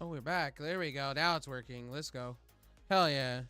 Oh, we're back. There we go. Now it's working. Let's go. Hell yeah.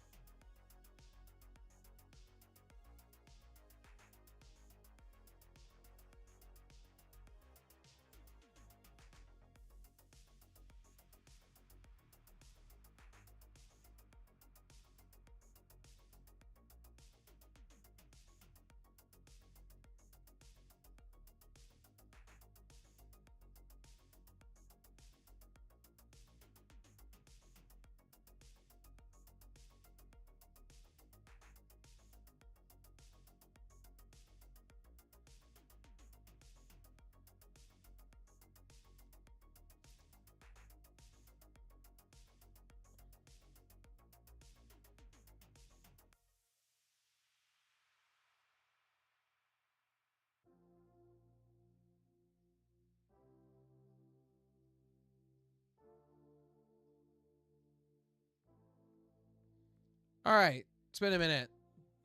All right. It's been a minute.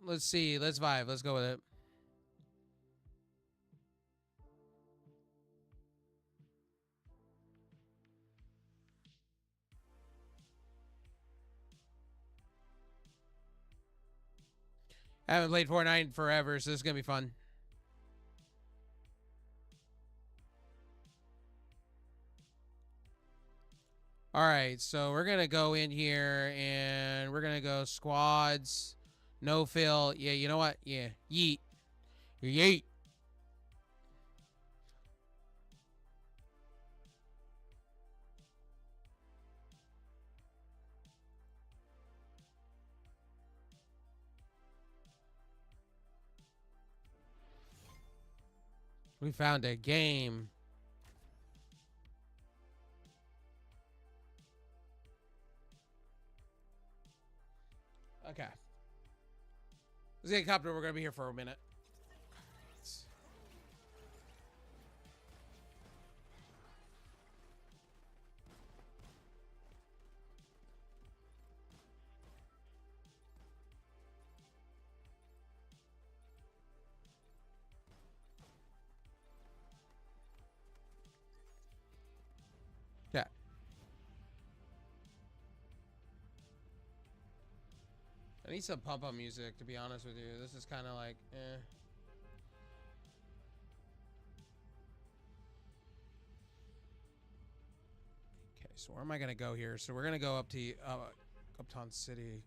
Let's see. Let's vibe. Let's go with it. I haven't played Fortnite in forever, so this is going to be fun. All right, so we're gonna go in here and we're gonna go squads, no fill. Yeah, you know what? Yeah, yeet, yeet. We found a game. Okay, let's get a copter. We're gonna be here for a minute. Yeah. I need some pump up music, to be honest with you. This is kind of like, eh. Okay, so where am I gonna go here? So we're gonna go up to Uptown City.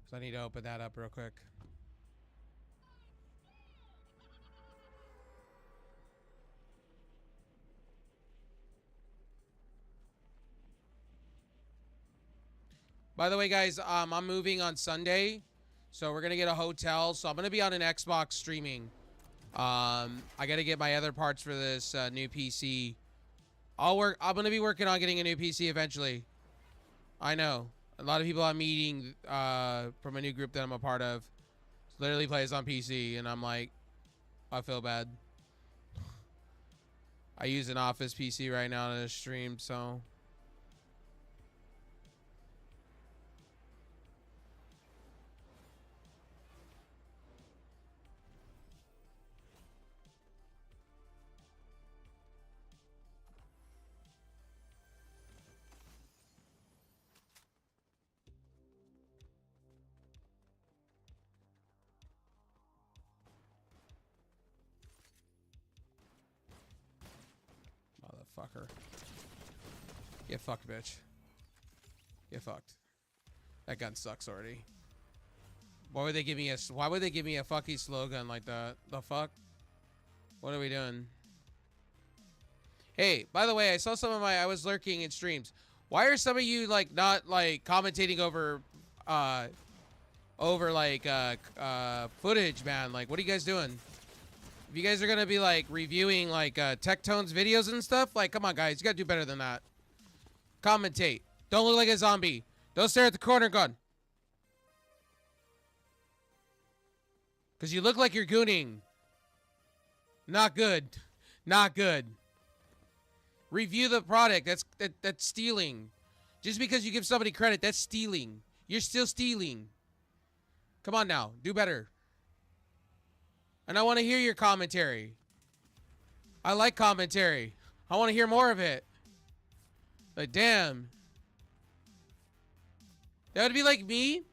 So I need to open that up real quick. By the way, guys, I'm moving on Sunday, so we're gonna get a hotel. So I'm gonna be on an Xbox streaming. I gotta get my other parts for this new PC. I'm gonna be working on getting a new PC eventually. I know a lot of people I'm meeting from a new group that I'm a part of literally plays on PC, and I'm like, I feel bad. I use an office PC right now to stream, so. Motherfucker. Get fucked, bitch. Get fucked. That gun sucks already. Why would they give me a fucking slow gun like that? The fuck? What are we doing? Hey, by the way, I saw I was lurking in streams. Why are some of you like not like commentating over footage, man? Like, what are you guys doing? If you guys are gonna be like reviewing like Tectone's videos and stuff, like, come on, guys, you gotta do better than that. Commentate. Don't look like a zombie. Don't stare at the corner gun. Cause you look like you're gooning. Not good. Not good. Review the product. That's stealing. Just because you give somebody credit, that's stealing. You're still stealing. Come on now, do better. And I want to hear your commentary. I like commentary. I want to hear more of it. But damn. That would be like me.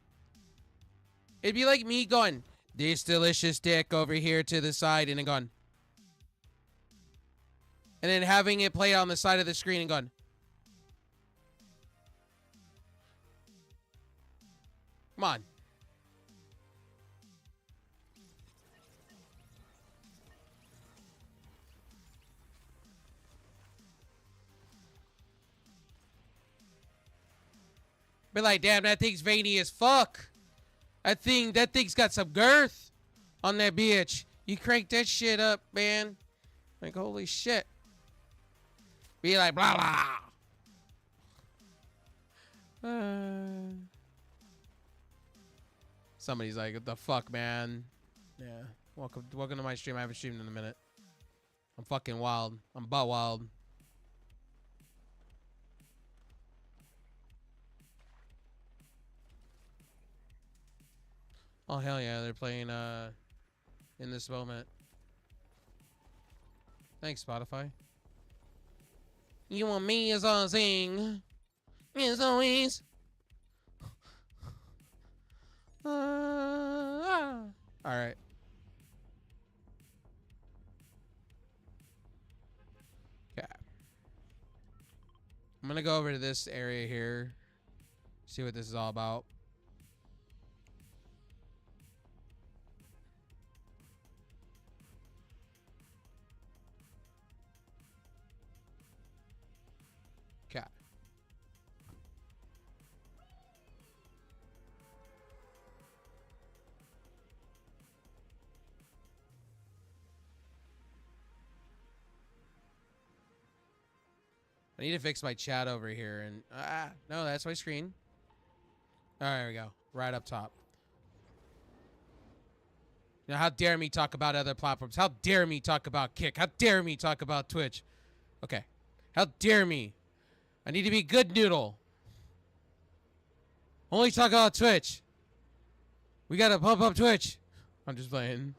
It'd be like me going, this delicious dick over here to the side, and then going. And then having it play on the side of the screen and going. Come on. Be like, damn, that thing's veiny as fuck. That thing's got some girth on that bitch. You crank that shit up, man. Like, holy shit. Be like, blah, blah. Somebody's like, what the fuck, man? Yeah. Welcome to my stream. I haven't streamed in a minute. I'm fucking wild. I'm butt wild. Oh, hell yeah. They're playing, in this moment. Thanks, Spotify. You and me is all sing. As always. Alright. Yeah. I'm gonna go over to this area here. See what this is all about. Okay. I need to fix my chat over here, and no, that's my screen. All right, there we go. Right up top. Now, how dare me talk about other platforms? How dare me talk about Kick? How dare me talk about Twitch? Okay. How dare me? I need to be good noodle. Only talk about Twitch. We gotta pump up Twitch. I'm just playing.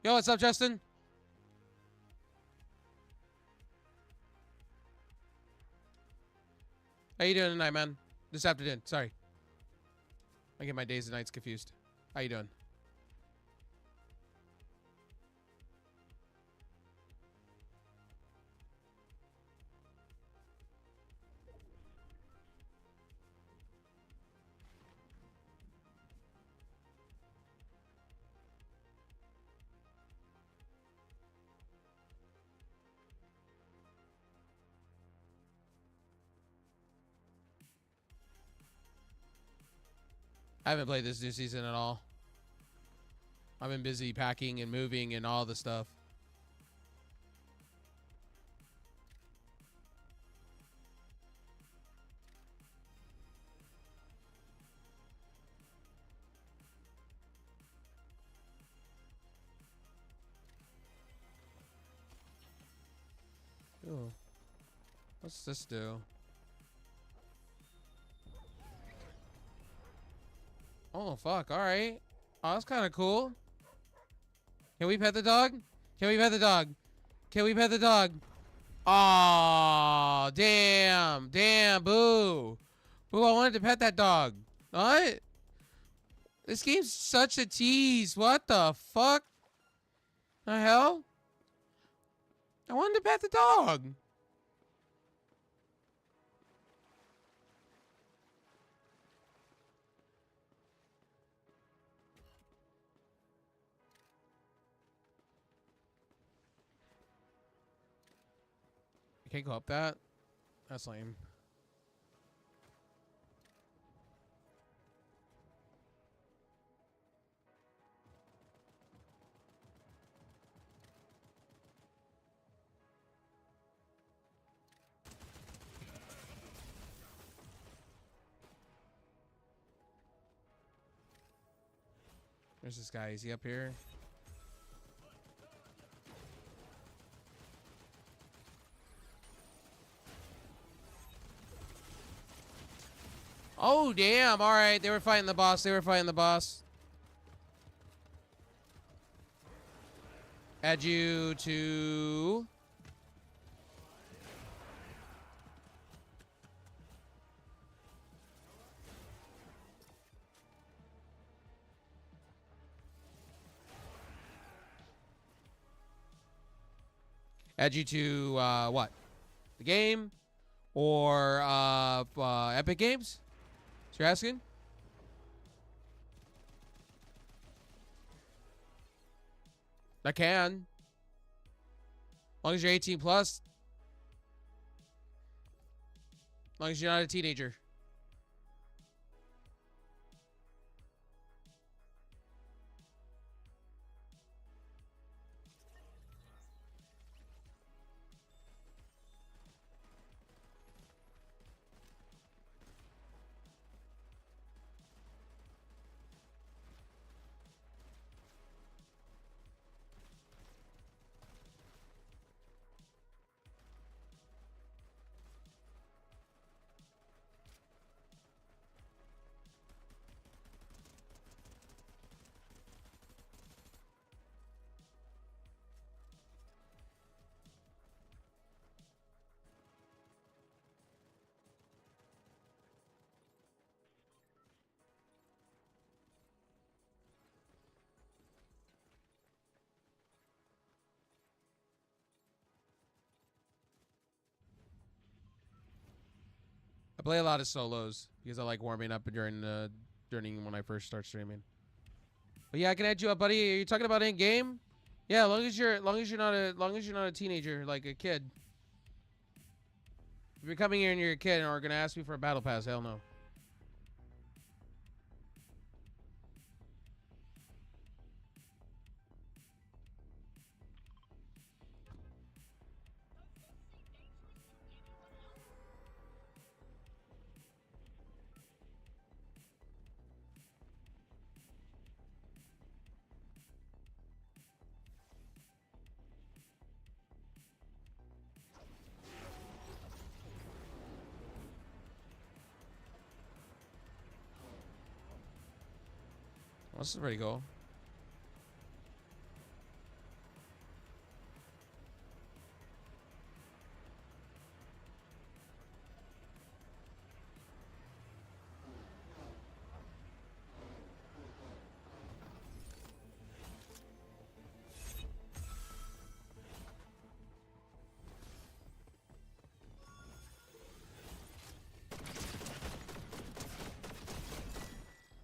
Yo, what's up, Justin? How you doing tonight, man? This afternoon. Sorry. I get my days and nights confused. How you doing? I haven't played this new season at all. I've been busy packing and moving and all the stuff. Ooh. What's this do? Oh, fuck. All right. Oh, that's kind of cool. Can we pet the dog? Can we pet the dog? Can we pet the dog? Oh, damn. Damn, boo. Boo, I wanted to pet that dog. What? This game's such a tease. What the fuck? The hell? I wanted to pet the dog. I can't go up that. That's lame. There's this guy. Is he up here? Oh, damn. All right. They were fighting the boss. They were fighting the boss. Add you to... Add you to, what? The game? Or, Epic Games? So you're asking? I can. As long as you're 18 plus. As long as you're not a teenager. I play a lot of solos because I like warming up during when I first start streaming. But yeah, I can add you up, buddy. Are you talking about in game? Yeah, as long as you're not a teenager, like a kid. If you're coming here and you're a kid and are gonna ask me for a battle pass, hell no. Well, this is pretty cool.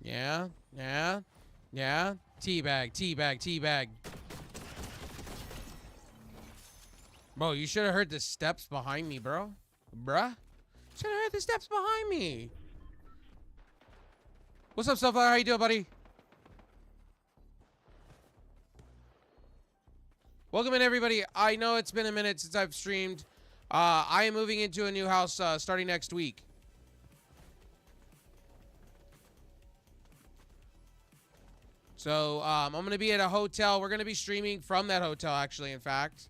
Yeah, yeah, yeah. Teabag, teabag, teabag. Bro, you should have heard the steps behind me, bro. Bruh. Should have heard the steps behind me. What's up, Sunflower? How you doing, buddy? Welcome in, everybody. I know it's been a minute since I've streamed. I am moving into a new house starting next week. So, I'm going to be at a hotel. We're going to be streaming from that hotel, actually, in fact.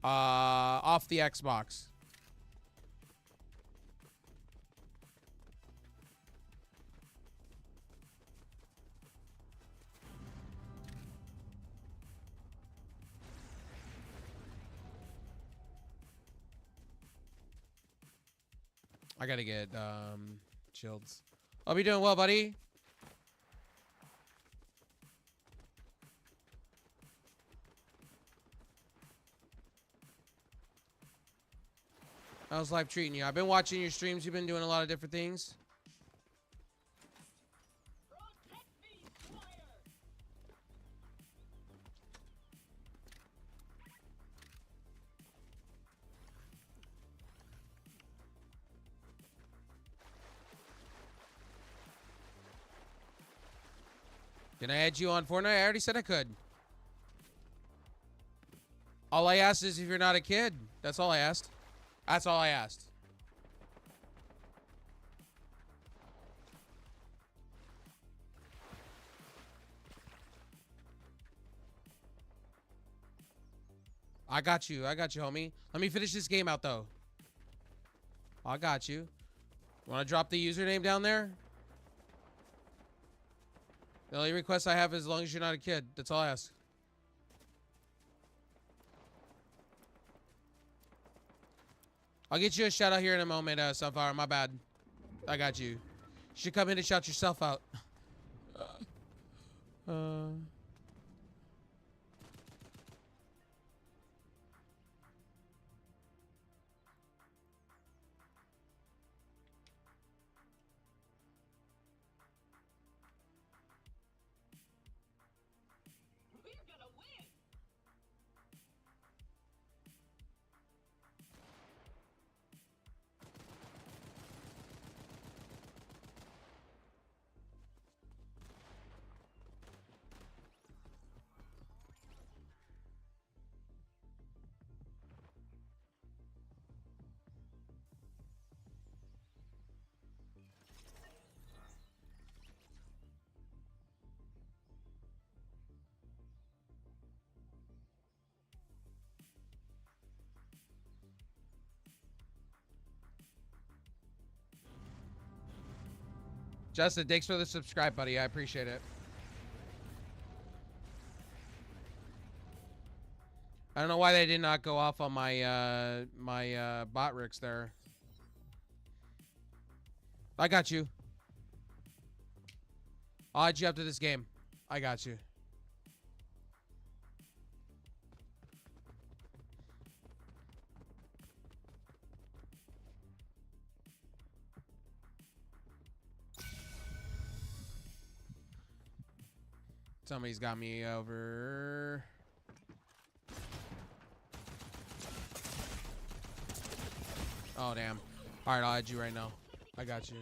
Off the Xbox. I got to get, shields. Hope you're doing well, buddy. How's life treating you? I've been watching your streams. You've been doing a lot of different things. Can I add you on Fortnite? I already said I could. All I asked is if you're not a kid. That's all I asked. That's all I asked. I got you. I got you, homie. Let me finish this game out, though. I got you. Want to drop the username down there? The only request I have is as long as you're not a kid. That's all I ask. I'll get you a shout out here in a moment, Sunflower. My bad. I got you. You should come in and shout yourself out. Justin, thanks for the subscribe, buddy. I appreciate it. I don't know why they did not go off on my my bot ricks there. I got you. I'll add you up to this game. I got you. Somebody's got me over. Oh, damn. All right, I'll add you right now. I got you.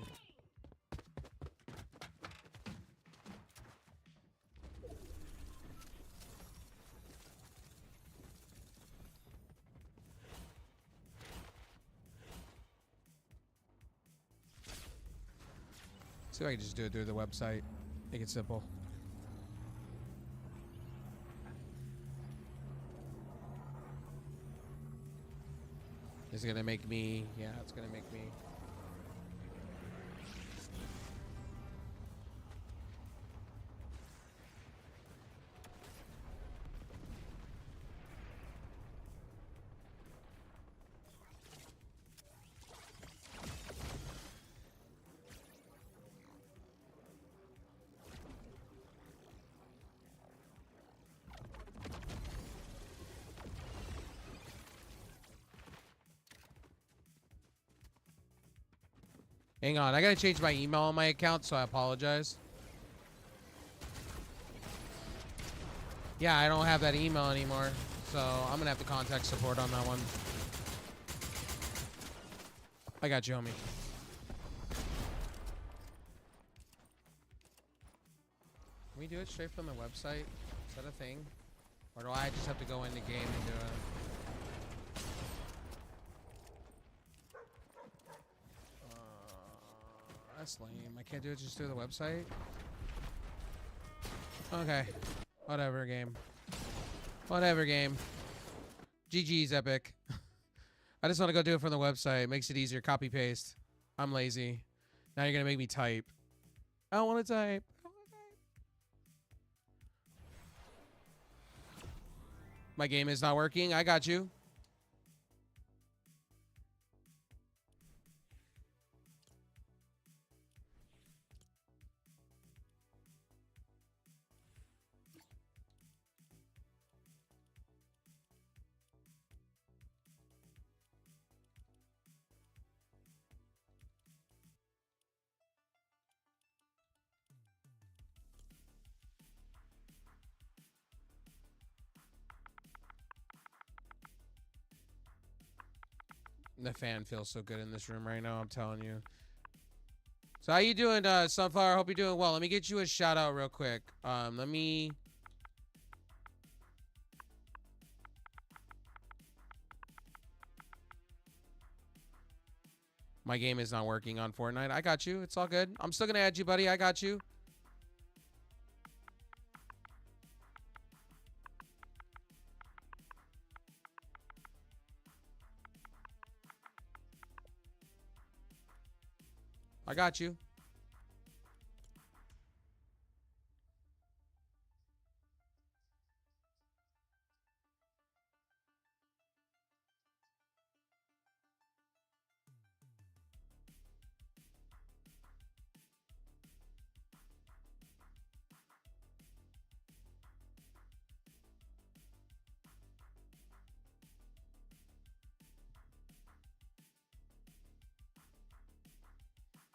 See if I can just do it through the website. Make it simple. Is it gonna make me? Yeah, it's gonna make me. Hang on, I gotta change my email on my account, so I apologize. Yeah, I don't have that email anymore, so I'm gonna have to contact support on that one. I got you, homie. Can we do it straight from the website? Is that a thing? Or do I just have to go in the game and do it? That's lame. I can't do it just through the website? Okay. Whatever, game. Whatever, game. GG's, Epic. I just want to go do it from the website. It makes it easier. Copy, paste. I'm lazy. Now you're going to make me type. I don't want to type. My game is not working. I got you. The fan feels so good in this room right now, I'm telling you. So how you doing, Sunflower? Hope you're doing well. Let me get you a shout out real quick. Let me... My game is not working on Fortnite. I got you. It's all good. I'm still going to add you, buddy. I got you. I got you.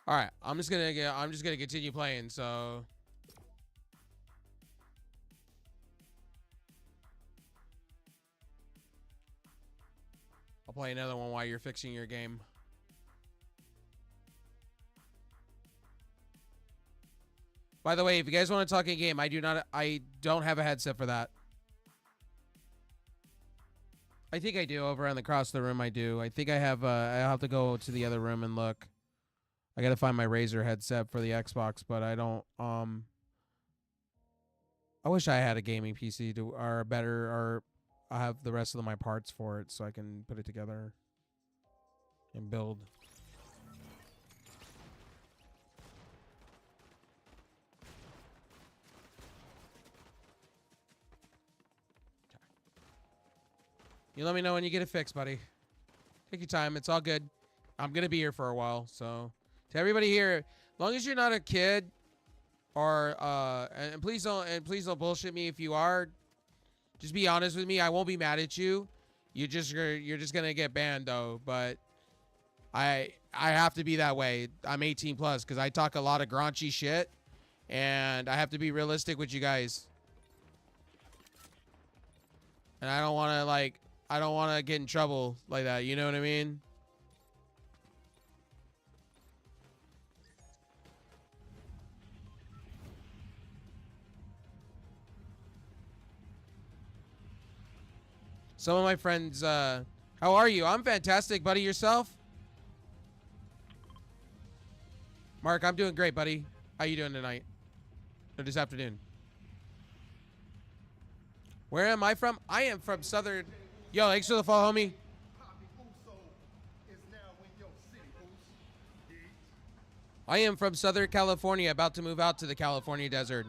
All right, I'm just gonna continue playing. So I'll play another one while you're fixing your game. By the way, if you guys want to talk in game, I don't have a headset for that. I think I do over on the across the room. I do. I think I have. I'll have to go to the other room and look. I gotta find my Razer headset for the Xbox, but I don't. I wish I had a gaming PC to or better or I have the rest of my parts for it so I can put it together and build. You let me know when you get it fixed, buddy. Take your time. It's all good. I'm gonna be here for a while, so to everybody here, as long as you're not a kid, or and please don't bullshit me if you are. Just be honest with me. I won't be mad at you. You're just gonna get banned though. But I have to be that way. I'm 18 plus because I talk a lot of graunchy shit, and I have to be realistic with you guys. And I don't want to get in trouble like that. You know what I mean? Some of my friends, how are you? I'm fantastic, buddy. Yourself? Mark, I'm doing great, buddy. How you doing tonight? Or this afternoon? Where am I from? I am from Southern. Yo, thanks for the follow, homie. I am from Southern California, about to move out to the California desert.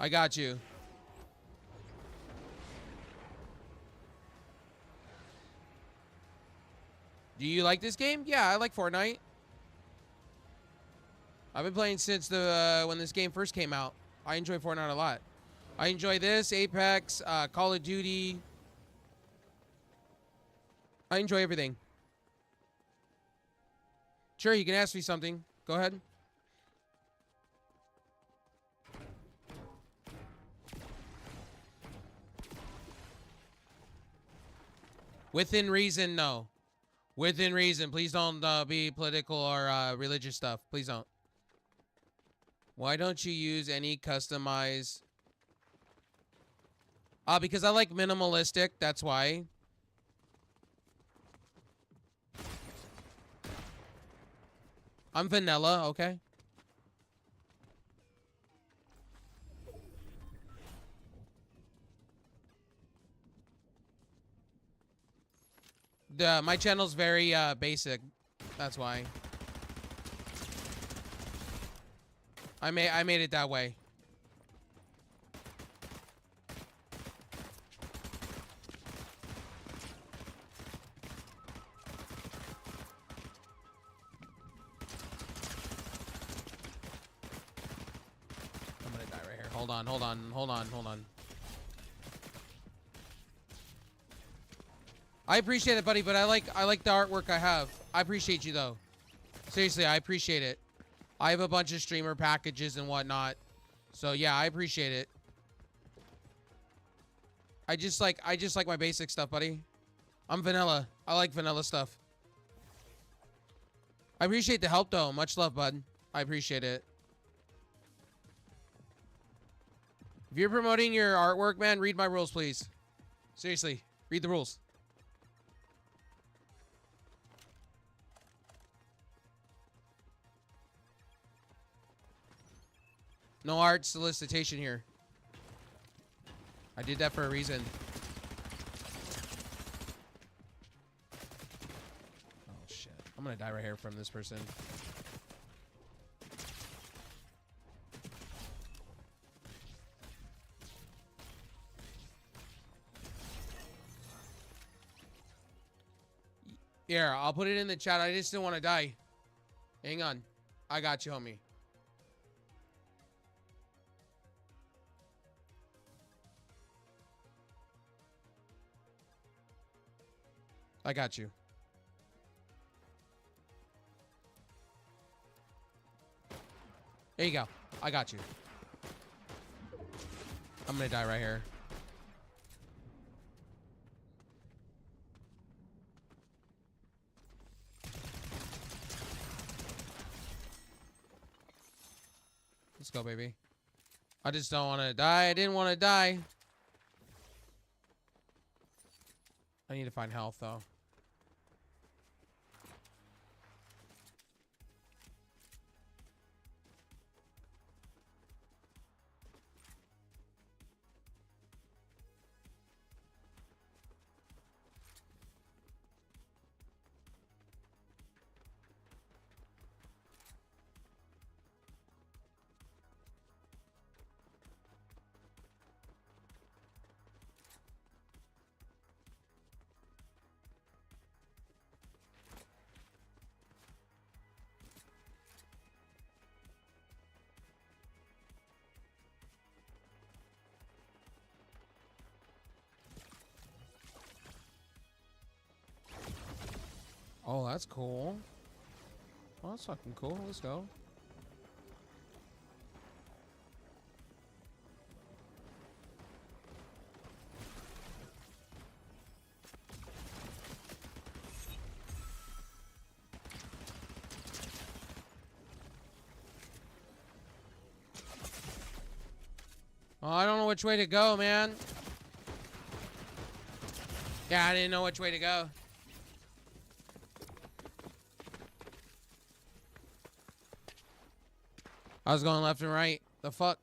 I got you. Do you like this game? Yeah, I like Fortnite. I've been playing since the when this game first came out. I enjoy Fortnite a lot. I enjoy this, Apex, Call of Duty. I enjoy everything. Sure, you can ask me something. Go ahead. Within reason, no. Within reason. Please don't be political or religious stuff. Please don't. Why don't you use any customized? Because I like minimalistic. That's why. I'm vanilla, okay? My channel's very basic. That's why. I made it that way. I'm gonna die right here. Hold on. I appreciate it, buddy, but I like the artwork I have. I appreciate you though. Seriously, I appreciate it. I have a bunch of streamer packages and whatnot. So yeah, I appreciate it. I just like my basic stuff, buddy. I'm vanilla. I like vanilla stuff. I appreciate the help though. Much love, bud. I appreciate it. If you're promoting your artwork, man, read my rules, please. Seriously, read the rules. No art solicitation here. I did that for a reason. Oh, shit. I'm gonna die right here from this person. Here, I'll put it in the chat. I just didn't want to die. Hang on. I got you, homie. I got you. There you go. I got you. I'm gonna die right here. Let's go, baby. I just don't want to die. I didn't want to die. I need to find health, though. Oh, that's cool. Oh, that's fucking cool. Let's go. Oh, I don't know which way to go, man. Yeah, I didn't know which way to go. I was going left and right. The fuck?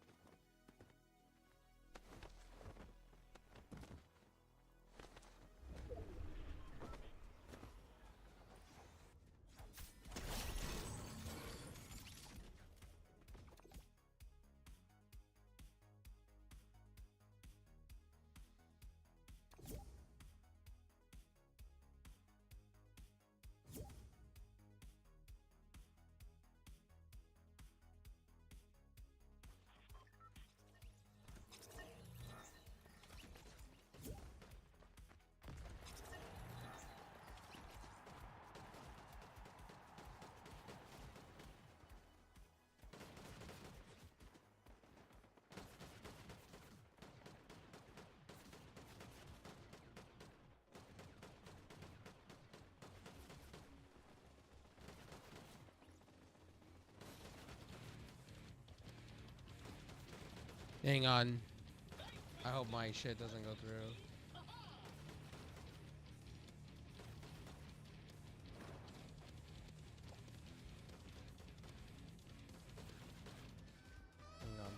Hang on. I hope my shit doesn't go through. Hang on.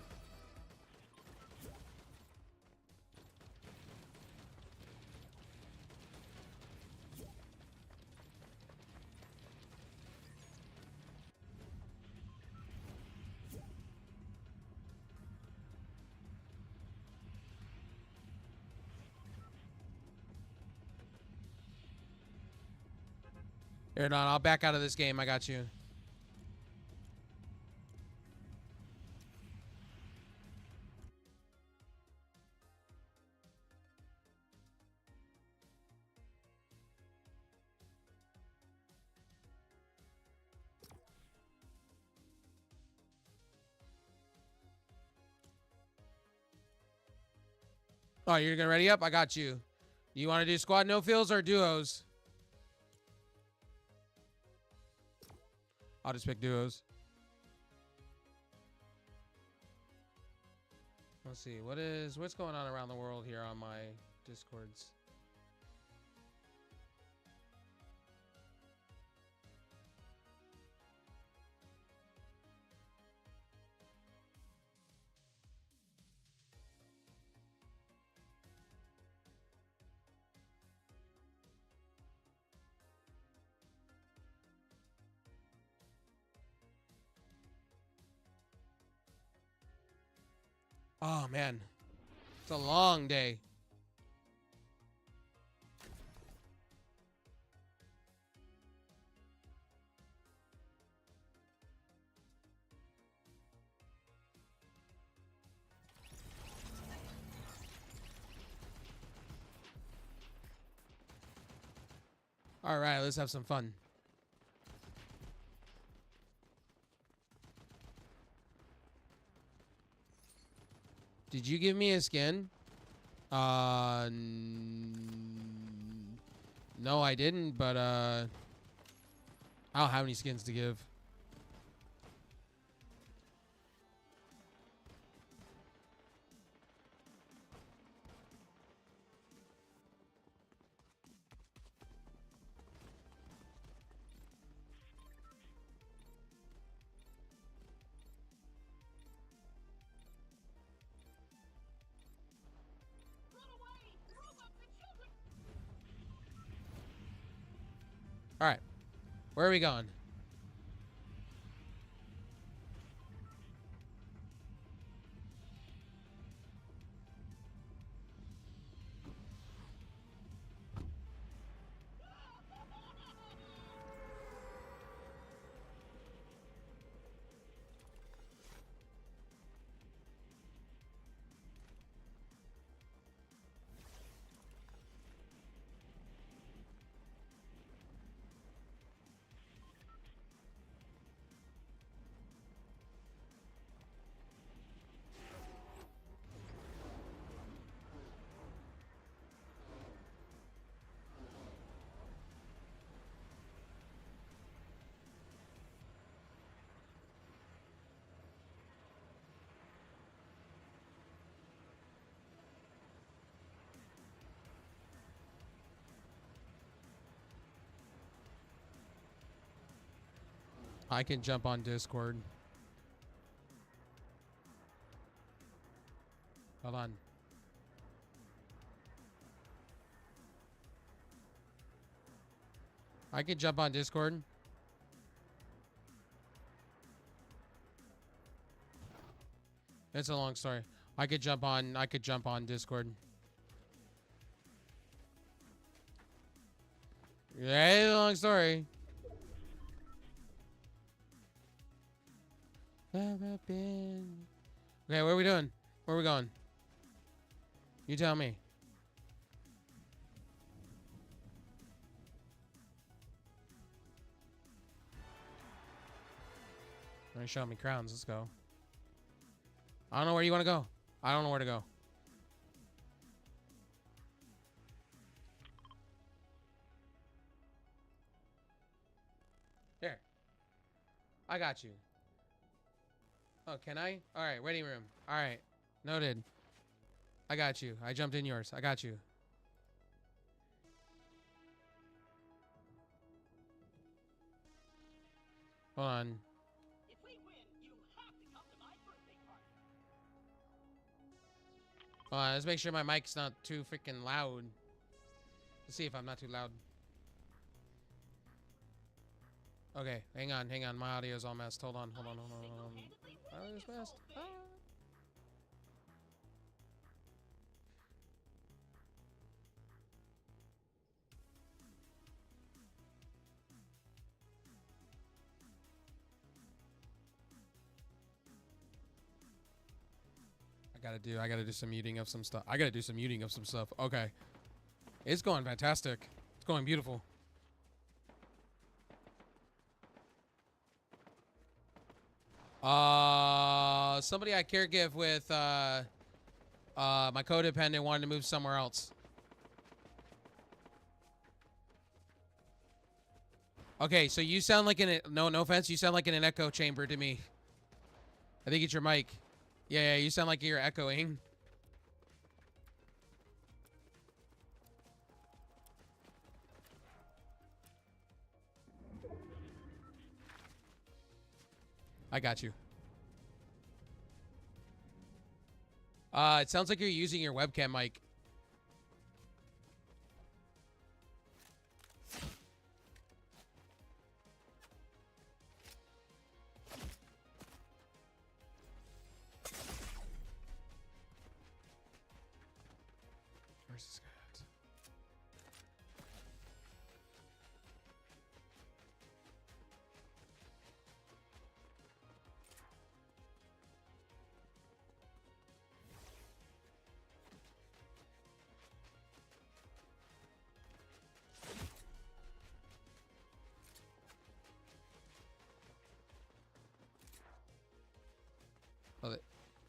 Here, no, I'll back out of this game. I got you. Oh, you're gonna ready up? I got you. You want to do squad no feels or duos? I'll just pick duos. Let's see. What's going on around the world here on my Discords? Oh, man. It's a long day. All right, let's have some fun. Did you give me a skin? No, I didn't, but I don't have any skins to give. All right, where are we going? I can jump on Discord. Hold on. I can jump on Discord. It's a long story. I could jump on Discord. Yeah, it's a long story. Okay, what are we doing? Where are we going? You tell me. All right, show me crowns. Let's go. I don't know where you want to go. I don't know where to go. Here. I got you. Oh, can I? All right, waiting room. All right. Noted. I got you. I jumped in yours. I got you. Hold on. If we win, you have to come to my birthday party. Hold on. Let's make sure my mic's not too freaking loud. Let's see if I'm not too loud. Okay, hang on. My audio's all messed. Hold on. Audio's messed. Ah. I gotta do some muting of some stuff. Okay. It's going fantastic. It's going beautiful. Somebody I care give with, my codependent wanted to move somewhere else. Okay, so you sound like no offense, you sound like in an echo chamber to me. I think it's your mic. Yeah, you sound like you're echoing. I got you. It sounds like you're using your webcam mic.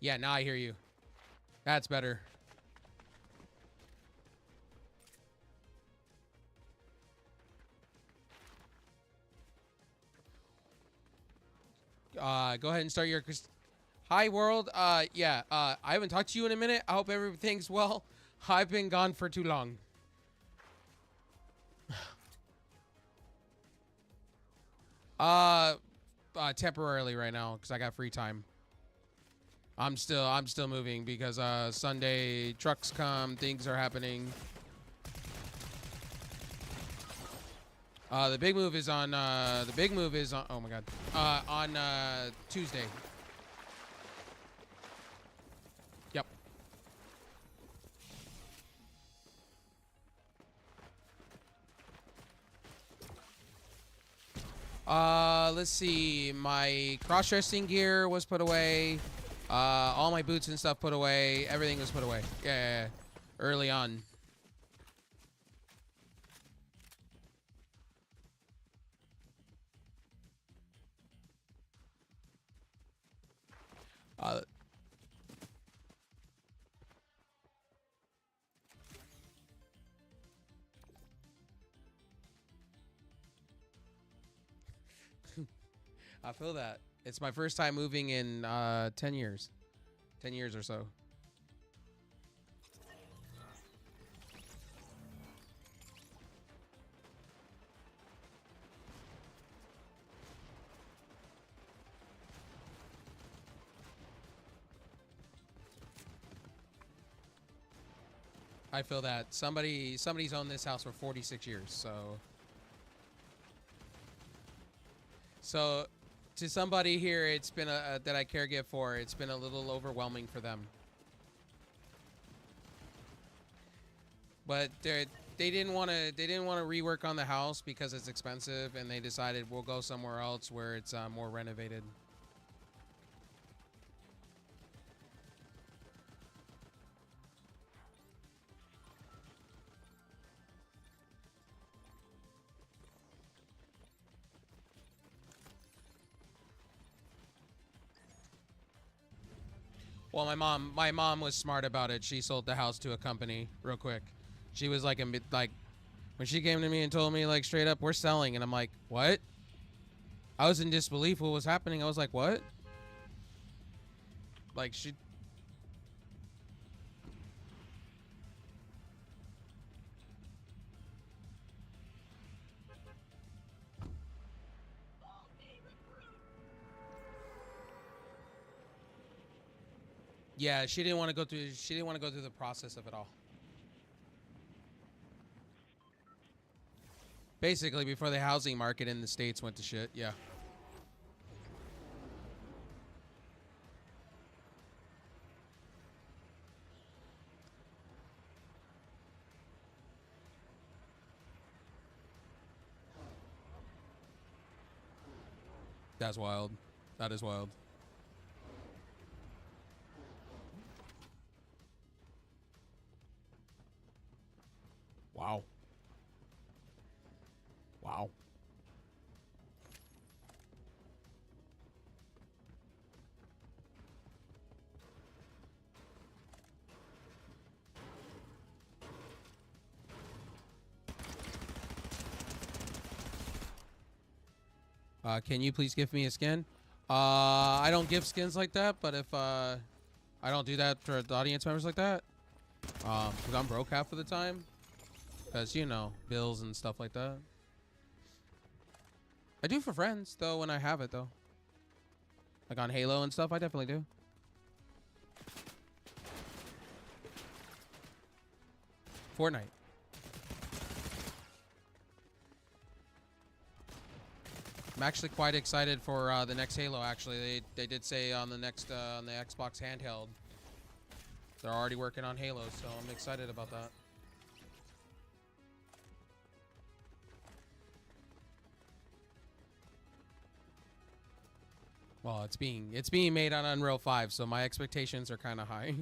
Yeah, now I hear you. That's better. Go ahead and start your... Hi, world. Yeah, I haven't talked to you in a minute. I hope everything's well. I've been gone for too long. Temporarily right now because I got free time. I'm still moving because Sunday trucks come, things are happening. The big move is on oh my god. On Tuesday. Yep. Let's see. My cross-dressing gear was put away. All my boots and stuff put away. Everything was put away. Yeah. Early on. I feel that. It's my first time moving in 10 years. 10 years or so. I feel that. Somebody's owned this house for 46 years, so to somebody here, it's been that I caregive for, it's been a little overwhelming for them. But they didn't want to rework on the house because it's expensive, and they decided we'll go somewhere else where it's more renovated. Well, my mom was smart about it. She sold the house to a company real quick. She was like, when she came to me and told me like straight up, we're selling, and I'm like, what? I was in disbelief what was happening. I was like, what? Like she. Yeah, she didn't want to go through. She didn't want to go through the process of it all. Basically, before the housing market in the States went to shit. Yeah. That's wild. That is wild. Wow. Wow. Can you please give me a skin? I don't give skins like that, but if I don't do that for the audience members like that, because I'm broke half of the time, because you know, bills and stuff like that. I do for friends though when I have it though, like on Halo and stuff. I definitely do. Fortnite. I'm actually quite excited for the next Halo. Actually, they did say on the next on the Xbox handheld, they're already working on Halo, so I'm excited about that. Well, it's being made on Unreal 5, so my expectations are kind of high.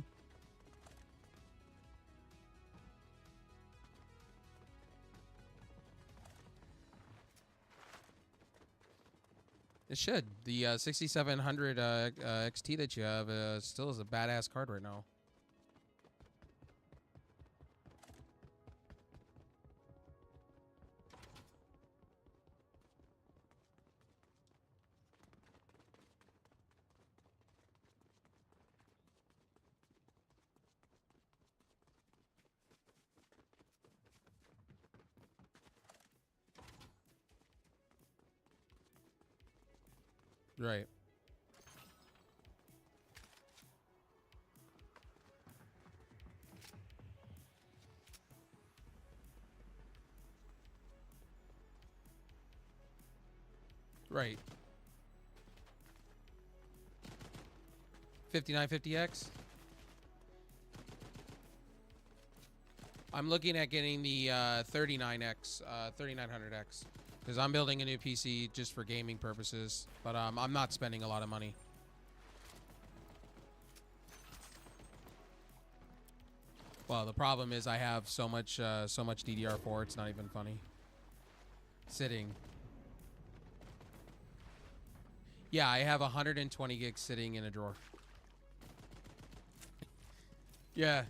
It should. The 6700 XT that you have still is a badass card right now. Right. Right. 5950X. I'm looking at getting the 39X, 3900X, because I'm building a new PC just for gaming purposes. But I'm not spending a lot of money. Well, the problem is I have so much DDR4. It's not even funny. Sitting. Yeah, I have 120 gigs sitting in a drawer. Yeah.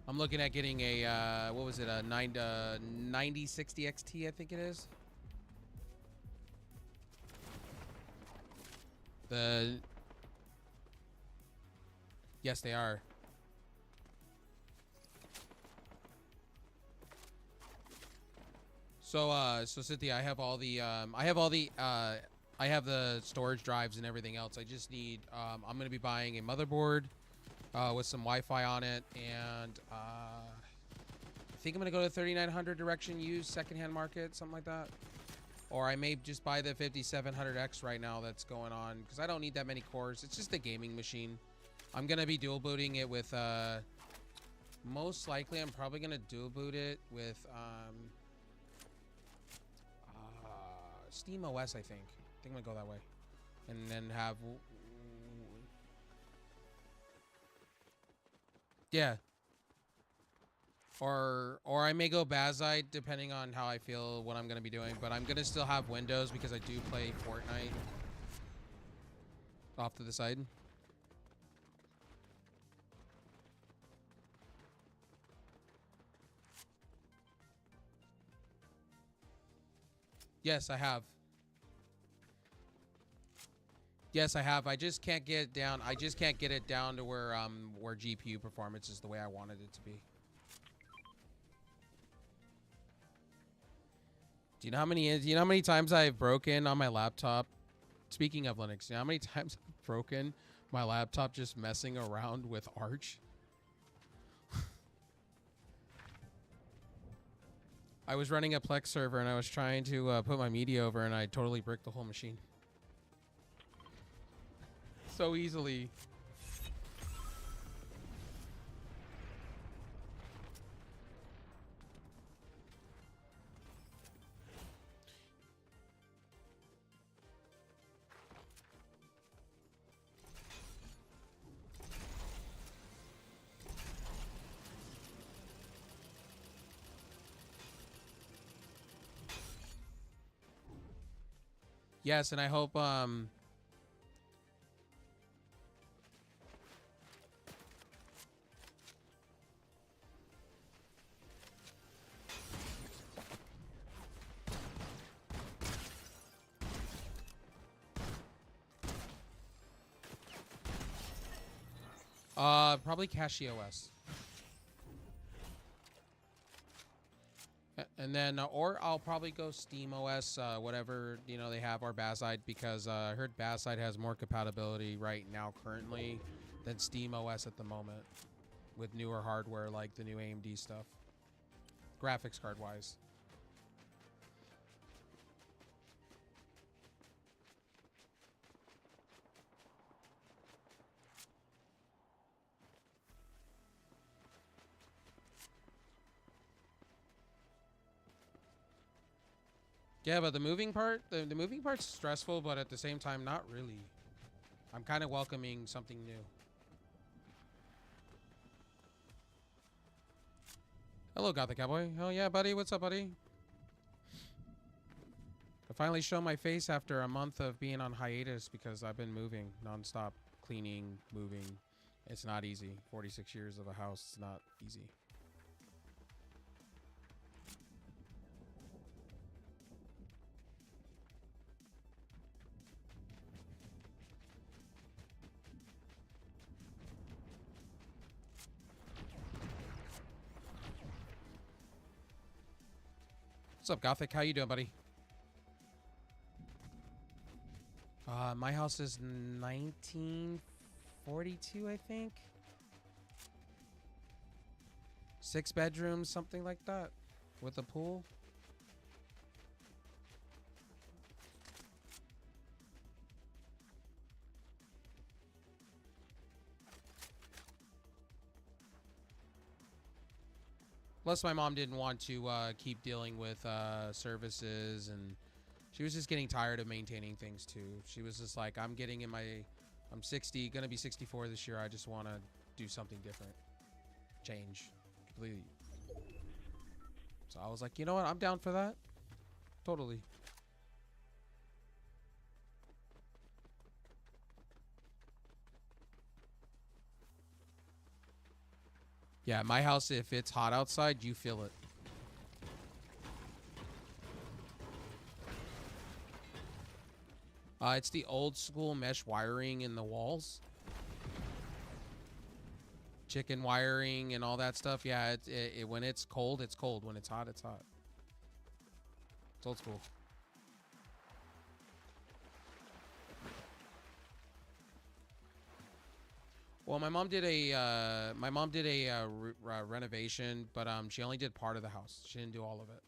I'm looking at getting a, what was it, a 9060 XT, I think it is. Yes, they are. So Cynthia, I have all the, I have the storage drives and everything else. I just need, I'm going to be buying a motherboard, with some Wi-Fi on it, and I think I'm gonna go to 3900 direction, use secondhand market, something like that. Or I may just buy the 5700X right now that's going on, because I don't need that many cores. It's just a gaming machine. I'm gonna be dual booting it with most likely I'm probably gonna dual boot it with Steam OS. I think I'm gonna go that way, and then have. Yeah. Or I may go Bazite depending on how I feel what I'm going to be doing, but I'm going to still have Windows because I do play Fortnite off to the side. Yes, I have. Yes, I have. I just can't get it down. I just can't get it down to where GPU performance is the way I wanted it to be. Do you know how many times I've broken on my laptop? Speaking of Linux, do you know how many times I've broken my laptop just messing around with Arch? I was running a Plex server and I was trying to put my media over, and I totally bricked the whole machine. So easily. Yes, and I hope probably CachyOS. And then, or I'll probably go SteamOS, whatever, they have, or Bazite, because I heard Bazite has more compatibility right now currently than SteamOS at the moment with newer hardware like the new AMD stuff, graphics card wise. Yeah, but the moving part's stressful, but at the same time, not really. I'm kind of welcoming something new. Hello, Gothic Cowboy. Oh, yeah, buddy. What's up, buddy? I finally show my face after a month of being on hiatus because I've been moving nonstop, cleaning, moving. It's not easy. 46 years of a house. It's not easy. What's up, Gothic? How you doing, buddy? My house is 1942, I think. 6 bedrooms, something like that, with a pool. Plus, my mom didn't want to keep dealing with services, and she was just getting tired of maintaining things too. She was just like, I'm 60, gonna be 64 this year. I just want to do something different, change completely. So I was like, you know what? I'm down for that. Totally. Yeah, my house, if it's hot outside, you feel it. It's the old school mesh wiring in the walls. Chicken wiring and all that stuff. Yeah, when it's cold, it's cold. When it's hot, it's hot. It's old school. Well, my mom did a renovation, but she only did part of the house. She didn't do all of it.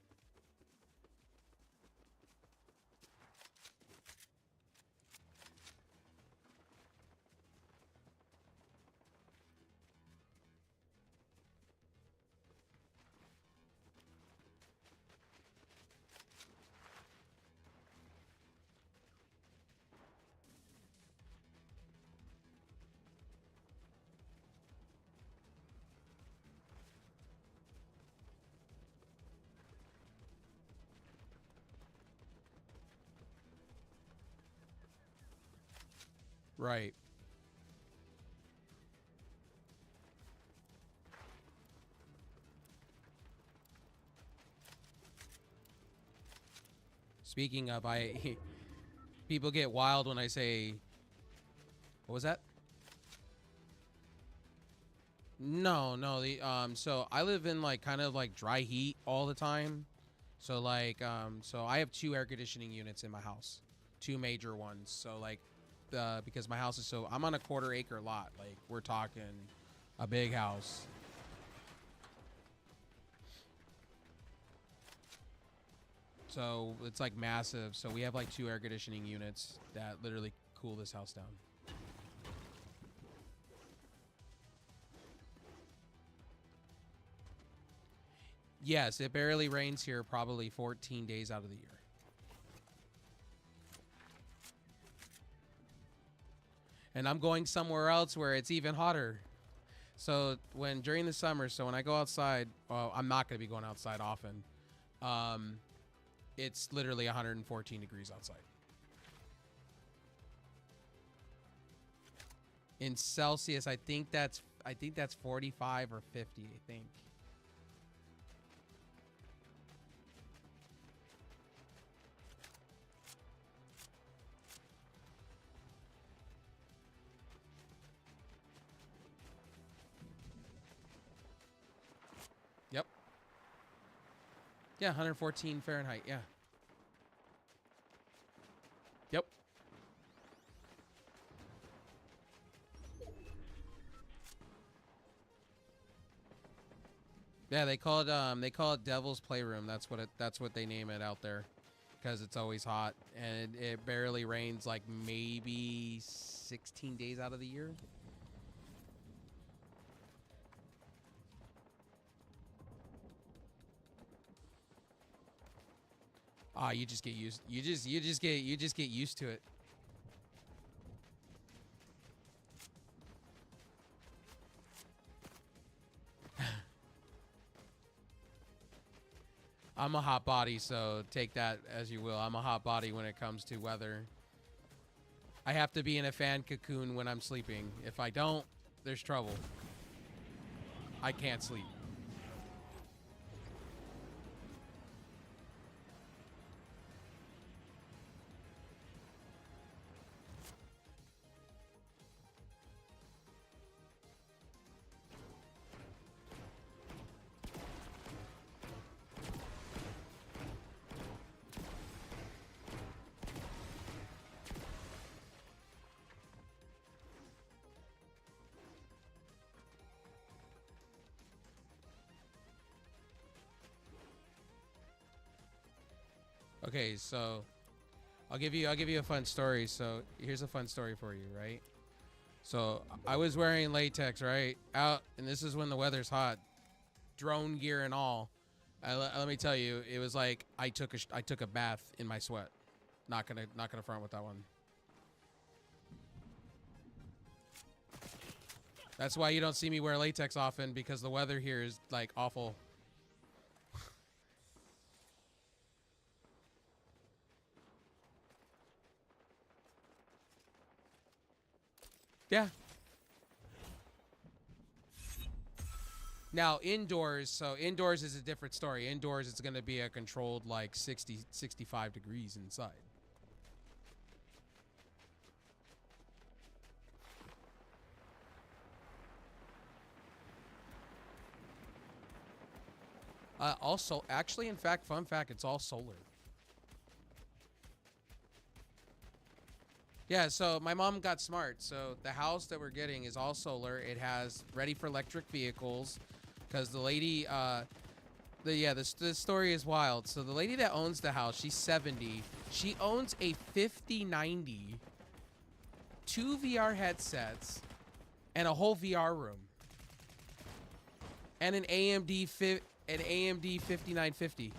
Right. Speaking of, people get wild when I say, what was that? No, no. So I live in like kind of like dry heat all the time. So like, so I have 2 air conditioning units in my house, 2 major ones. So like, because my house is I'm on a 1/4 acre lot. Like we're talking a big house. So it's like massive. So we have like 2 air conditioning units that literally cool this house down. Yes, it barely rains here probably 14 days out of the year. And I'm going somewhere else where it's even hotter. So during the summer, so when I go outside, well, I'm not going to be going outside often. It's literally 114 degrees outside. In Celsius, I think that's 45 or 50, I think. Yep. Yeah, 114 Fahrenheit, yeah. Yep. Yeah, they call it Devil's Playroom. That's what they name it out there, because it's always hot and it barely rains like maybe 16 days out of the year. You just get used to it. I'm a hot body, so take that as you will. I'm a hot body when it comes to weather. I have to be in a fan cocoon when I'm sleeping. If I don't, there's trouble. I can't sleep. Okay, so I'll give you a fun story. So here's a fun story for you, right? So I was wearing latex, right? Out, and this is when the weather's hot, drone gear and all. Let me tell you, it was like I took a bath in my sweat. Not gonna front with that one. That's why you don't see me wear latex often, because the weather here is like awful. Yeah. Now indoors, so indoors is a different story. Indoors, it's going to be a controlled like 60, 65 degrees inside. Also, actually, in fact, fun fact, it's all solar. Yeah, so my mom got smart. So the house that we're getting is all solar. It has ready for electric vehicles, because the lady, this story is wild. So the lady that owns the house, she's 70. She owns a 5090, 2 VR headsets, and a whole VR room, and an AMD 5950.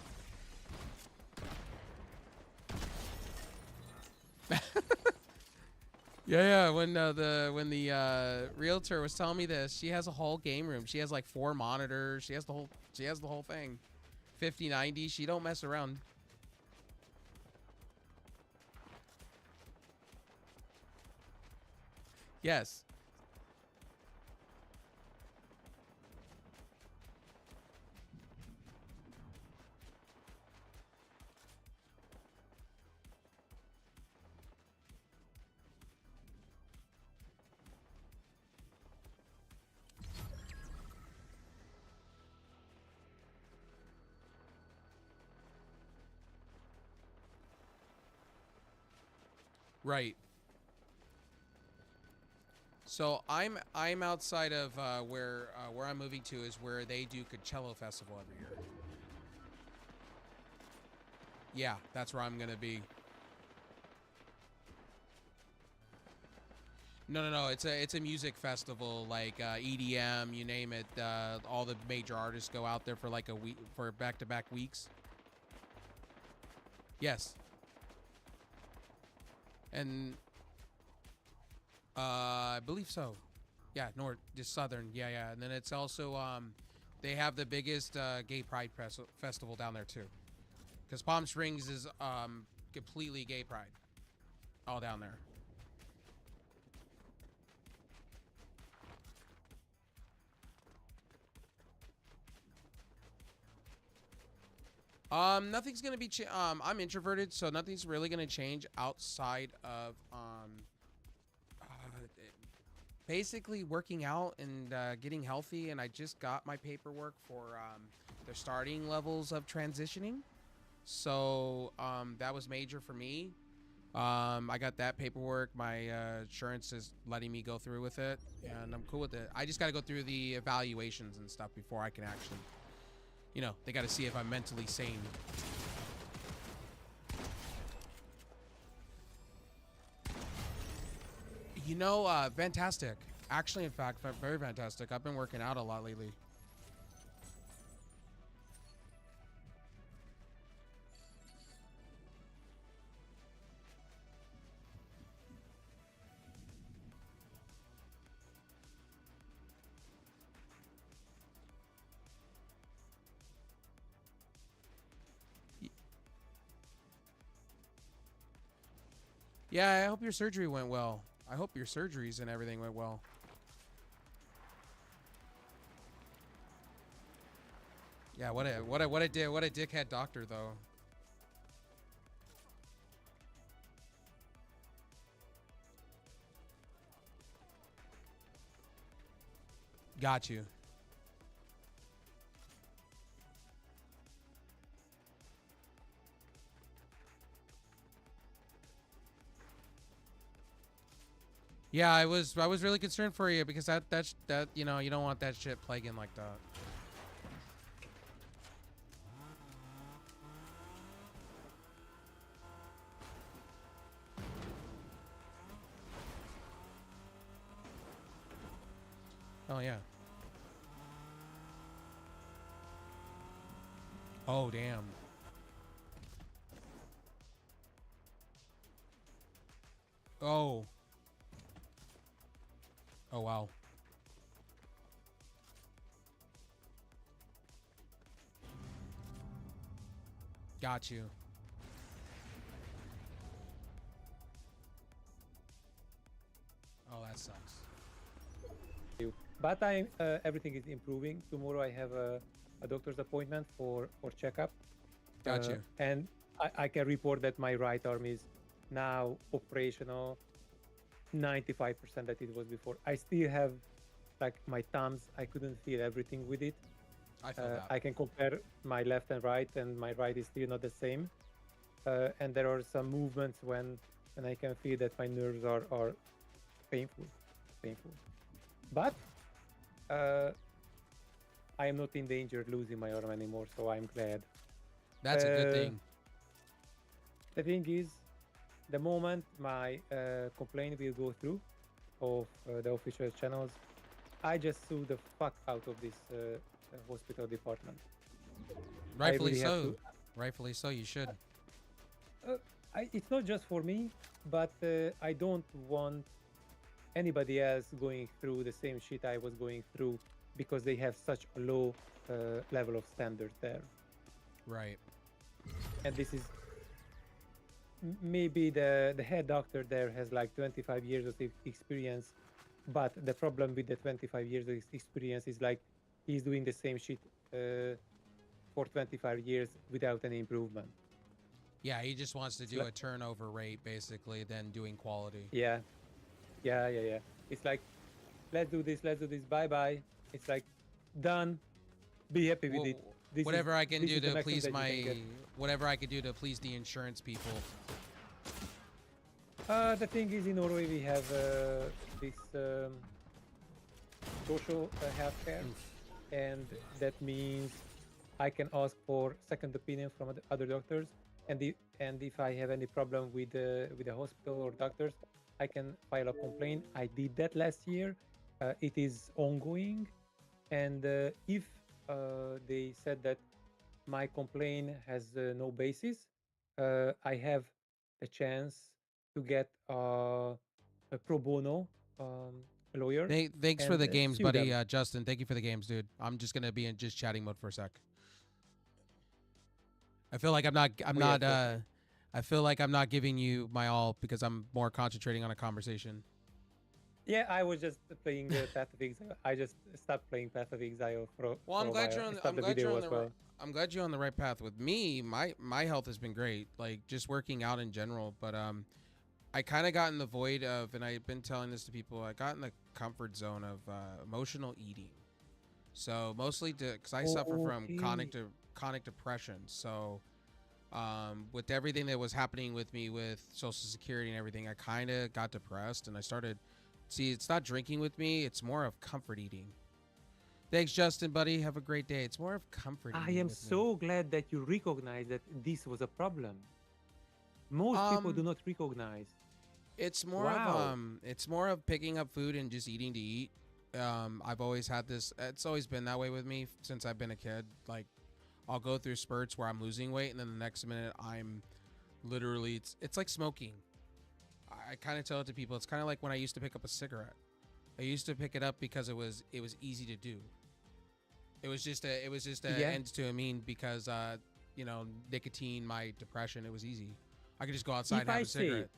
Yeah, when the realtor was telling me this, she has a whole game room. She has like 4 monitors. She has the whole thing. 5090. She don't mess around. Yes. Right. So I'm outside of where I'm moving to is where they do Coachella Festival every year. Yeah, that's where I'm gonna be. No. It's a music festival like EDM, you name it. All the major artists go out there for like a week, for back-to-back weeks. Yes. And I believe so. Yeah, north, just southern. Yeah. And then it's also they have the biggest gay pride festival down there too, because Palm Springs is completely gay pride, all down there. Nothing's gonna be. I'm introverted, so nothing's really gonna change outside of uh, basically working out and getting healthy. And I just got my paperwork for the starting levels of transitioning, so that was major for me. I got that paperwork. My insurance is letting me go through with it, and I'm cool with it. I just got to go through the evaluations and stuff before I can actually, they got to see if I'm mentally sane. Fantastic. Actually, in fact, very fantastic. I've been working out a lot lately. Yeah, I hope your surgery went well. I hope your surgeries and everything went well. Yeah, what a dickhead doctor though. Got you. Yeah, I was really concerned for you because that you know, you don't want that shit plaguing like that. Oh yeah. Oh damn. Oh. Oh wow. Got you. Oh, that sucks. But everything is improving. Tomorrow I have a doctor's appointment for checkup, Got you. and I can report that my right arm is now operational, 95% that it was before. I still have like my thumbs. I couldn't feel everything with it. I feel that. I can compare my left and right, and my right is still not the same. And there are some movements when I can feel that my nerves are painful, painful. But I am not in danger of losing my arm anymore, so I'm glad. That's a good Uh, thing. The thing is, the moment my complaint will go through of the official channels, I just sue the fuck out of this hospital department. Rightfully really have so. to- Rightfully so. You should. It's not just for me, but I don't want anybody else going through the same shit I was going through because they have such a low level of standards there. Right. And this is maybe the head doctor there has like 25 years of experience, but the problem with the 25 years of experience is like he's doing the same shit for 25 years without any improvement. Yeah, he just wants to do like- a turnover rate basically, then doing quality. Yeah, yeah. It's like, let's do this, bye bye. It's like, done, be happy with it. This Whatever is- I can this do is the to maximum please that you can my get. whatever I could do to please the insurance people. The thing is, in Norway we have this social healthcare, and that means I can ask for second opinion from other doctors, and if I have any problem with the hospital or doctors, I can file a complaint. I did that last year. It is ongoing, and if they said that my complaint has no basis, I have a chance to get a pro bono lawyer. Thanks for and the games, sue buddy. them. Justin, thank you for the games, dude. I'm just gonna be in just chatting mode for a sec. I feel like I'm not. I'm Oh, yeah, not. definitely. I feel like I'm not giving you my all because I'm more concentrating on a conversation. Yeah, I was just playing Path of Exile. I just stopped playing Path of Exile for Well, I'm a glad while. you're I on. stopped I'm the glad you're video on as the. well. I'm glad you're on the right path. With me, my health has been great. Like just working out in general, but I kind of got in the void of, and I've been telling this to people. I got in the comfort zone of emotional eating. So mostly because I suffer from Okay. chronic depression. So with everything that was happening with me with Social Security and everything, I kind of got depressed, and I started. See, it's not drinking with me; it's more of comfort eating. Thanks, Justin, buddy. Have a great day. It's more of comfort I eating am with me. so glad that you recognize that this was a problem. Most people do not recognize. It's more Wow. of it's more of picking up food and just eating to eat. I've always had this. It's always been that way with me since I've been a kid. Like, I'll go through spurts where I'm losing weight, and then the next minute I'm literally it's like smoking. I kind of tell it to people. It's kind of like when I used to pick up a cigarette. I used to pick it up because it was easy to do. It was just a Yeah. end to a mean because you know, nicotine, my depression. It was easy. I could just go outside If and have I a cigarette.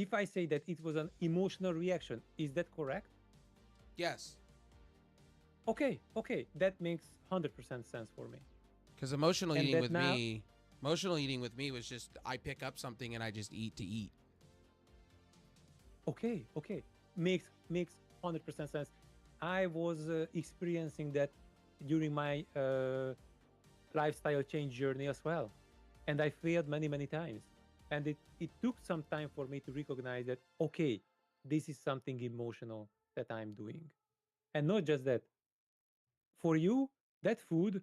if I say that it was an emotional reaction, is that correct? Yes. Okay, okay, that makes 100% sense for me. Because emotional And eating that with now, me, emotional eating with me was just I pick up something and I just eat to eat. okay, okay, makes 100% sense. I was experiencing that during my lifestyle change journey as well, and I failed many times. And it took some time for me to recognize that okay, this is something emotional that I'm doing, and not just that. For you, that food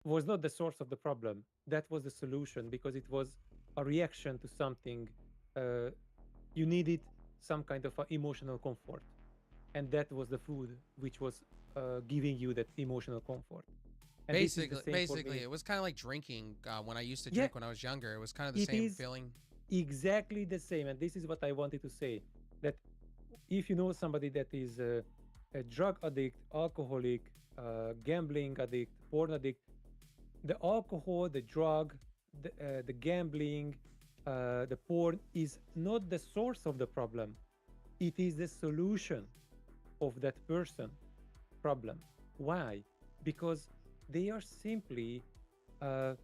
was not the source of the problem. That was the solution because it was a reaction to something. Uh, you needed some kind of emotional comfort, and that was the food which was giving you that emotional comfort. And this is the same for Basically, me. it was kind of like drinking when I used to Yeah, drink when I was younger. It was kind of the it same is feeling. exactly the same. And this is what I wanted to say, that if you know somebody that is a drug addict, alcoholic, gambling addict, porn addict, the alcohol, the drug, the gambling, the porn is not the source of the problem. It is the solution of that person problem. Why? Because they are simply uh,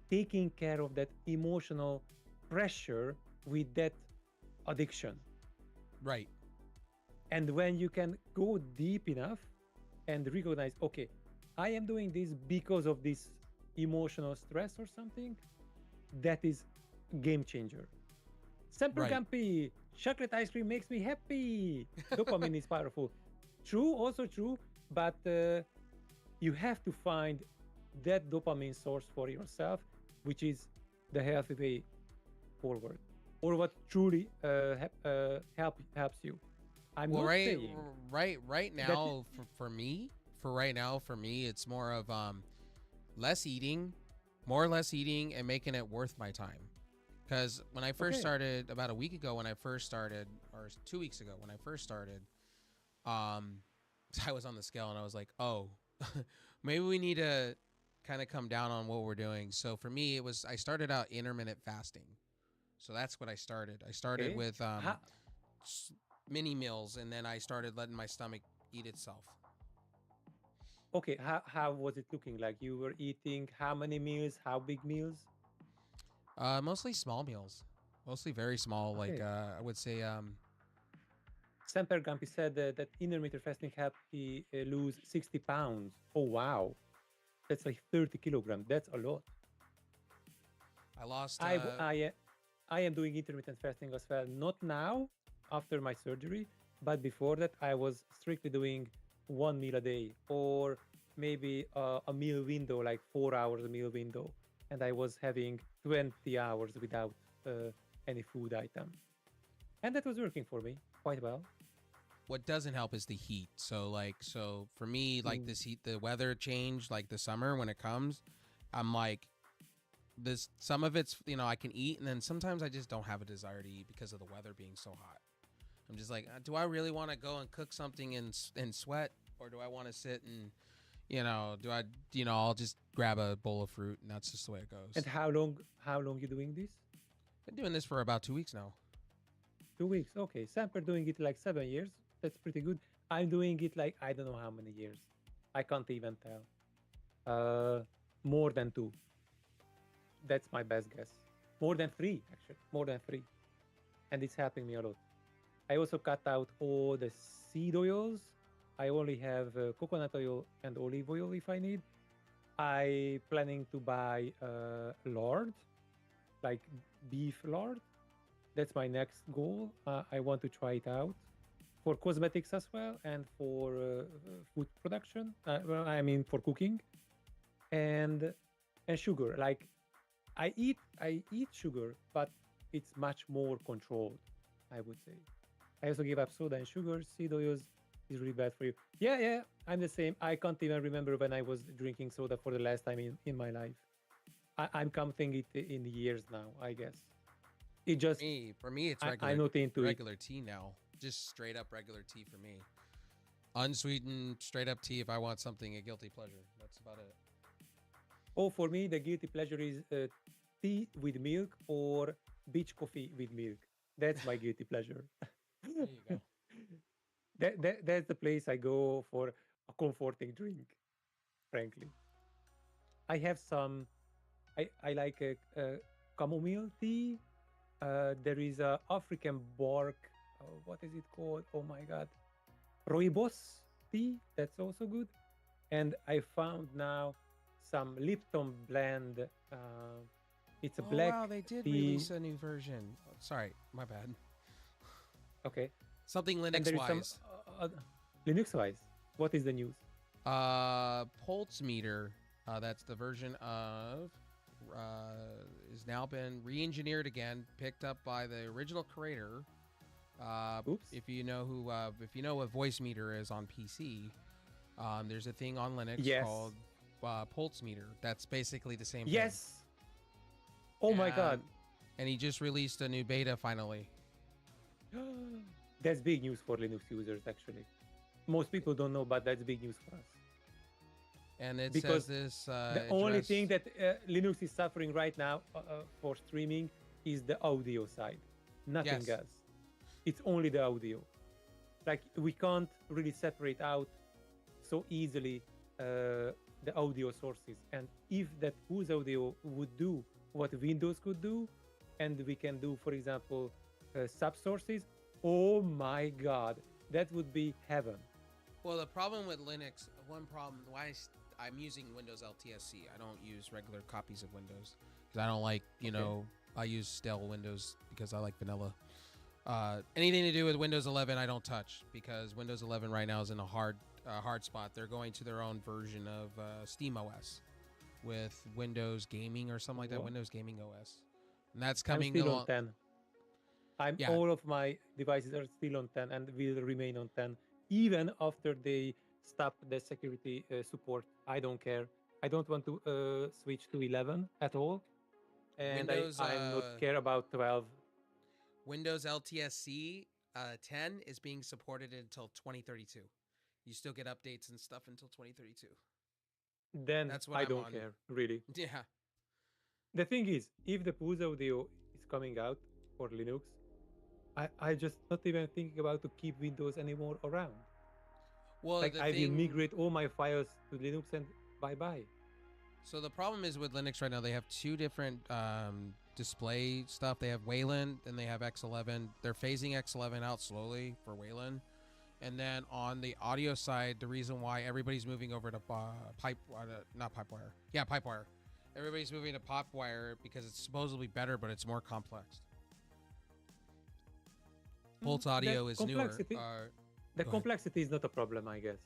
taking care of that emotional pressure with that addiction. Right. And when you can go deep enough and recognize, okay, I am doing this because of this emotional stress or something, that is game changer. Semper Right. Campi, chocolate ice cream makes me happy. Dopamine is powerful. True, also true, but you have to find that dopamine source for yourself, which is the healthy way forward, or what truly helps you. I'm Well, not saying right that. now for me, for right now for me, it's more of less eating, more or less eating, and making it worth my time. Because when I first Okay, started, about a week ago, when I first started, or 2 weeks ago, when I first started, um, I was on the scale and I was like, oh, maybe we need to kind of come down on what we're doing. So for me, it was I started out intermittent fasting. So that's what I started. I started okay. with How, mini meals, and then I started letting my stomach eat itself. okay, how was it looking like? You were eating how many meals? How big meals? Mostly small meals, mostly very small. Like Okay. I would say, Semper Gampi said that intermittent fasting helped he lose 60 pounds. Oh, wow. That's like 30 kilograms. That's a lot. I lost. I, w- I am doing intermittent fasting as well. Not now, after my surgery, but before that, I was strictly doing one meal a day or maybe a meal window, like 4 hours a meal window. And I was having 20 hours without any food item. And that was working for me quite well. What doesn't help is the heat. So like, so for me, like Mm. this heat, the weather change, like the summer when it comes, I'm like, this some of it's I can eat, and then sometimes I just don't have a desire to eat because of the weather being so hot. I'm just like, do I really want to go and cook something and sweat, or do I want to sit and do I I'll just grab a bowl of fruit, and that's just the way it And goes. how long you doing this? Been doing this for about 2 weeks now. 2 weeks. Okay. Samper doing it like 7 years. That's pretty good. I'm doing it like I don't know how many years. I can't even tell. More than two. That's my best guess. More than three, actually. More than three. And it's helping me a lot. I also cut out all the seed oils. I only have coconut oil and olive oil if I need. I planning to buy lard, like beef lard. That's my next goal. I want to try it out for cosmetics as well and for food production. Well, I mean for cooking and sugar. Like I eat sugar, but it's much more controlled. I would say. I also give up soda and sugar. Seed oils is really bad for you. Yeah, yeah. I'm the same. I can't even remember when I was drinking soda for the last time in my life. I'm counting it in years now. I guess it just For me, it's I'm not into it. regular tea now. Just straight up regular tea for me. Unsweetened, straight up tea. If I want something, a guilty pleasure. That's about it. Oh, for me, the guilty pleasure is tea with milk or beach coffee with milk. That's my guilty pleasure. There you go. That's the place I go for a comforting drink. Frankly, I have some. I like a chamomile tea. There is a African bark. What is it called? Oh my god, rooibos tea. That's also good. And I found now some Lipton blend. It's a Oh black wow, they did tea. release a new version. Oh, sorry, my bad. Okay, Something and Linux there is some wise. Linux wise. What is the news? Pulse meter. That's the version of. Has now been re-engineered again, picked up by the original creator. Oops. If you know who, if you know what voice meter is on PC, there's a thing on Linux Yes. called Pulse meter. That's basically the same thing. Yes. Oh my god. And he just released a new beta finally. That's big news for Linux users, actually. Most people don't know, but that's big news for us. And it Because says this. The only thing that Linux is suffering right now for streaming is the audio side. Nothing Yes. else. It's only the audio. Like we can't really separate out so easily the audio sources. And if that whose audio would do what Windows could do, and we can do, for example, sub sources, oh my God, that would be heaven. Well, the problem with Linux, one problem, why I'm using Windows LTSC. I don't use regular copies of Windows because I don't like, you know, I use stale Windows because I like vanilla. Anything to do with Windows 11, I don't touch because Windows 11 right now is in a hard spot. They're going to their own version of SteamOS with Windows Gaming or something like that. What? Windows Gaming OS, and that's I'm coming still along. on 10. Yeah. All of my devices are still on 10 and will remain on 10 even after they stop the security support. I don't care. I don't want to switch to 11 at all, and Windows, I'm not care about 12. Windows LTSC 10 is being supported until 2032. You still get updates and stuff until 2032. Then That's what I I'm don't on. care really. Yeah. The thing is, if the Pulse audio is coming out for Linux, I just not even thinking about to keep Windows anymore around. Well, Like the I will thing, migrate all my files to Linux and bye bye. so the problem is with Linux right now, they have two different display stuff. They have Wayland and they have X11. They're phasing X11 out slowly for Wayland. And then on the audio side, the reason why everybody's moving over to Pipewire. Yeah, Pipewire. Everybody's moving to Pipewire because it's supposedly better, but it's more complex. Pulse audio is newer. complexity- The Go ahead. complexity is not a problem, I guess.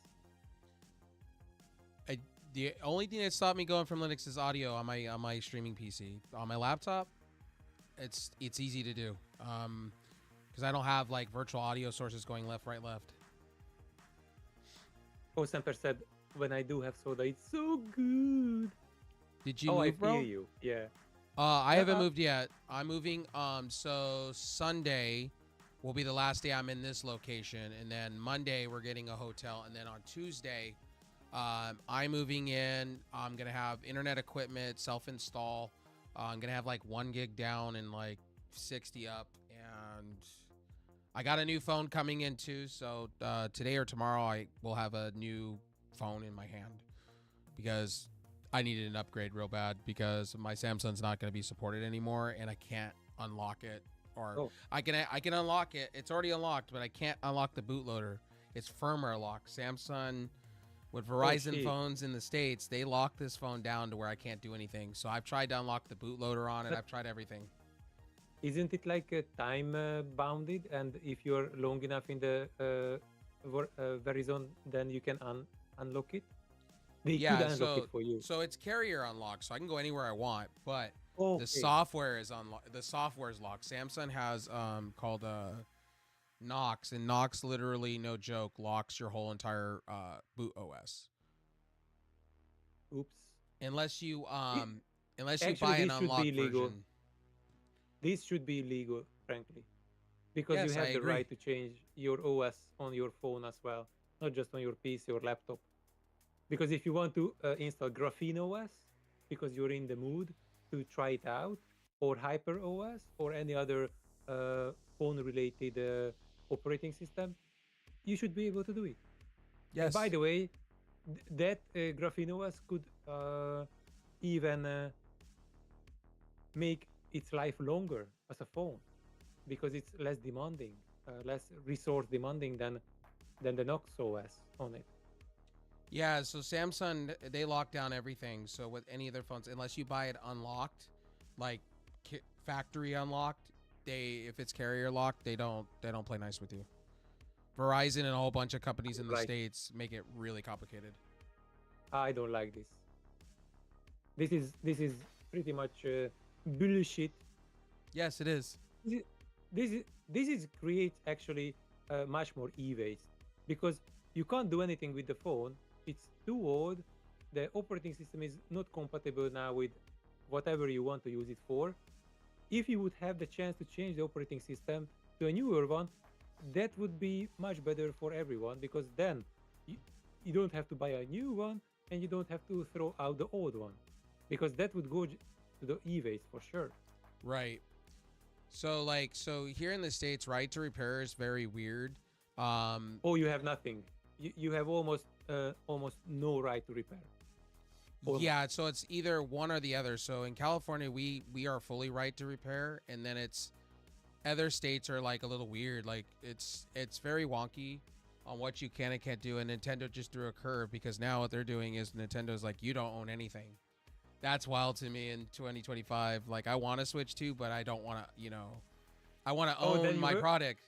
The only thing that stopped me going from Linux is audio on my streaming PC. On my laptop, it's easy to do because I don't have like virtual audio sources going left, right, left. Semper said, when I do have soda, it's so good. Did you I move, bro? feel you. Yeah. I haven't Uh, moved yet. I'm moving. So Sunday will be the last day I'm in this location, and then Monday we're getting a hotel, and then on Tuesday, I'm moving in. I'm gonna have internet equipment, self-install. I'm gonna have like 1 gig down and like 60 up, and I got a new phone coming in too. So today or tomorrow I will have a new phone in my hand because I needed an upgrade real bad because my Samsung's not going to be supported anymore, and I can't unlock it. Or Oh. I can unlock it. It's already unlocked, but I can't unlock the bootloader. It's firmware lock. Samsung with Verizon shit. phones in the States, they lock this phone down to where I can't do anything. So I've tried to unlock the bootloader on it. But- I've tried everything. Isn't it like time bounded? And if you're long enough in the Verizon, then you can unlock it? They Yeah, could unlock it for you. So it's carrier unlocked, so I can go anywhere I want, but Oh, the software is unlocked. The software is locked. Samsung has called Knox, and Knox literally, no joke, locks your whole entire boot OS Oops. unless you unless Actually, you buy an this should be unlocked legal. version. This should be illegal, frankly, because Yes, you have I the agree. right to change your OS on your phone as well, not just on your PC or laptop. Because if you want to install Graphene OS, because you're in the mood to try it out, or Hyper OS, or any other phone-related operating system, you should be able to do it. And by Yes. the way, that Graphene OS could even make its life longer as a phone because it's less demanding, less resource demanding than the Nox OS on it. Yeah, so Samsung they lock down everything. So with any of their phones, unless you buy it unlocked, like factory unlocked, they if it's carrier locked, they don't play nice with you. Verizon and a whole bunch of companies in the Like, states make it really complicated. I don't like this. This is pretty much bullshit. Yes, it is. This is this is creates actually much more e-waste because you can't do anything with the phone. It's too old. The operating system is not compatible now with whatever you want to use it for. If you would have the chance to change the operating system to a newer one, that would be much better for everyone because then you, you don't have to buy a new one and you don't have to throw out the old one because that would go to the e-waste for sure. Right. So here in the states, right to repair is very weird. Oh, you have nothing. You have almost no right to repair. Almost. Yeah, so it's either one or the other. So in California, we are fully right to repair, and then it's other states are like a little weird. Like it's very wonky on what you can and can't do. And Nintendo just threw a curve because now what they're doing is Nintendo's like you don't own anything. That's wild to me in 2025. Like I want to Switch too, but I don't want to. I want to Oh, then own you my heard, product.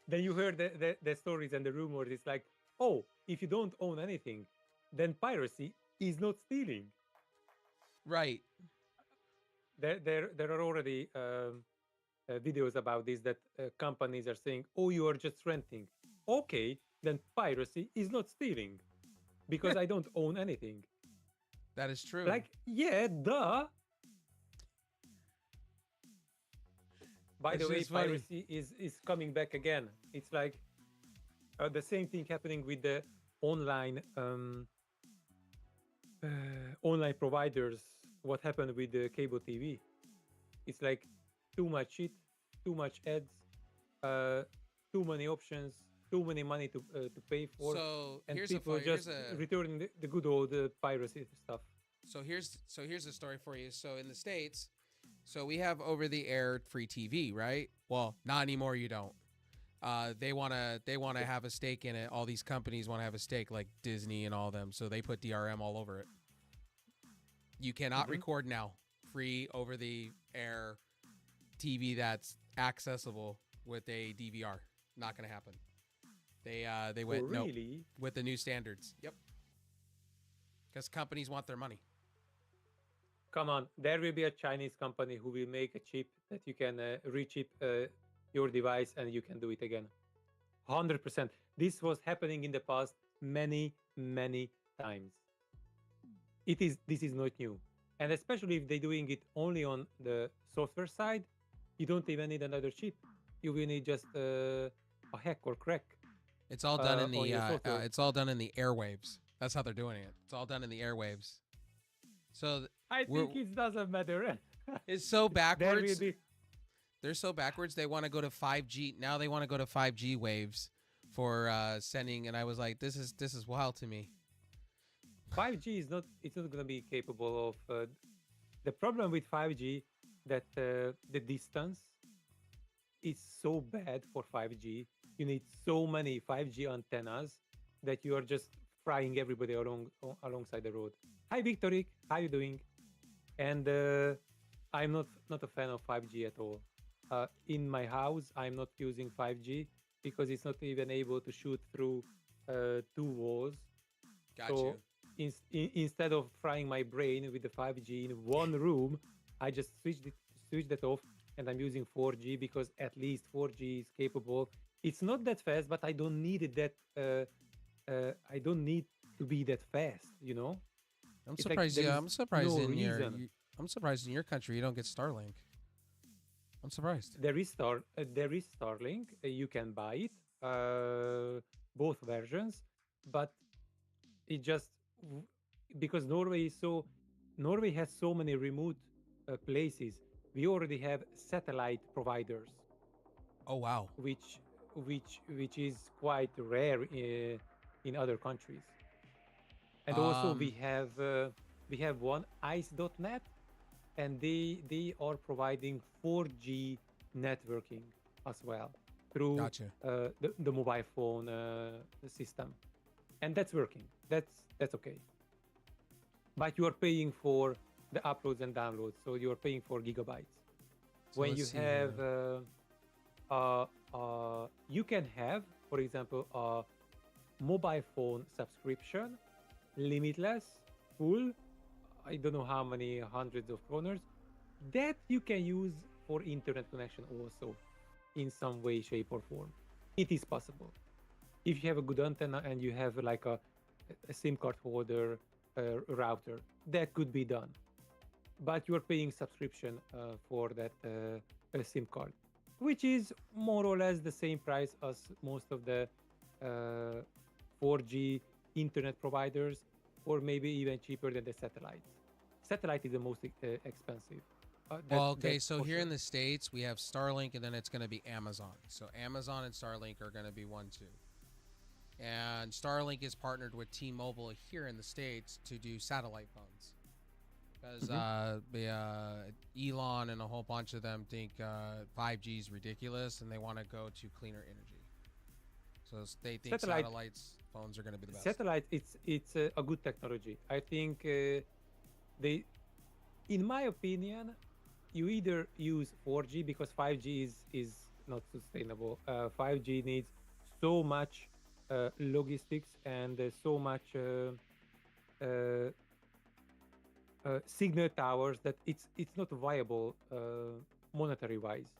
then you heard the stories and the rumors. It's like, oh, if you don't own anything, then piracy is not stealing. Right. There are already videos about this that companies are saying, oh, you are just renting. Okay, then piracy is not stealing because I don't own anything. That is true. Like, yeah, duh. By It's the way, just funny. piracy is coming back again. It's like the same thing happening with the online online providers. What happened with the cable TV? It's like too much shit, too much ads, uh, too many options, too many money to pay for, So and here's a people just returning the good old piracy stuff. here's a story for you. So in the states, so we have over the air free TV, right? Well, not anymore. You don't. They wanna have a stake in it. All these companies want to have a stake, like Disney and all them. So they put DRM all over it. You cannot Mhm. record now. Free over the air TV that's accessible with a DVR. Not gonna happen. They Oh, went no really? with the new standards. Yep. Because companies want their money. Come on, there will be a Chinese company who will make a chip that you can rechip your device and you can do it again. 100%. This was happening in the past many times. This is not new. And especially if they're doing it only on the software side, you don't even need another chip. You will need just a hack or crack It's all done in on the your software. it's all done in the airwaves. That's how they're doing it. It's all done in the airwaves. So I we're- think it doesn't matter. it's so There will backwards. be They're so backwards. They want to go to 5G now. They want to go to 5G waves for sending. And I was like, this is wild to me. 5G is not. It's not going to be capable of. The problem with 5G that the distance is so bad for 5G. You need so many 5G antennas that you are just frying everybody alongside the road. Hi, Victoric. How you doing? And I'm not a fan of 5G at all. In my house, I'm not using 5G because it's not even able to shoot through two walls. Got So you. instead of frying my brain with the 5G in one room, I just switched that off, and I'm using 4G because at least 4G is capable. It's not that fast, but I don't need it that. I don't need to be that fast. You know, I'm it's like surprised. there Yeah, is I'm surprised no in your. reason. I'm surprised in your country you don't get Starlink. I'm surprised. There is Starlink. You can buy it, both versions, but it just because Norway has so many remote places. We already have satellite providers, Oh wow. which is quite rare in other countries. And also Um, we have one ice.net, and they are providing 4G networking as well through gotcha. the mobile phone system, and that's working. That's okay. But you are paying for the uploads and downloads, so you are paying for gigabytes. So When let's you see have, here. you can have, for example, a mobile phone subscription, limitless, full. I don't know how many hundreds of kroners that you can use for internet connection also in some way, shape, or form. It is possible. If you have a good antenna and you have like a SIM card holder router, that could be done. But you are paying subscription for that SIM card, which is more or less the same price as most of the uh, 4G internet providers, or maybe even cheaper than the satellites. Satellite is the most expensive. Well, okay, That's so for here sure. in the States, we have Starlink and then it's going to be Amazon. So Amazon and Starlink are going to be one, two. And Starlink is partnered with T-Mobile here in the States to do satellite phones. Because Mhm. Elon and a whole bunch of them think 5G is ridiculous and they want to go to cleaner energy. So they think Satellite satellites phones are going to be the best. satellite it's a good technology. I think they, in my opinion, you either use 4G because 5G is not sustainable. 5G needs so much logistics and so much uh, signal towers that it's not viable monetary wise.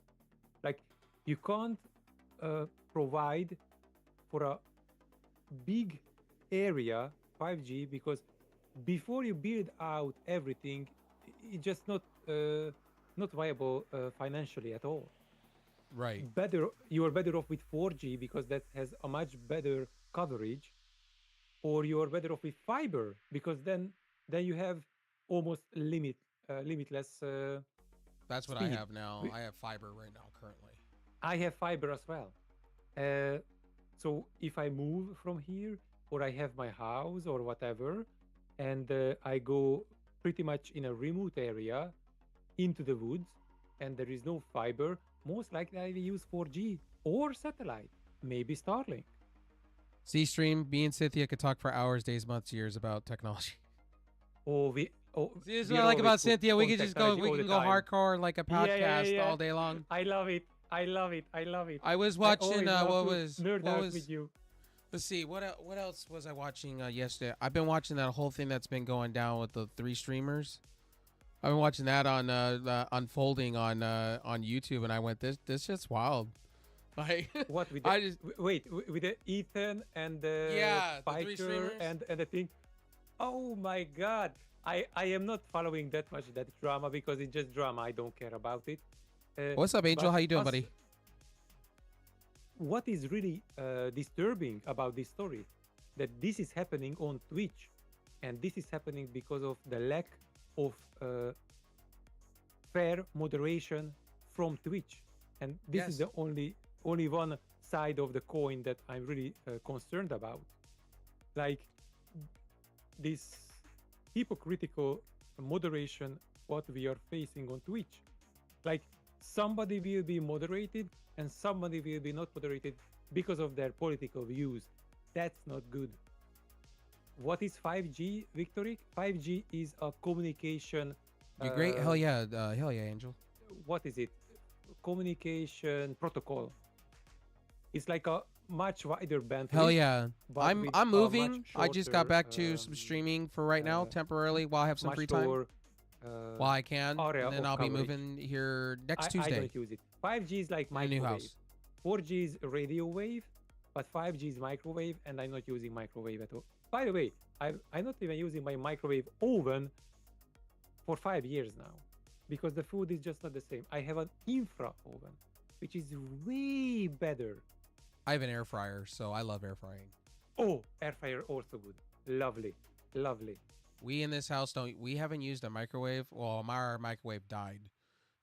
Like you can't provide for a big area 5G because before you build out everything, it's just not viable financially at all. Right. Better you are better off with 4G because that has a much better coverage, or you are better off with fiber because then you have almost limitless That's what I speed. have now. We- I have fiber right now currently. I have fiber as well. Uh, so if I move from here, or I have my house or whatever, and I go pretty much in a remote area into the woods, and there is no fiber, most likely I will use 4G or satellite, maybe Starlink. C stream. Me and Cynthia could talk for hours, days, months, years about technology. Or we, oh, See, this is we what I are like always about hooked Cynthia. We on could just go. technology We all the can go time. hardcore like a podcast Yeah. all day long. I love it. I love it. I love it. I was I watching. always love What to was? nerd What out was? with you. Let's see. What else was I watching yesterday? I've been watching that whole thing that's been going down with the three streamers. I've been watching that on unfolding on YouTube, and I went, this shit's wild. Like, What with the I just wait with the Ethan and the yeah, the three Spiker streamers. and the thing? Oh my God! I am not following that much that drama because it's just drama. I don't care about it. What's up, Angel? But How you doing, us, buddy? what is really disturbing about this story, that this is happening on Twitch, and this is happening because of the lack of fair moderation from Twitch, and this is Yes. the only one side of the coin that I'm really concerned about. Like this hypocritical moderation what we are facing on Twitch. Like somebody will be moderated and somebody will be not moderated because of their political views. That's not good. What is 5G, Victoric? 5G is a communication. You great? Hell yeah, Angel. What is it? Communication protocol. It's like a much wider bandwidth. Hell yeah. but I'm with I'm a moving. much I just got shorter, back to some streaming for right now, uh, temporarily, while I have some much free time, lower, while I can, area and then of I'll be coverage. moving here next I Tuesday don't use it. 5G is like in a new microwave. house. 4G is radio wave, but 5G is microwave, and I'm not using microwave at all. By the way, I'm not even using my microwave oven for 5 years now because the food is just not the same. I have an infra oven, which is way better. I have an air fryer, so I love air frying. Oh, air fryer also good. Lovely, lovely. We in this house don't. We haven't used a microwave. Well, our microwave died,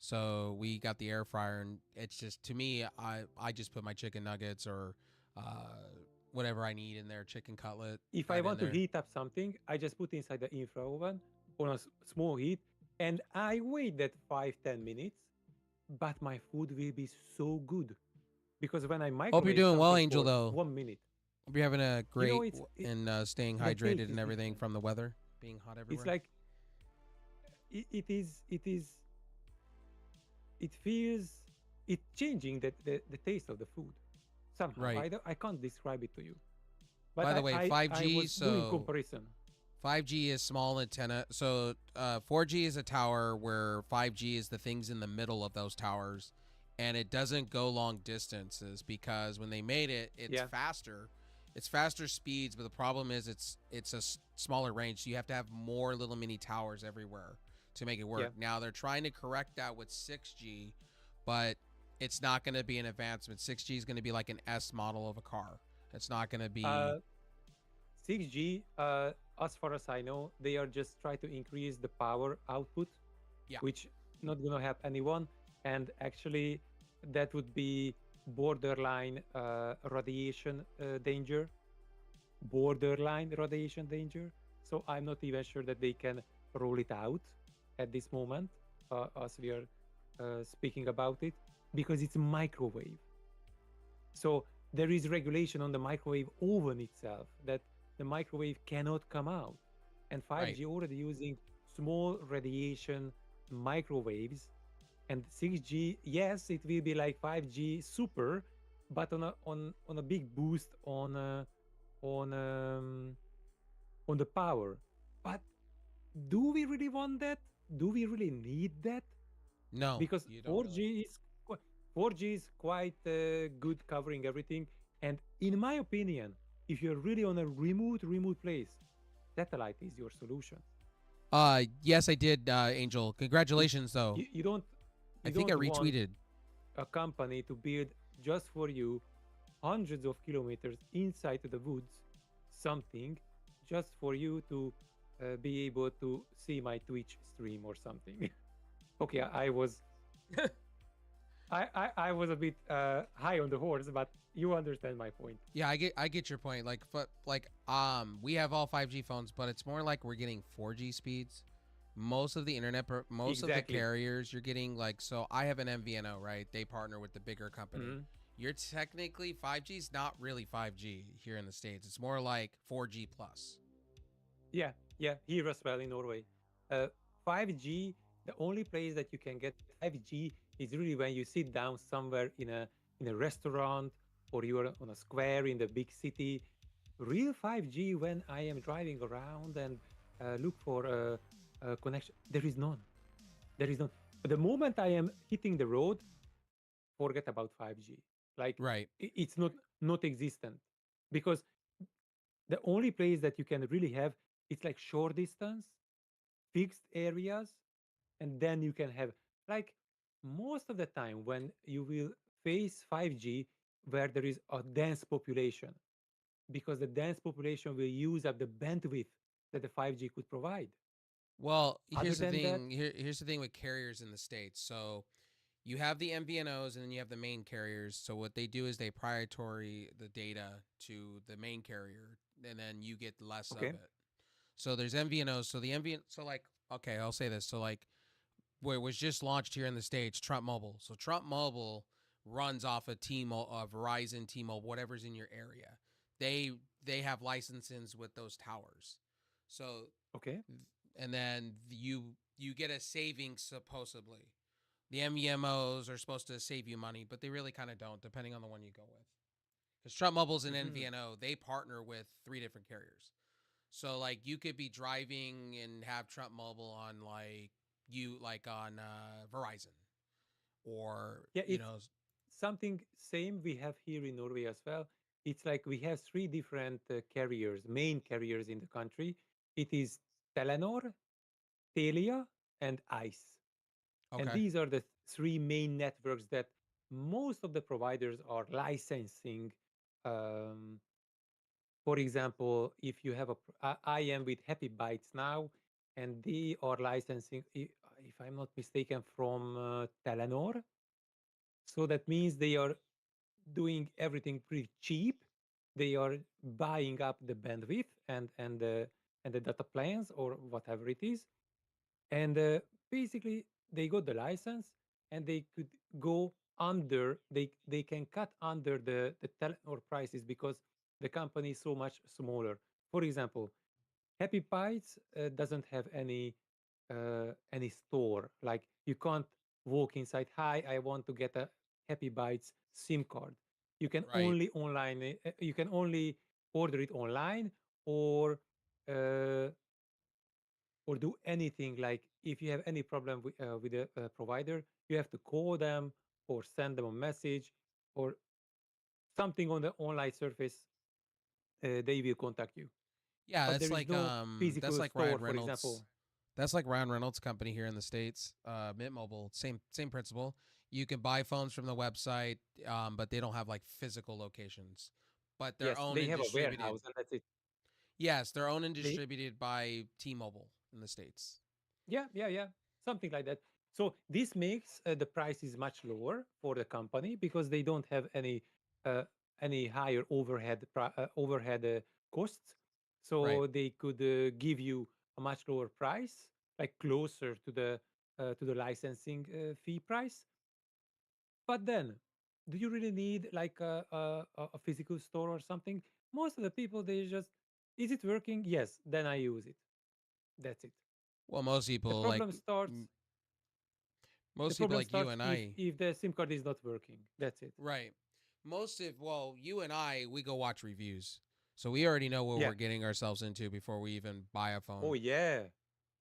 So we got the air fryer, and it's just to me, I just put my chicken nuggets or whatever I need in there, chicken cutlet, If I right in want to there. heat up something, I just put inside the infra oven on a small heat, and I wait that 5-10 minutes. But my food will be so good because when I Hope you're microwave doing well, something Angel. for Though 1 minute, hope you're having a you know, great and staying the taste hydrated and is everything different. from the weather being hot It's everywhere. like it feels it's changing the taste of the food somehow. Right. I can't describe it to you, but By the way, I 5G. was doing So comparison. 5G is small antenna. So 4G is a tower where 5G is the things in the middle of those towers, and it doesn't go long distances because when they made it, it's Yeah, faster. It's faster speeds, but the problem is it's a smaller range. So you have to have more little mini towers everywhere to make it yeah. work. Now they're trying to correct that with 6G, but it's not going to be an advancement. 6G is going to be like an S model of a car. It's not going to be. Uh, 6G, as far as I know, they are just trying to increase the power output, Yeah. which not gonna help anyone. And actually, that would be borderline radiation danger, borderline radiation danger. So I'm not even sure that they can roll it out at this moment, as we are speaking about it, because it's microwave. So there is regulation on the microwave oven itself that the microwave cannot come out. And Right. 5G already using small radiation microwaves, and 6G, yes, it will be like 5G super, but on a big boost on on the power. But do we really want that? Do we really need that? No, Because you don't really. 4G is 4G is quite good covering everything. And in my opinion, if you're really on a remote place, satellite is your solution. Yes, I did, Angel. It Congratulations, though. you I you think I don't want retweeted. a company to build just for you hundreds of kilometers inside the woods something just for you to be able to see my Twitch stream or something. Okay, I was a bit high on the horse, but you understand my point. Yeah, I get your point. Like, but like, we have all 5G phones, but it's more like we're getting 4G speeds. Most of the most of the Exactly. carriers you're getting like. So I have an MVNO, right? They partner with the bigger company. Mhm. You're technically 5G is not really 5G here in the states. It's more like 4G plus. Yeah, yeah, here as well in Norway. Uh, 5G, the only place that you can get 5G is really when you sit down somewhere in a restaurant or you're on a square in the big city. Real 5G when I am driving around and look for a connection, there is none. There is none. The moment I am hitting the road, forget about 5G. Like Right. it's not existent because the only place that you can really have it's like short distance fixed areas, and then you can have like most of the time when you will face 5G where there is a dense population, because the dense population will use up the bandwidth that the 5G could provide. Well, Other here's the than that, thing. Here's the thing with carriers in the states. So you have the MVNOs and then you have the main carriers. So what they do is they prioritize the data to the main carrier, and then you get less of okay, it. So there's MVNOs. So the MVN. So like, okay, I'll say this. So like, where it was just launched here in the states, Trump Mobile. So Trump Mobile runs off of Verizon, T-Mobile, whatever's in your area. They they have licenses with those towers. So okay, and then you get a savings supposedly. The MEMOs are supposed to save you money, but they really kind of don't, depending on the one you go with. Because Trump Mobile's an hmm NVNO, they partner with three different carriers. So like you could be driving and have Trump Mobile on like on Verizon or yeah, it's something same we have here in Norway as well. It's like we have three different carriers, main carriers in the country. It is Telenor, Telia, and ICE. And okay. these are the three main networks that most of the providers are licensing. Um, for example, if you have I am with Happy Bytes now, and they are licensing. if I'm not mistaken, from Telenor. So that means they are doing everything pretty cheap. They are buying up the bandwidth and the data plans or whatever it is, and basically they got the license and they could go under. They can cut under the Telenor prices because the company is so much smaller. For example, Happy Bites doesn't have any store. Like you can't walk inside. Hi, I want to get a Happy Bites SIM card. You can Right. only online. You can only order it online or uh, or do anything. Like if you have any problem with the provider, you have to call them or send them a message or something on the online surface. They will contact you. Yeah, But there is no that's physical like Ryan store, for example. Reynolds. That's like Ryan Reynolds' company here in the States. Mint Mobile, same principle. You can buy phones from the website, but they don't have like physical locations. But they're Yes, owned they and have a distributed. warehouse, and that's it. Yes, they're owned and They distributed by T-Mobile in the States. Yeah, something like that. So this makes the prices much lower for the company because they don't have uh, any higher overhead costs. Right. So they could give you a much lower price, like closer to the licensing fee price. But then, do you really need like a physical store or something? Most of the people they just, is it working? Yes, then I use it. That's it. Well, most The people like problem starts m- the most people problem like you starts and if I. if the SIM card is not working. That's it. Right. Most of well, you and I, we go watch reviews, so we already know what Yeah. we're getting ourselves into before we even buy a Oh phone. yeah.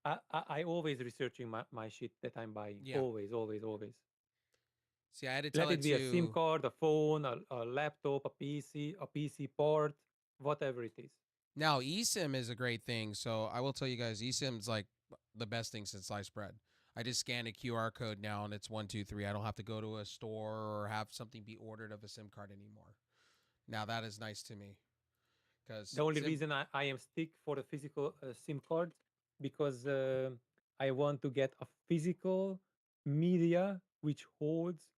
I always researching my shit that I'm buying. Yeah. Always, always, always. See, I had to tell Let it it be a SIM to. card, a phone, a laptop, a PC port, whatever it is. Now, eSIM is a great thing. So I will tell you guys, eSIM's like the best thing since sliced bread. I just scan a QR code now and it's 123. I don't have to go to a store or have something be ordered of a SIM card anymore. Now that is nice to me because The only SIM. reason I am stick for the physical SIM card because I want to get a physical media which holds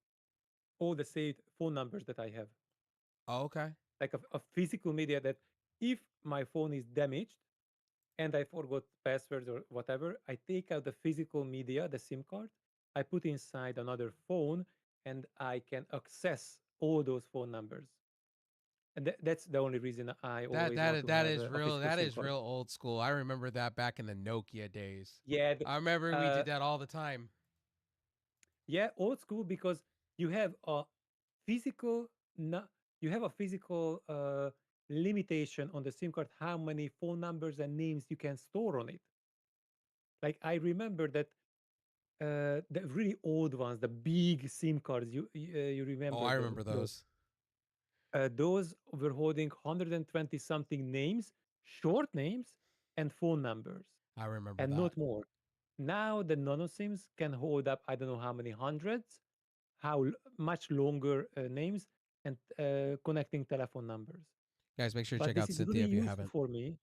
all the saved phone numbers that I have. Oh, okay. Like a physical media that if my phone is damaged and I forgot passwords or whatever, I take out the physical media, the SIM card, I put inside another phone, and I can access all those phone numbers. And that's the only reason I That always want that to that have is a real. physical That SIM is card. real old school. I remember that back in the Nokia days. Yeah, I remember we uh, did that all the time. yeah, old school because you have a physical, nu- you have a physical limitation on the SIM card, how many phone numbers and names you can store on it. Like I remember that the really old ones, the big SIM cards. You Oh, remember I remember those? those. Those were holding 120 something names, short names, and phone numbers, I remember and that. not more. Now the nano SIMs can hold up I don't know how many hundreds, much longer names and connecting telephone numbers. Guys, make sure to But check this out is really Cynthia if you useful haven't. for me.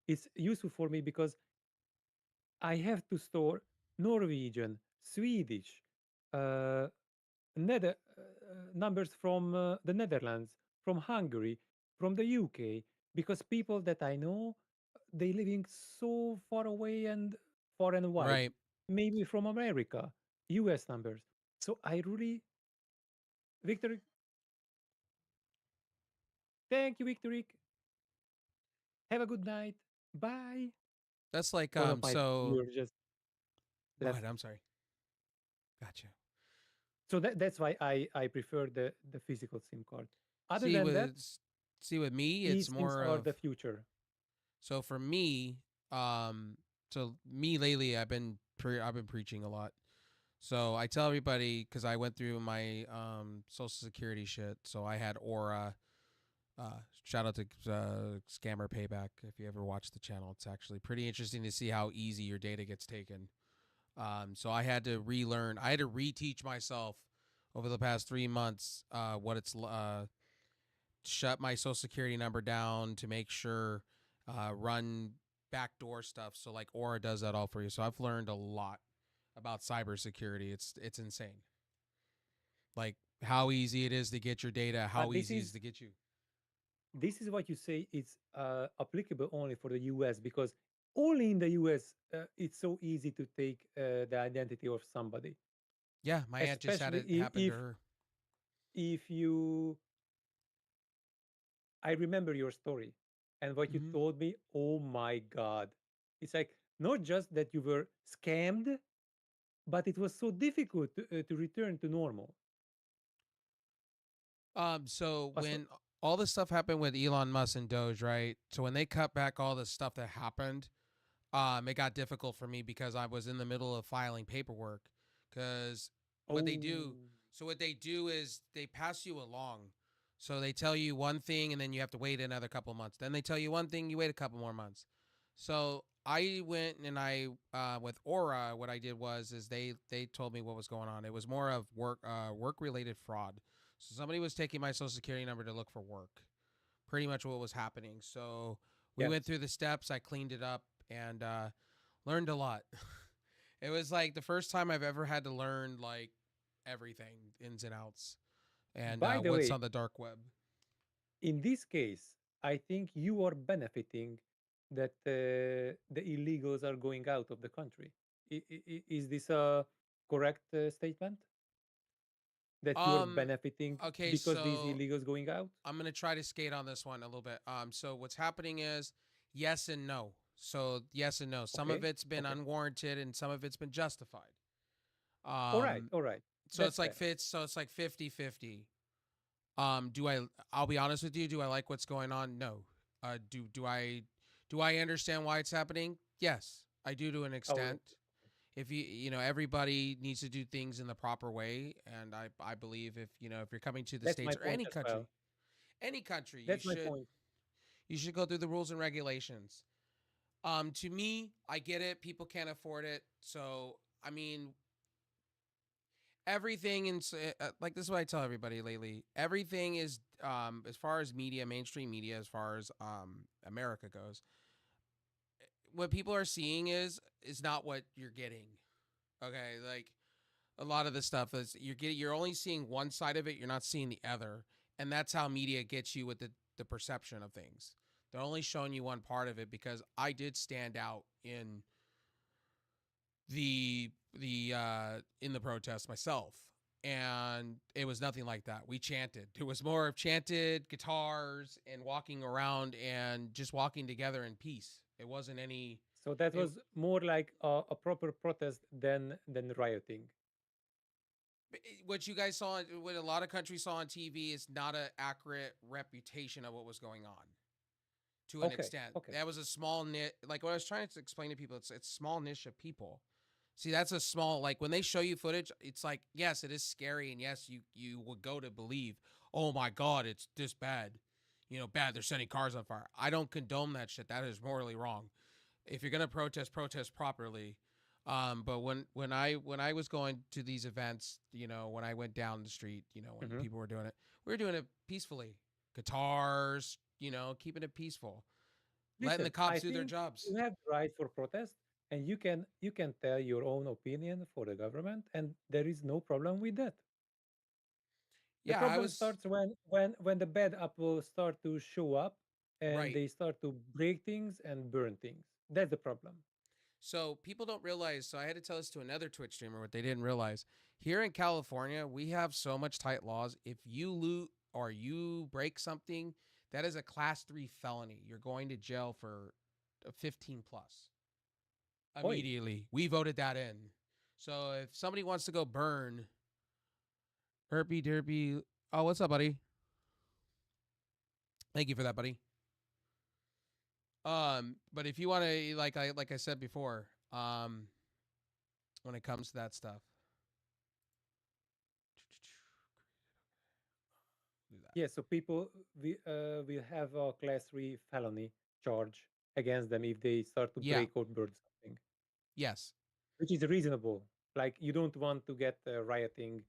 It's useful for me because I have to store Norwegian, Swedish, uh, numbers from the Netherlands, from Hungary, from the UK, because people that I know, they living so far away and far and wide, Right. maybe from America, US numbers. So I really, Victor, thank you, Victor. Have a good night. Bye. That's like One of my so viewers just go left. ahead, I'm sorry. Gotcha. So that's why I prefer the physical SIM card. Other See than that, with see with me, it's eSIMs more are of the future. so for me, um so me lately I've been preaching a lot. So I tell everybody because I went through my social security shit. So I had Aura. Shout out to Scammer Payback if you ever watch the channel. It's actually pretty interesting to see how easy your data gets taken. So I had to relearn. I had to reteach myself over the past 3 months what it's shut my social security number down to make sure run backdoor stuff. So like Aura does that all for you. So I've learned a lot. about cybersecurity. It's insane. Like how easy it is to get your data, But how easy it is to get you. this is what you say it's applicable only for the US because only in the US it's so easy to take the identity of somebody, Yeah, my aunt just had especially it happen to her. if you. I remember your story and what you Hmm. told me. Oh my God, it's like not just that you were scammed, but it was so difficult to return to normal. So So, when all this stuff happened with Elon Musk and Doge, right? So when they cut back all the stuff that happened, it got difficult for me because I was in the middle of filing paperwork. Because what they do, oh, what they do is they pass you along. So they tell you one thing and then you have to wait another couple months. Then they tell you one thing, you wait a couple more months. So I went and I with Aura, what I did was is they told me what was going on. It was more of work related fraud. So somebody was taking my social security number to look for work. Pretty much what was happening. So we yes. went through the steps. I cleaned it up and learned a lot. It was like the first time I've ever had to learn like everything, ins and outs, and By the what's way, on the dark web. in this case, I think you are benefiting that the illegals are going out of the country. Is this a correct statement? That you are Um. benefiting Okay, because these so illegals going out? I'm gonna try to skate on this one a little bit. So what's happening is yes and no. So yes and no. Some of Okay, it's been okay, unwarranted, and some of it's been justified. all right, Um. all right. So That's it's like fair. fits. So it's like 50-50. Do I? I'll be honest with you. Do I like what's going on? No. Do I understand why it's happening? Yes, I do to an Oh, extent. If everybody needs to do things in the proper way, and I believe if if you're coming to the that's my states or point as well. any country, That's my point. you should go through the rules and regulations. To me, I get it. People can't afford it, so I mean, everything in like this is what I tell everybody lately. Everything is as far as media, mainstream media, as far as America goes, what people are seeing is not what you're getting. Okay, like a lot of the stuff is you're only seeing one side of it, you're not seeing the other, and that's how media gets you with the perception of things. They're only showing you one part of it because I did stand out in the protest myself, and it was nothing like that. We chanted. It was more of chanted guitars and walking around and just walking together in peace. It wasn't any. So that It, was more like a proper protest than rioting. what you guys saw, what a lot of countries saw on TV, is not an accurate reputation of what was going on. To an Okay, extent, okay. that was a small niche. Like what I was trying to explain to people, it's small niche of people. See, that's a small, like when they show you footage, it's like yes, it is scary, and yes, you would go to believe, oh my god, it's this bad, bad. They're setting cars on fire. I don't condone that shit. That is morally wrong. If you're gonna protest, protest properly. But when I was going to these events, when I went down the street, when Hmm. people were doing it, we were doing it peacefully. Guitars, keeping it peaceful, letting the Listen, I cops do their think jobs. you have the right for protest, and you can tell your own opinion for the government, and there is no problem with that. The Yeah, I problem was starts when the bad apples start to show up and right. they start to break things and burn things. That's the problem. So people don't realize. So I had to tell this to another Twitch streamer. What they didn't realize here in California, we have so much tight laws. If you loot or you break something, that is a class 3 felony. You're going to jail for 15 plus Oi, immediately. We voted that in. So if somebody wants to go burn Herpy Derpy, oh, what's up, buddy? Thank you for that, buddy. But if you want to, like I said before, when it comes to that stuff, do that. yeah. So people will have a class 3 felony charge against them if they start to Yeah. break or burn something, Yes. which is reasonable. Like you don't want to get rioting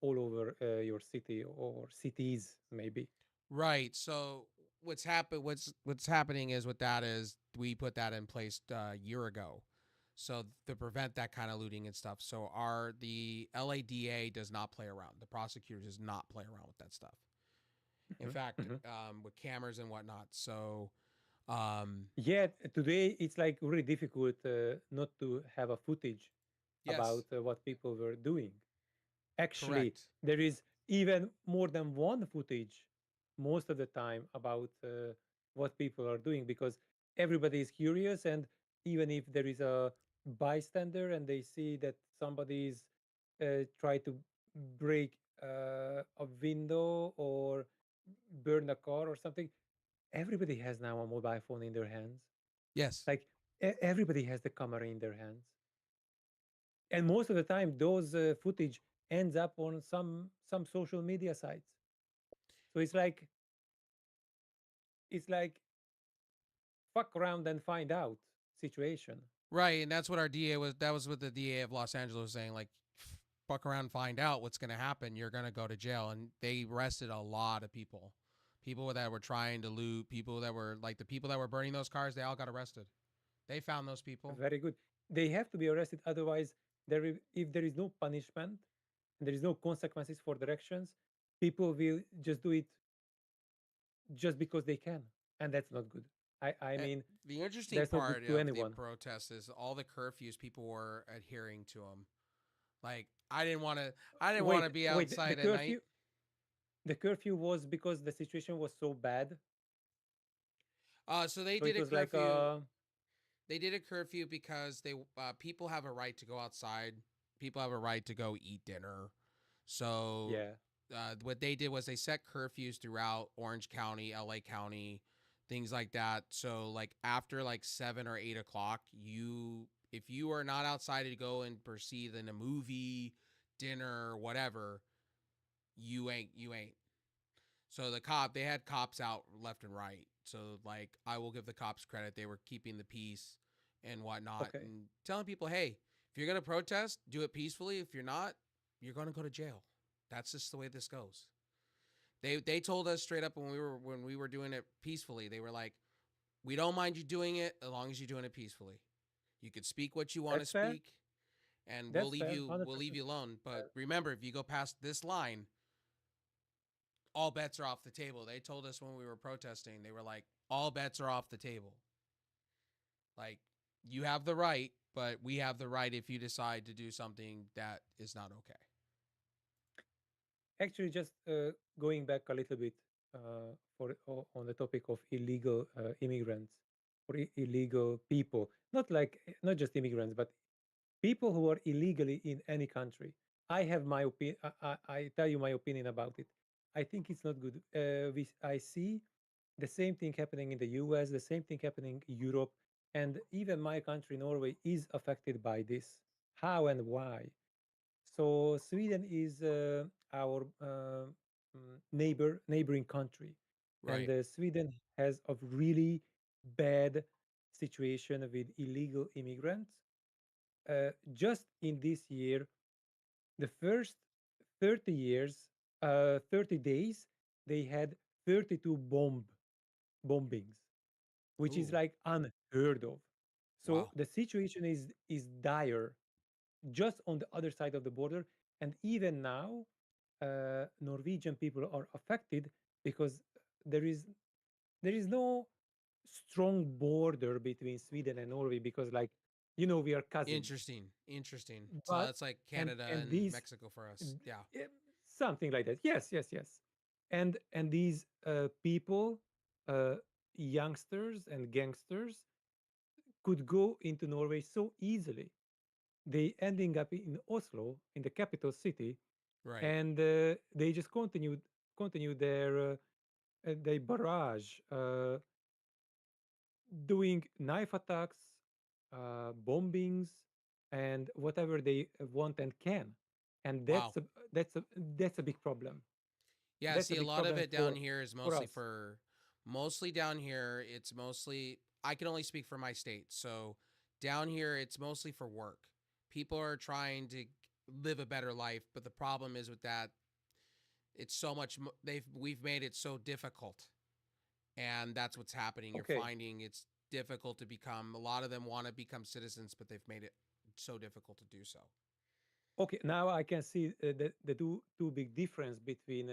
all over your city or cities, maybe. Right. So what's happening is with that is we put that in place a year ago. so to prevent that kind of looting and stuff. So the LADA does not play around. The prosecutor does not play around with that stuff. In Mhm, fact, mhm. with cameras and whatnot. So, um, Yeah, today it's like really difficult not to have a footage yes, about what people were doing. Actually, correct. there is even more than one footage most of the time about what people are doing because everybody is curious. And even if there is a bystander and they see that somebody is try to break a window or burn a car or something, everybody has now a mobile phone in their hands. Yes, Like everybody has the camera in their hands, and most of the time those footage ends up on some social media sites. So it's like fuck around and find out situation. right. And that's what our DA was. That was what the DA of Los Angeles was saying. Like, fuck around, find out what's going to happen. You're going to go to jail. And they arrested a lot of people. People that were trying to loot, people that were like the people that were burning those cars, they all got arrested. They found those people. Very good. They have to be arrested, otherwise if there is no punishment and there is no consequences for their actions, people will just do it just because they can, and that's not good. I And mean, the interesting that's not good part to of the anyone. protests is all the curfews people were adhering to them. Like I didn't want to be Wait, the outside at night. curfew was because the situation was so bad. So they So did it a was like curfew. They did a curfew because people have a right to go outside. People have a right to go eat dinner. So yeah. what they did was they set curfews throughout Orange County, LA County, things like that. So like after like 7 or 8 o'clock, if you are not outside to go and proceed in a movie, dinner, whatever, you ain't. So they had cops out left and right. So like I will give the cops credit. They were keeping the peace and whatnot Okay. and telling people, hey, if you're gonna protest, do it peacefully. If you're not, you're gonna go to jail. That's just the way this goes. They told us straight up when we were doing it peacefully. They were like, we don't mind you doing it as long as you're doing it peacefully. You could speak what you want to That's fair. speak, and we'll That's leave fair. you we'll leave 100% you alone. But fair. remember, if you go past this line, all bets are off the table. They told us when we were protesting, they were like, all bets are off the table. Like, you have the right, but we have the right if you decide to do something that is not okay. Actually, just going back a little bit on the topic of illegal immigrants or illegal people, not just immigrants, but people who are illegally in any country. I have my opinion. I tell you my opinion about it. I think it's not good. I see the same thing happening in the US, the same thing happening in Europe, and even my country, Norway, is affected by this. How and why? So Sweden is our neighboring country, and Right. Sweden has a really bad situation with illegal immigrants. Just in this year, the first 30 years, 30 days, they had 32 bombings, which is Ooh. like unheard of. So Wow. the situation is dire just on the other side of the border. And even now, Norwegian people are affected because there is there is no strong border between Sweden and Norway because, like, we are cousins. Interesting. Interesting. So But that's like and Canada and and these Mexico for us. Yeah. eh, something like that. Yes, yes, yes. And these people, uh, youngsters and gangsters, could go into Norway so easily. They ending up in Oslo, in the capital city, Right. and they just continue their barrage, doing knife attacks, bombings, and whatever they want and can. And Wow. that's a big problem. Yeah, That's a see, a big lot of problem it down here is for mostly us. for, mostly down here, it's mostly, I can only speak for my state. So down here, it's mostly for work. People are trying to live a better life, but the problem is with that, it's so much, we've made it so difficult. And that's what's happening. You're Okay, finding it's difficult to become. A lot of them want to become citizens, but they've made it so difficult to do so. Okay, now I can see the two big difference between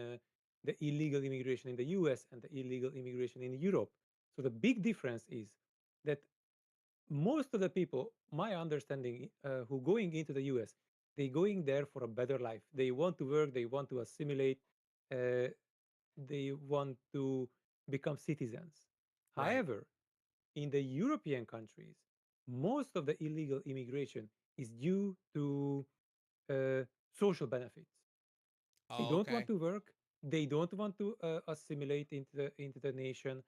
the illegal immigration in the US and the illegal immigration in Europe. So the big difference is that most of the people, my understanding, who going into the US, they going there for a better life. They want to work, they want to assimilate, uh, they want to become citizens. Right. However, in the European countries, most of the illegal immigration is due to uh, social benefits. They Oh, don't want okay. to work. They don't want to assimilate into the nation.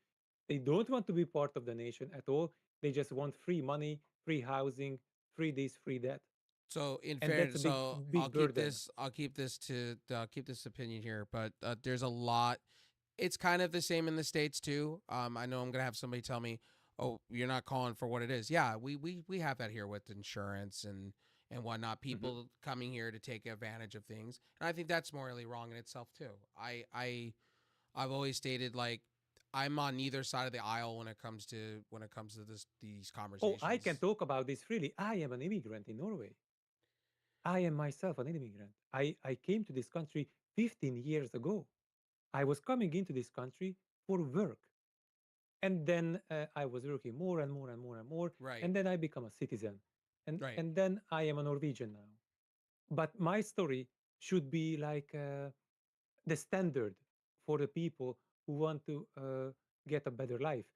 They don't want to be part of the nation at all. They just want free money, free housing, free this, free that, So in and that's a fairness, so big burden. I'll keep this opinion here, but there's a lot. It's kind of the same in the states too. I know I'm gonna have somebody tell me, "Oh, you're not calling for what it is." Yeah, we have that here with insurance and whatnot. Mhm. People coming here to take advantage of things, and I think that's morally wrong in itself too. I've always stated like I'm on neither side of the aisle when it comes to these Oh, I can conversations. talk about this freely. I am an immigrant in Norway. I am myself an immigrant. I came to this country 15 years ago. I was coming into this country for work. And then I was working more and more and more and more. Right. And then I become a citizen. Right. And then I am a Norwegian now. But my story should be like the standard for the people who want to get a better life.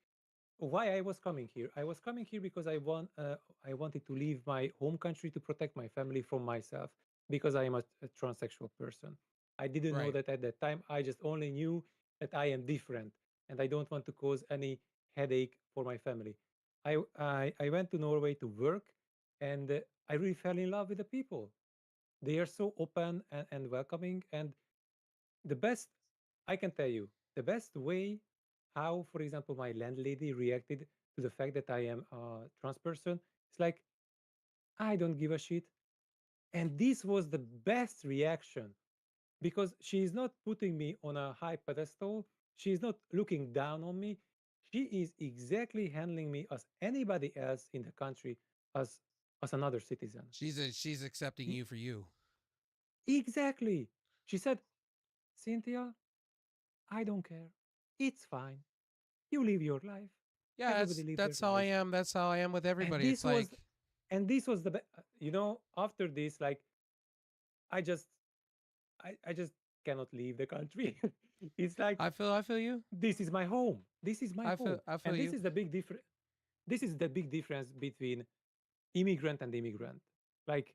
Why I was coming here? I was coming here because I wanted to leave my home country to protect my family from myself because I am a transsexual person. I didn't know Right. that at that time. I just only knew that I am different and I don't want to cause any headache for my family. I went to Norway to work and I really fell in love with the people. They are so open and welcoming. And the best, I can tell you, the best way how, for example, my landlady reacted to the fact that I am a trans person, it's like, I don't give a shit. And this was the best reaction because she is not putting me on a high pedestal. She is not looking down on me. She is exactly handling me as anybody else in the country, as another citizen. She's accepting E- you for you. Exactly. She said, Cynthia, I don't care. It's fine. You live your life. Yeah, Everybody live their that's how I lives. am. That's how I am with And everybody. this It's was, like after this, like, I just, I just cannot leave the country. It's like, I feel you. this is my home. This is my home. I feel And this you. is the big difference. This is the big difference between immigrant and immigrant. Like,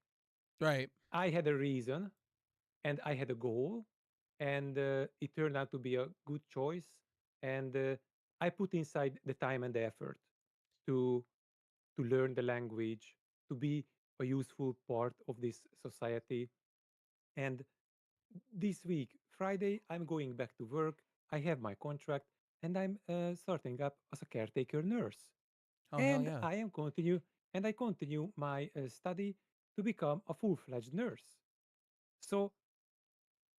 Right. I had a reason and I had a goal, and it turned out to be a good choice. And I put inside the time and the effort to learn the language, to be a useful part of this society. And this week, Friday, I'm going back to work. I have my contract, and I'm starting up as a caretaker nurse. Oh hell And yeah. I continue my study to become a full-fledged nurse. So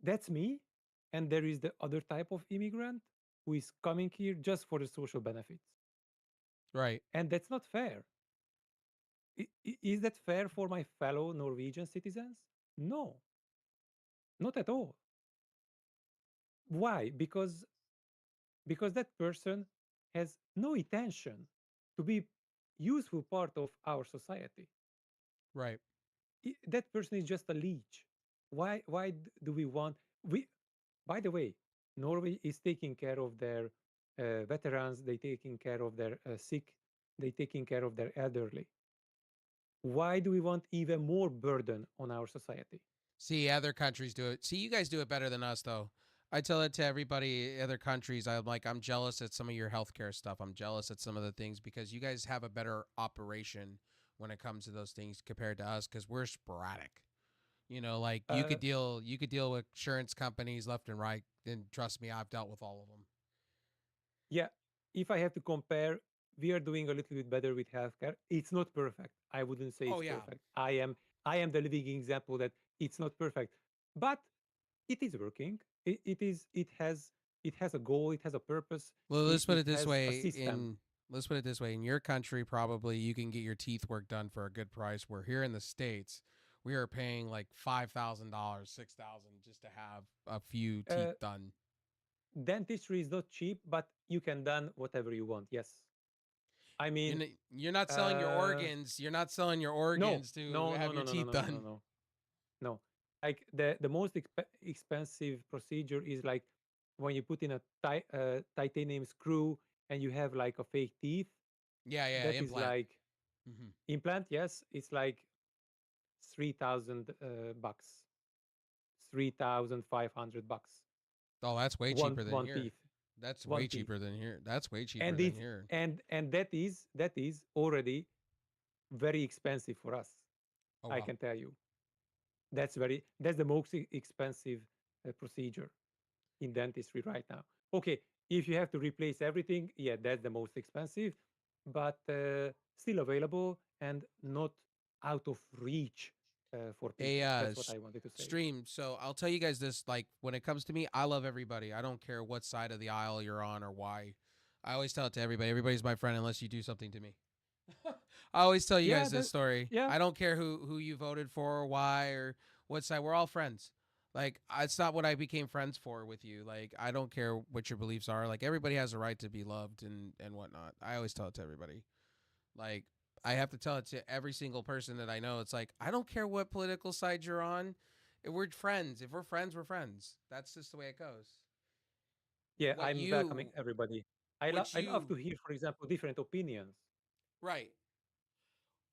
that's me. And there is the other type of immigrant who is coming here just for the social benefits. Right. And that's not fair. Is that fair for my fellow Norwegian citizens? No, not at all. Why? Because that person has no intention to be useful part of our society. Right. That person is just a leech. Why do we want we? By the way, Norway is taking care of their veterans. They taking care of their sick. They taking care of their elderly. Why do we want even more burden on our society? See, other countries do it. See, you guys do it better than us, though. I tell it to everybody, other countries. I'm like, I'm jealous at some of your healthcare stuff. I'm jealous at some of the things because you guys have a better operation when it comes to those things compared to us because we're sporadic. Like Uh, you could deal with insurance companies left and right. And trust me, I've dealt with all of them. Yeah, if I have to compare, we are doing a little bit better with healthcare. It's not perfect. I wouldn't say Oh it's yeah, perfect. I am the living example that it's not perfect, but it is working. It has a goal. It has a purpose. well, It, let's put it it this has a way: system. let's put it this way: in your country, probably you can get your teeth work done for a good price. Where here in the states, we are paying like $5,000, 6,000 just to have a few teeth Uh, done. Dentistry is not cheap, but you can done whatever you want. Yes, I mean, You're not selling your uh, organs. You're not selling your no, organs to no, no, have no, your no, no, teeth no, no, no, done. no, no. Like the most expensive procedure is like when you put in a titanium screw and you have like a fake teeth. Yeah, yeah, That is implant. like Hmm. implant. Yes, it's like 3,000 bucks, 3,500 bucks. Oh, that's way One cheaper than one here. teeth, That's way one teeth, cheaper than here. That's way cheaper and than it's here. and that is already very expensive for us. Oh I wow. can tell you that's the most expensive procedure in dentistry right now. Okay, if you have to replace everything, yeah, that's the most expensive, but still available and not out of reach for A people. That's what I wanted to say. stream. So I'll tell you guys this: like when it comes to me, I love everybody. I don't care what side of the aisle you're on or why. I always tell it to everybody. Everybody's my friend unless you do something to me. I always tell you Yeah, guys this story. yeah, I don't care who you voted for or why or what side. We're all friends. Like it's not what I became friends for with you. Like I don't care what your beliefs are. Like everybody has a right to be loved and whatnot. I always tell it to everybody. Like I have to tell it to every single person that I know. It's like I don't care what political side you're on. If we're friends, if we're friends, we're friends. That's just the way it goes. yeah. What I'm welcoming you, everybody. what I love to you, hear, for example, different opinions. right?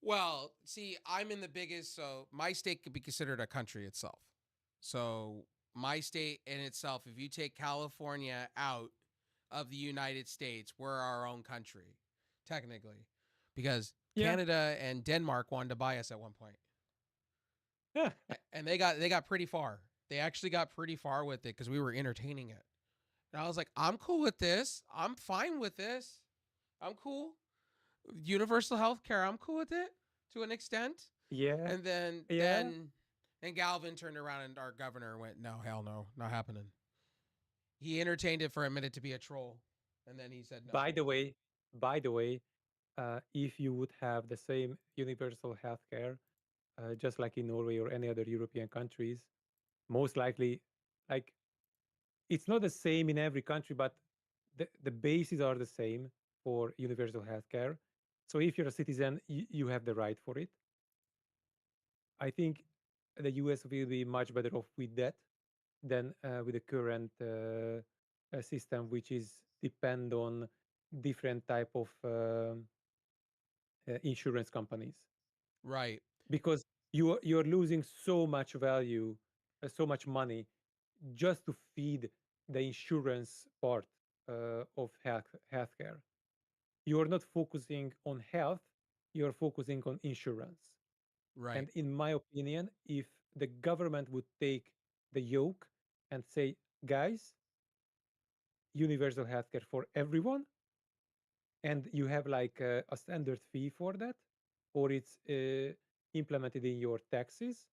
Well, see, I'm in the biggest, so my state could be considered a country itself. So my state in itself, if you take California out of the United States, we're our own country, technically, because Yeah, Canada and Denmark wanted to buy us at one point, yeah, and they got pretty far. They actually got pretty far with it because we were entertaining it. And I was like, I'm cool with this. I'm fine with this. I'm cool. Universal health care, I'm cool with it to an extent. yeah, And then yeah. then and Galvin turned around and our governor went, no, hell no, not happening. He entertained it for a minute to be a troll, and then he said no. By the way, by the way, if you would have the same universal healthcare, just like in Norway or any other European countries, most likely, like it's not the same in every country, but the bases are the same for universal healthcare. So if you're a citizen, you have the right for it. I think the US will be much better off with that than with the current system, which is depend on different type of insurance companies, Right. because you're losing so much value, so much money, just to feed the insurance part of healthcare. You're not focusing on health, you're focusing on insurance. Right. And in my opinion, if the government would take the yoke and say, guys, universal healthcare for everyone, and you have like a standard fee for that, or it's implemented in your taxes,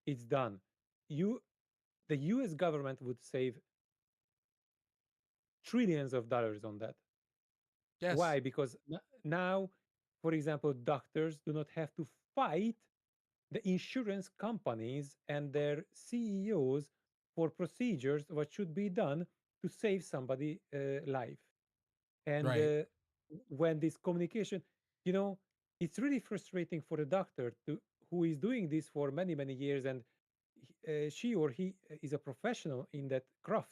it's done. You, the US government would save trillions of dollars on that. Yes. Why? Because now, for example, doctors do not have to fight the insurance companies and their CEOs for procedures what should be done to save somebody life. And Right. when this communication, you know, it's really frustrating for a doctor to who is doing this for many years, and she or he is a professional in that craft,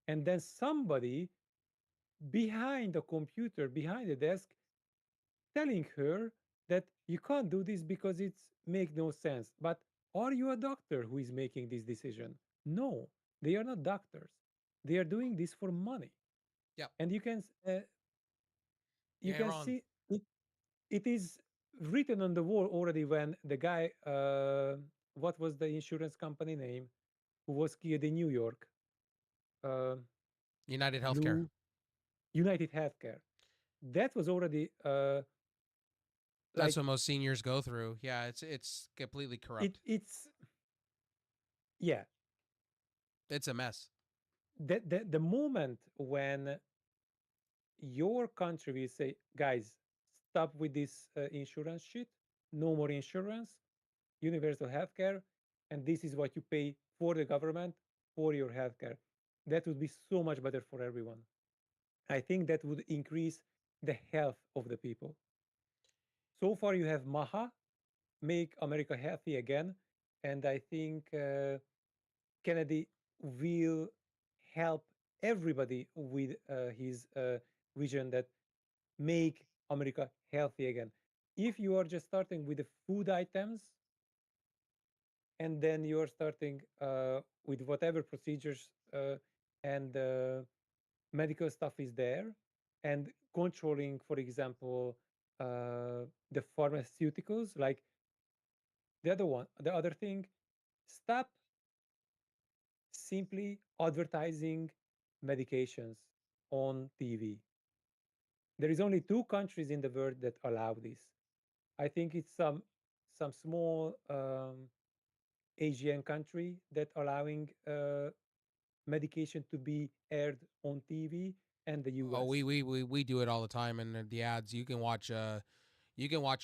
and then somebody behind the computer, behind the desk, telling her that you can't do this because it's make no sense. But are you a doctor who is making this decision? No, they are not doctors. They are doing this for money, Yep. and you You ain't can wrong. see it. It is written on the wall already when the guy, what was the insurance company name, who was killed in New York, uh, United Healthcare. Blue United Healthcare. That was already That's like what most seniors go through. Yeah, it's completely corrupt. it's yeah. It's a mess. The moment when your country will say, guys, stop with this insurance shit, no more insurance, universal healthcare, and this is what you pay for the government for your healthcare. That would be so much better for everyone. I think that would increase the health of the people. So far, you have MAHA, Make America Healthy Again, and I think Kennedy will help everybody with his vision that make America healthy again. If you are just starting with the food items and then you are starting with whatever procedures and medical stuff is there and controlling, for example, the pharmaceuticals, like the other thing, stop simply advertising medications on TV. There is only two countries in the world that allow this. I think it's some small Asian country that allowing medication to be aired on TV, and the Oh, US. we do it all the time in the ads. You can watch a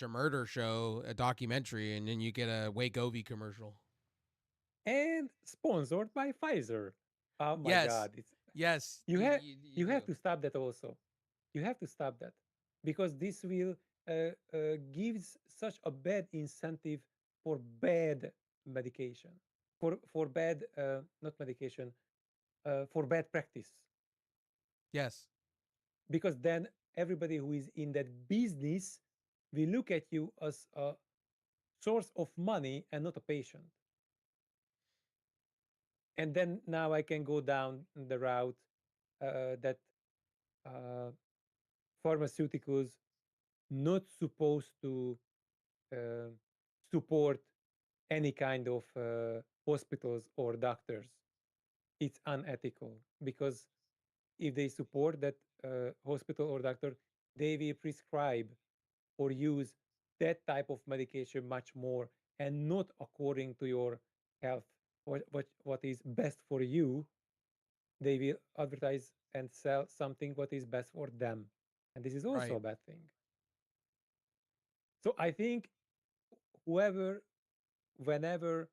murder show, a documentary, and then you get a Wegovy commercial. And sponsored by Pfizer. Oh my Yes, God! It's yes, you have you you do. have to stop that also. You have to stop that because this will gives such a bad incentive for bad medication, for bad not medication, for bad practice, Yes, because then everybody who is in that business will look at you as a source of money and not a patient. And then now I can go down the route that uh, pharmaceuticals not supposed to uh, support any kind of hospitals or doctors. It's unethical because if they support that hospital or doctor, they will prescribe or use that type of medication much more and not according to your health. What is best for you, they will advertise and sell something what is best for them. And this is also right. a bad thing. So I think whoever, whenever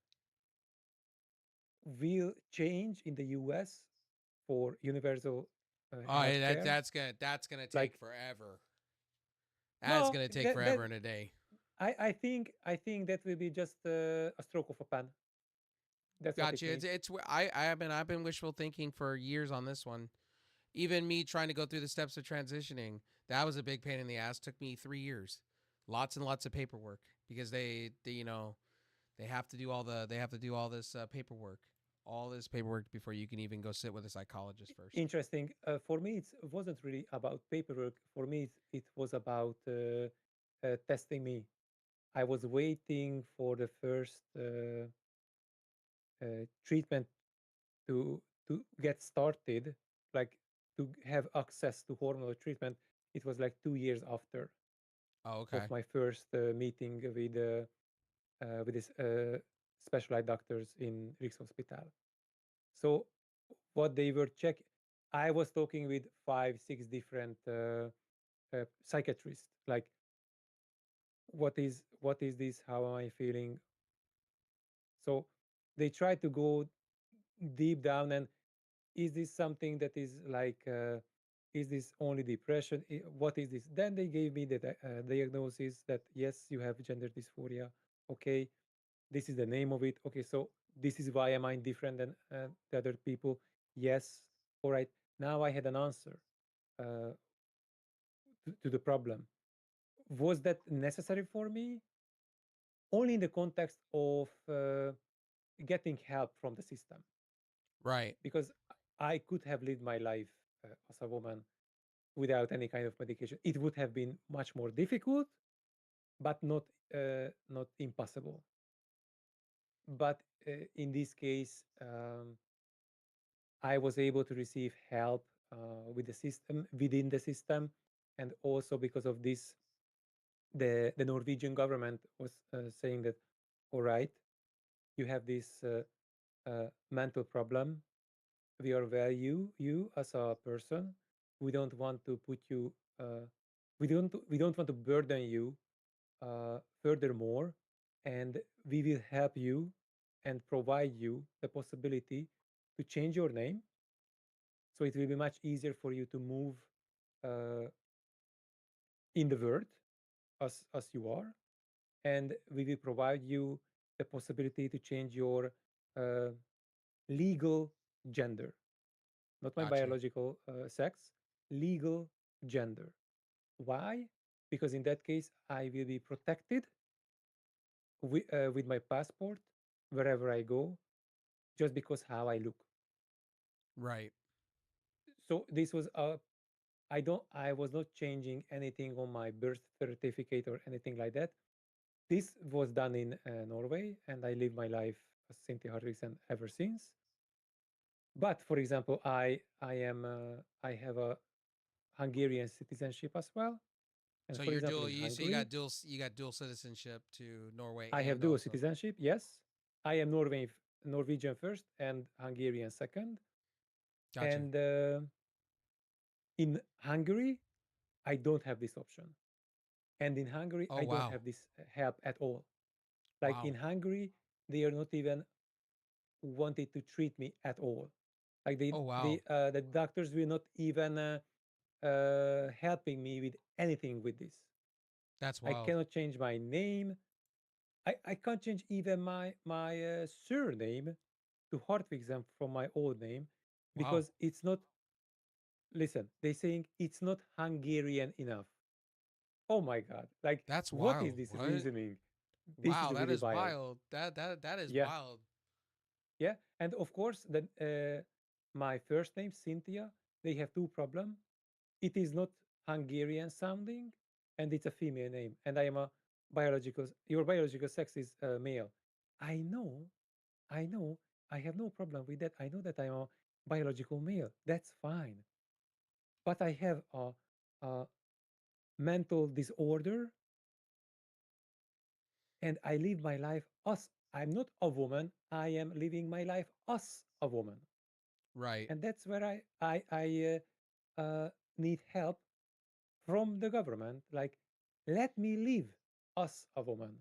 will change in the US for universal Oh, yeah, healthcare, that's gonna take like forever. That's no, gonna take that forever and a day. I think that will be just a stroke of a pen. That's what it Gotcha. needs. I've been wishful thinking for years on this one. Even me trying to go through the steps of transitioning, that was a big pain in the ass. Took me 3 years, lots and lots of paperwork because they have to do all this paperwork, all this paperwork before you can even go sit with a psychologist first. Interesting. For me, it wasn't really about paperwork. For me, it was about testing me. I was waiting for the first treatment to get started, like to have access to hormonal treatment. It was like 2 years after Oh, of okay. my first meeting with this specialized doctors in Rikshospital. So what they were checking, I was talking with 5, 6 different psychiatrists. Like, what is this? How am I feeling? So they try to go deep down and is this something that is like is this only depression? What is this? Then they gave me the diagnosis that yes, you have gender dysphoria. Okay, this is the name of it. Okay, so this is why am I different than the other people? Yes, all right. Now I had an answer uh, to the problem. Was that necessary for me? Only in the context of getting help from the system, Right. because I could have lived my life as a woman without any kind of medication. It would have been much more difficult, but not impossible. But in this case, I was able to receive help with the system within the system, and also because of this, the Norwegian government was saying that, all right, you have this mental problem. We are value you as a person. we don't want to put you we don't want to burden you furthermore, and we will help you and provide you the possibility to change your name, so it will be much easier for you to move uh, in the world as you are, and we will provide you the possibility to change your uh, legal gender, not my Gotcha. biological sex, legal gender. Why? Because in that case, I will be protected with my passport wherever I go, just because how I look. Right. So this was a I was not changing anything on my birth certificate or anything like that. This was done in Norway, and I live my life as Cynthia Harrison ever since. But for example, I have a Hungarian citizenship as well, and So for you're example, dual. in You Hungary, you got dual citizenship to Norway I have and dual also. citizenship. Yes, I am Norwegian first and Hungarian second. Gotcha. And in Hungary, I don't have this option. And in Hungary, Oh I don't wow. have this help at all. Like Wow. in Hungary, they are not even wanted to treat me at all. Like Oh wow. the doctors will not even helping me with anything with this. That's I wild. cannot change my name. I can't change even my surname to Hartwigsen from my old name, Wow. because it's not. Listen, they saying it's not Hungarian enough. Oh my God! Like, That's what is wild. this What? reasoning? This Wow. is That really is wild. wild. That is Yeah, wild. yeah, and of course, my first name Cynthia. They have two problem. It is not Hungarian sounding, and it's a female name. And I am a biological. Your biological sex is male. I know, I know. I have no problem with that. I know that I'm a biological male. That's fine. But I have a mental disorder, and I live my life as I'm not a woman. I am living my life as a woman, Right. and that's where I need help from the government. Like, let me live as a woman.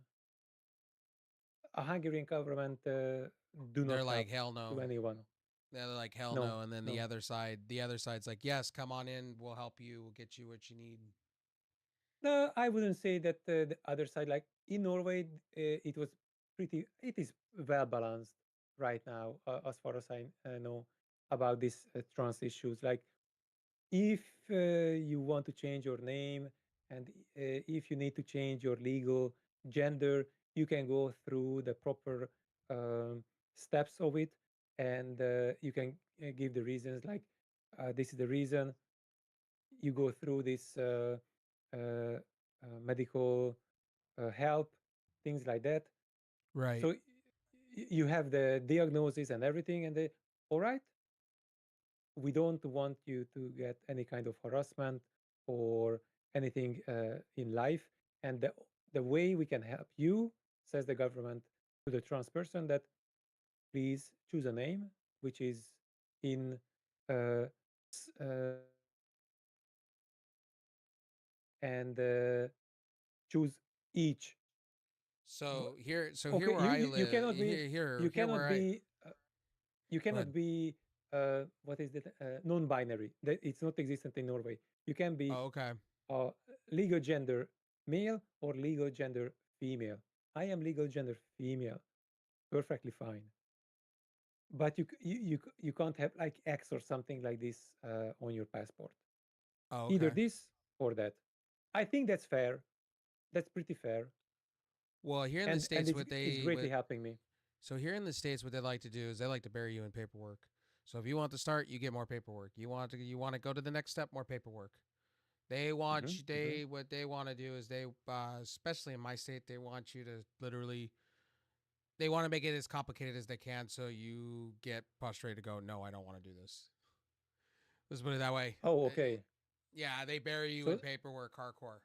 A Hungarian government do not They're help like hell to no. anyone. They're like hell No, no. And then no. the other side's like, yes, come on in. We'll help you. We'll get you what you need. No, I wouldn't say that the other side, like in Norway, it was it is well balanced right now, as far as I know about these trans issues. Like, if you want to change your name, and if you need to change your legal gender, you can go through the proper um, steps of it, and you can give the reasons, like this is the reason. You go through this medical help, things like that. Right. So you have the diagnosis and everything, and they, all right, we don't want you to get any kind of harassment or anything in life. And the way we can help you, says the government to the trans person, that please choose a name which is in uh, and choose each. So here, so here Okay, where I you live, cannot be you here cannot where I be you go ahead. cannot be what is that, non-binary. That it's not existent in Norway. You can be Oh, okay. uh, legal gender male or legal gender female. I am legal gender female, perfectly fine. But you can't have like X or something like this on your passport. Oh, Either okay. this or that. I think that's fair. That's pretty fair, Well, here in the and states, it's greatly helping me. so here in the states, what they like to do is they like to bury you in paperwork. So if you want to start, you get more paperwork. You want to go to the next step, more paperwork. They want Hmm. you, Hmm. they what they want to do is they especially in my state, they want you to literally they want to make it as complicated as they can so you get frustrated to go, no, I don't want to do this. Let's put it that way. Oh, okay. Yeah, they bury you in So paperwork hardcore.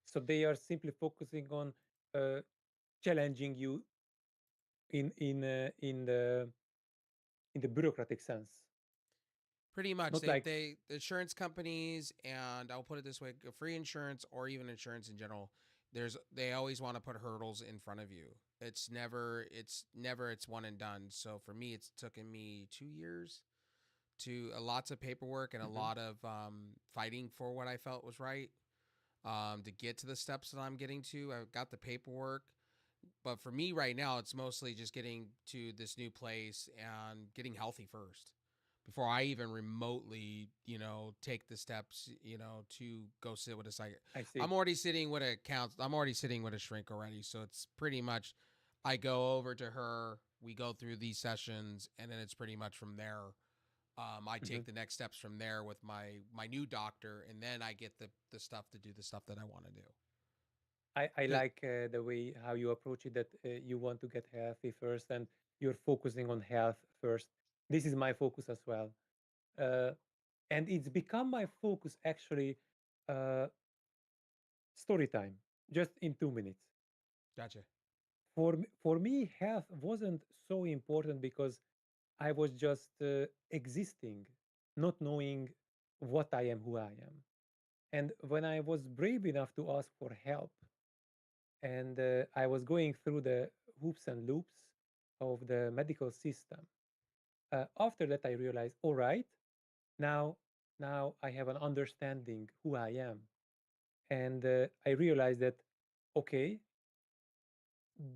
so they are simply focusing on uh, challenging you in in the bureaucratic sense. Pretty much, Not like the insurance companies, and I'll put it this way: free insurance or even insurance in general. They always want to put hurdles in front of you. It's one and done. So for me, it's taken me 2 years to lots of paperwork and a Mhm. lot of fighting for what I felt was right to get to the steps that I'm getting to. I've got the paperwork, but for me right now, it's mostly just getting to this new place and getting healthy first before I even remotely, take the steps, to go sit with a psych. I see. I'm already sitting with a shrink already. So it's pretty much, I go over to her, we go through these sessions, and then it's pretty much from there. I Mhm. take the next steps from there with my new doctor, and then I get the stuff to do the stuff that I want to do. I Good. like the way how you approach it, that you want to get healthy first and you're focusing on health first. This is my focus as well. Uh, and it's become my focus actually, uh, story time, just in 2 minutes. Gotcha. For me, health wasn't so important because I was just existing, not knowing what I am, who I am. And when I was brave enough to ask for help, and I was going through the hoops and loops of the medical system, after that I realized, all right, now now I have an understanding who I am, and I realized that, okay,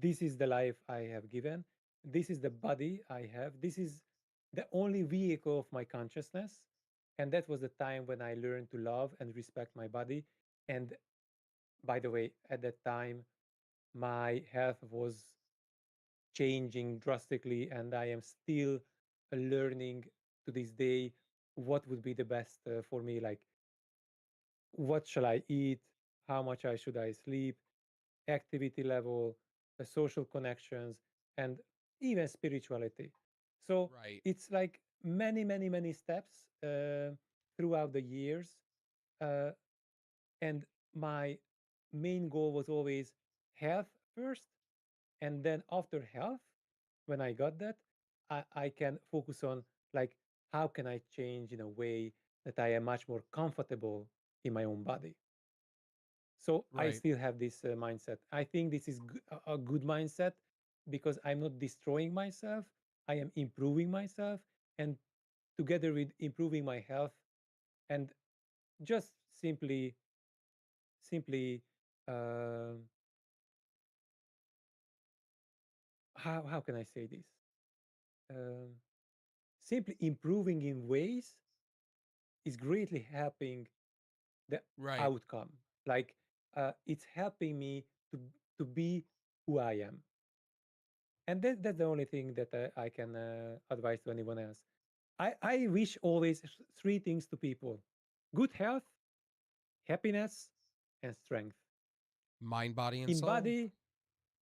this is the life I have given. This is the body I have. This is the only vehicle of my consciousness. And that was the time when I learned to love and respect my body. And by the way, at that time, my health was changing drastically, and I am still learning to this day what would be the best for me. Like, what shall I eat? How much I should I sleep? Activity level, social connections, and even spirituality. So Right. it's like many, many, many steps throughout the years. Uh, and my main goal was always health first. And then after health, when I got that, I can focus on, like, how can I change in a way that I am much more comfortable in my own body. So I Right. still have this mindset. I think this is a good mindset because I'm not destroying myself. I am improving myself, and together with improving my health, and just simply, um how can I say this? Um, Simply improving in ways is greatly helping the Right. outcome. Like, it's helping me to be who I am. And that's the only thing that I can advise to anyone else. I wish always three things to people: good health, happiness, and strength. Mind, body, and In soul. body,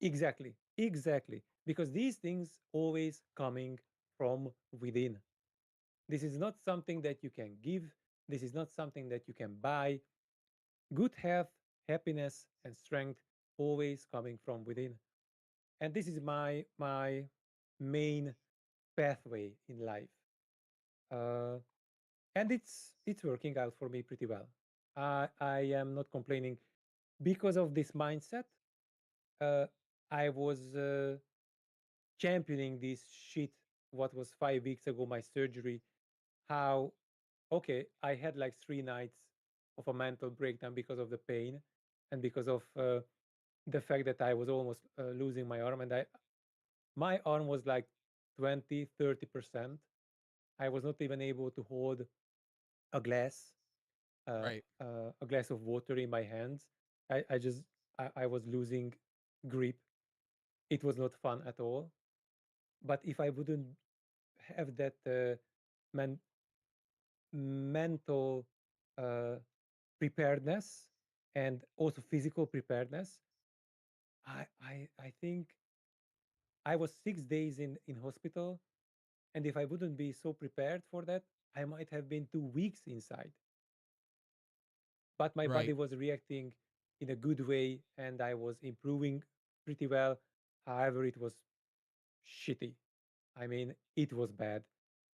exactly, exactly. Because these things always coming from within. This is not something that you can give. This is not something that you can buy. Good health, happiness, and strength always coming from within. And this is my main pathway in life. Uh, and it's working out for me pretty well. I am not complaining because of this mindset. Uh, I was championing this shit. What was 5 weeks ago? My surgery. How, okay? I had like 3 nights of a mental breakdown because of the pain and because of the fact that I was almost losing my arm, and I my arm was like 20-30%. I was not even able to hold a glass Right. a glass of water in my hands. I just I was losing grip. It was not fun at all. But if I wouldn't have that men- mental uh, preparedness and also physical preparedness, I think I was 6 days in hospital, and if I wouldn't be so prepared for that, I might have been 2 weeks inside. But my body Right. was reacting in a good way, and I was improving pretty well. However, it was shitty. I mean, it was bad.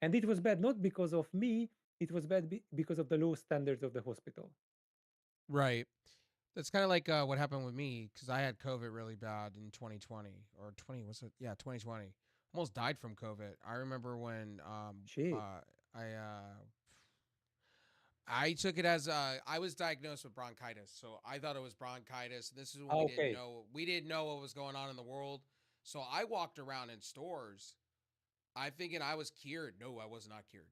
And it was bad not because of me. it was bad because of the low standards of the hospital. Right. That's kind of like what happened with me because I had COVID really bad in 2020 or 20. What's it? Yeah, 2020. Almost died from COVID. I remember when Shit. I I took it as I was diagnosed with bronchitis, so I thought it was bronchitis. This is when Ah, okay. we didn't know what was going on in the world. So I walked around in stores. I thinking I was cured. No, I was not cured.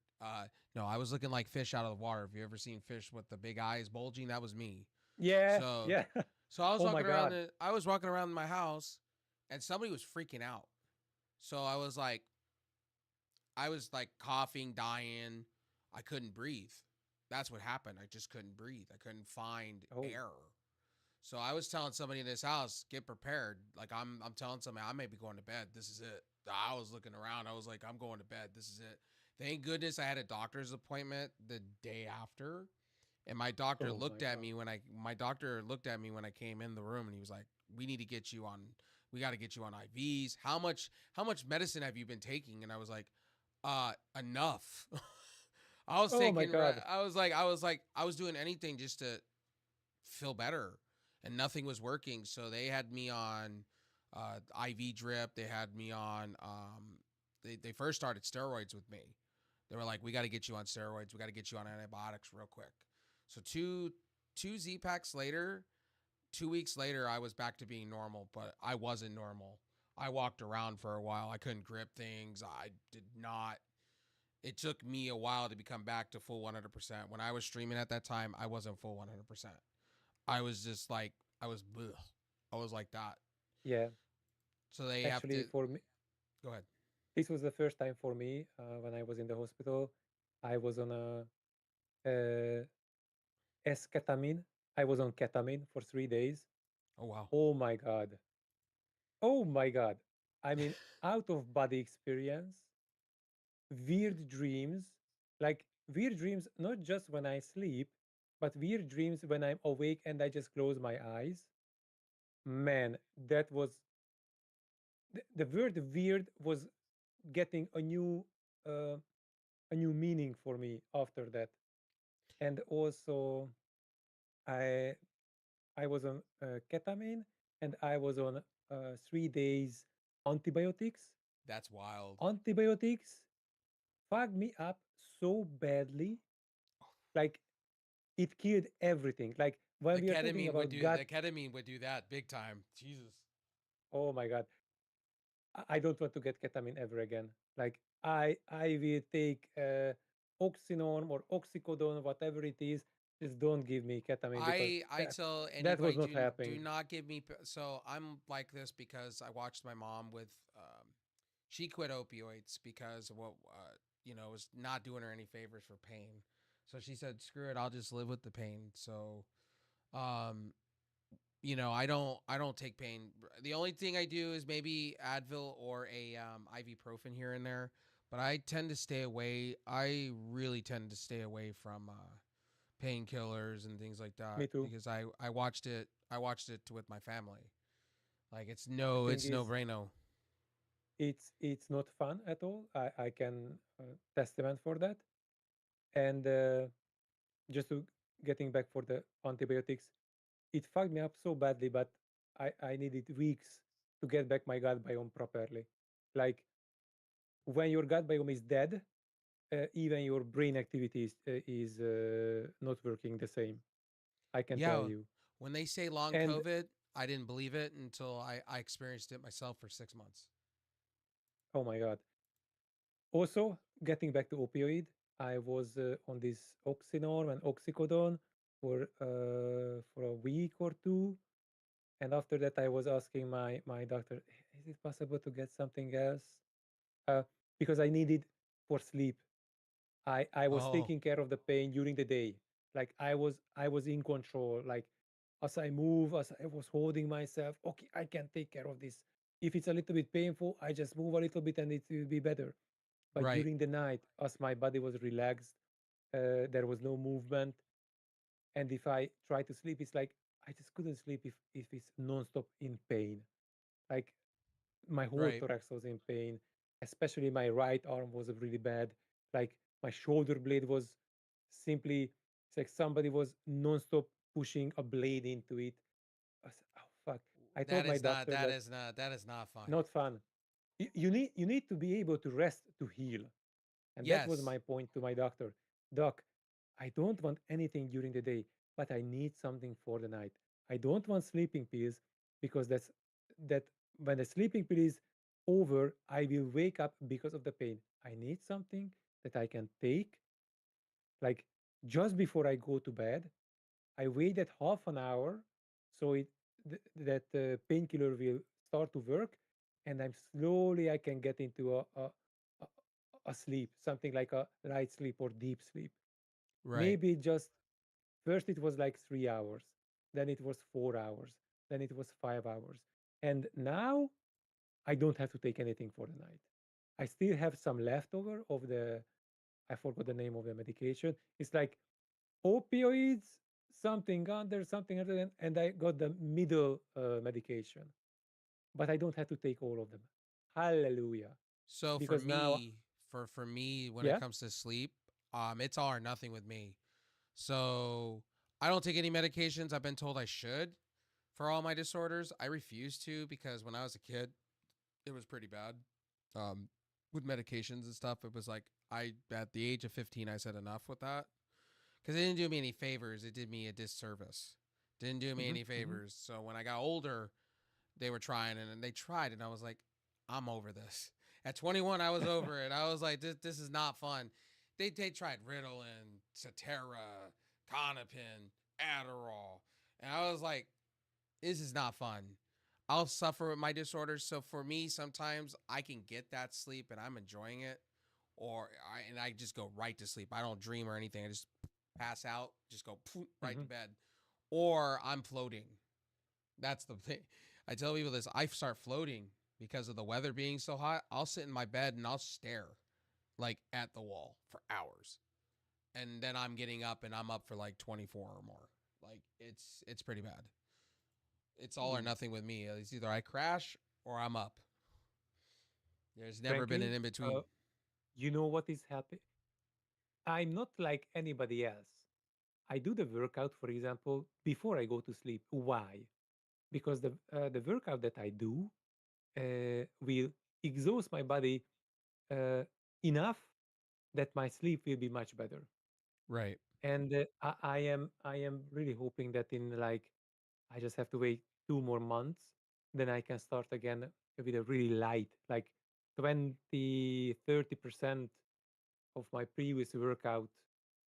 No, I was looking like fish out of the water. Have you ever seen fish with the big eyes bulging? That was me. Yeah, So, yeah. so I was Oh my walking around. God. I was walking around my house, and somebody was freaking out. So I was like coughing, dying. I couldn't breathe. That's what happened. I just couldn't breathe. I couldn't find Oh, air. So I was telling somebody in this house, get prepared. Like I'm telling somebody I may be going to bed. This is it. I was looking around. I was like, I'm going to bed. This is it. Thank goodness I had a doctor's appointment the day after. And oh my God. my doctor looked at me when I came in the room and he was like, we need to get you on we got to get you on IVs. How much medicine have you been taking? And I was like, enough. Oh my God. I was doing anything just to feel better, and nothing was working. So they had me on IV drip. They had me on. They first started steroids with me. They were like, "We got to get you on steroids. We got to get you on antibiotics real quick." So two Z packs later, 2 weeks later, I was back to being normal, but I wasn't normal. I walked around for a while. I couldn't grip things. I did not. It took me a while to become back to full 100%. When I was streaming at that time, I wasn't full 100%. I was just like I was ugh. I was like that. Yeah. So they have Actually, to for me, go ahead. this was the first time for me when I was in the hospital. I was on a esketamine. I was on ketamine for 3 days. Oh wow. Oh my God. Oh my God. I mean, out of body experience, weird dreams, like weird dreams, not just when I sleep, but weird dreams when I'm awake and I just close my eyes. Man, that was the word weird was getting uh, a new meaning for me after that. And also, I I was on ketamine and I was on 3 days antibiotics. That's wild. Antibiotics fucked me up so badly, like it killed everything. Like when we are talking about gut, The ketamine would do that big time. Jesus. oh my God, I don't want to get ketamine ever again. Like I will take oxynon or oxycodone, whatever it is. Just don't give me ketamine because I tell that was anybody not do happening. not give me so I'm like this because I watched my mom with she quit opioids because of what was not doing her any favors for pain. So she said, "Screw it, I'll just live with the pain." So um I don't take pain. The only thing I do is maybe Advil or a ibuprofen here and there, but I tend to stay away. I really tend to stay away from painkillers and things like that Me too. because I watched it with my family. Like The thing it's no is, braino. it's not fun at all. I can testament for that. And just to getting back for the antibiotics, it fucked me up so badly, but I needed weeks to get back my gut biome properly. Like when your gut biome is dead, even your brain activity is not working the same. I can tell Yeah, you. when they say long And COVID, I didn't believe it until I experienced it myself for 6 months. oh my god. Also, getting back to opioid, I was on this oxynorm and oxycodone for a week or two, and after that, I was asking my doctor, is it possible to get something else? Uh, because I needed for sleep. I was Oh, taking care of the pain during the day. Like I was in control. Like as I move, as I was holding myself, okay, I can take care of this. If it's a little bit painful, I just move a little bit and it will be better. But right, during the night, as my body was relaxed, there was no movement, and if I try to sleep, it's like I just couldn't sleep if it's nonstop in pain. Like my whole right. thorax was in pain, especially my right arm was really bad. Like my shoulder blade was simply it's like somebody was non-stop pushing a blade into it. I said, oh fuck. I told That my is not. doctor That that is not. That is not fun. not fun. You need to be able to rest to heal. And that was Yes. my point to my doctor. Doc, I don't want anything during the day, but I need something for the night. I don't want sleeping pills because that when the sleeping pill is over, I will wake up because of the pain. I need something that I can take like just before I go to bed. I waited half an hour so that the painkiller will start to work, and I can get into a, a sleep, something like a light sleep or deep sleep. Right. Maybe just first it was like 3 hours, then it was 4 hours, then it was 5 hours, and now I don't have to take anything for the night. I still have some leftover of the I forgot the name of the medication. It's like opioids, something other, and I got the middle medication, but I don't have to take all of them. Hallelujah! So Because now, for me, when it yeah, comes to sleep, it's all or nothing with me. So I don't take any medications. I've been told I should for all my disorders. I refuse to because when I was a kid, it was pretty bad. Um, with medications and stuff, it was like I at the age of 15, I said enough with that because it didn't do me any favors. It did me a disservice. Didn't do me hmm any hmm favors. So when I got older, they were trying and they tried, and I was like, I'm over this. At 21, I was over it. I was like, this is not fun. They tried Ritalin, Cetera, Conopin, Adderall, and I was like, this is not fun. I'll suffer with my disorders. So for me, sometimes I can get that sleep and I'm enjoying it, I just go right to sleep. I don't dream or anything. I just pass out, just go poof, right to hmm bed, or I'm floating. That's the thing. I tell people this. I start floating because of the weather being so hot. I'll sit in my bed and I'll stare like at the wall for hours, and then I'm getting up and I'm up for like 24 or more. Like it's pretty bad. It's all or nothing with me. It's either I crash or I'm up. There's never been an frankly, in between. you know what is happening? I'm not like anybody else. I do the workout, for example, before I go to sleep. Why? Because the workout that I do will exhaust my body uh, enough that my sleep will be much better. Right. And I am really hoping that in like I just have to wait 2 more months, then I can start again with a really light, like 20-30% of my previous workout.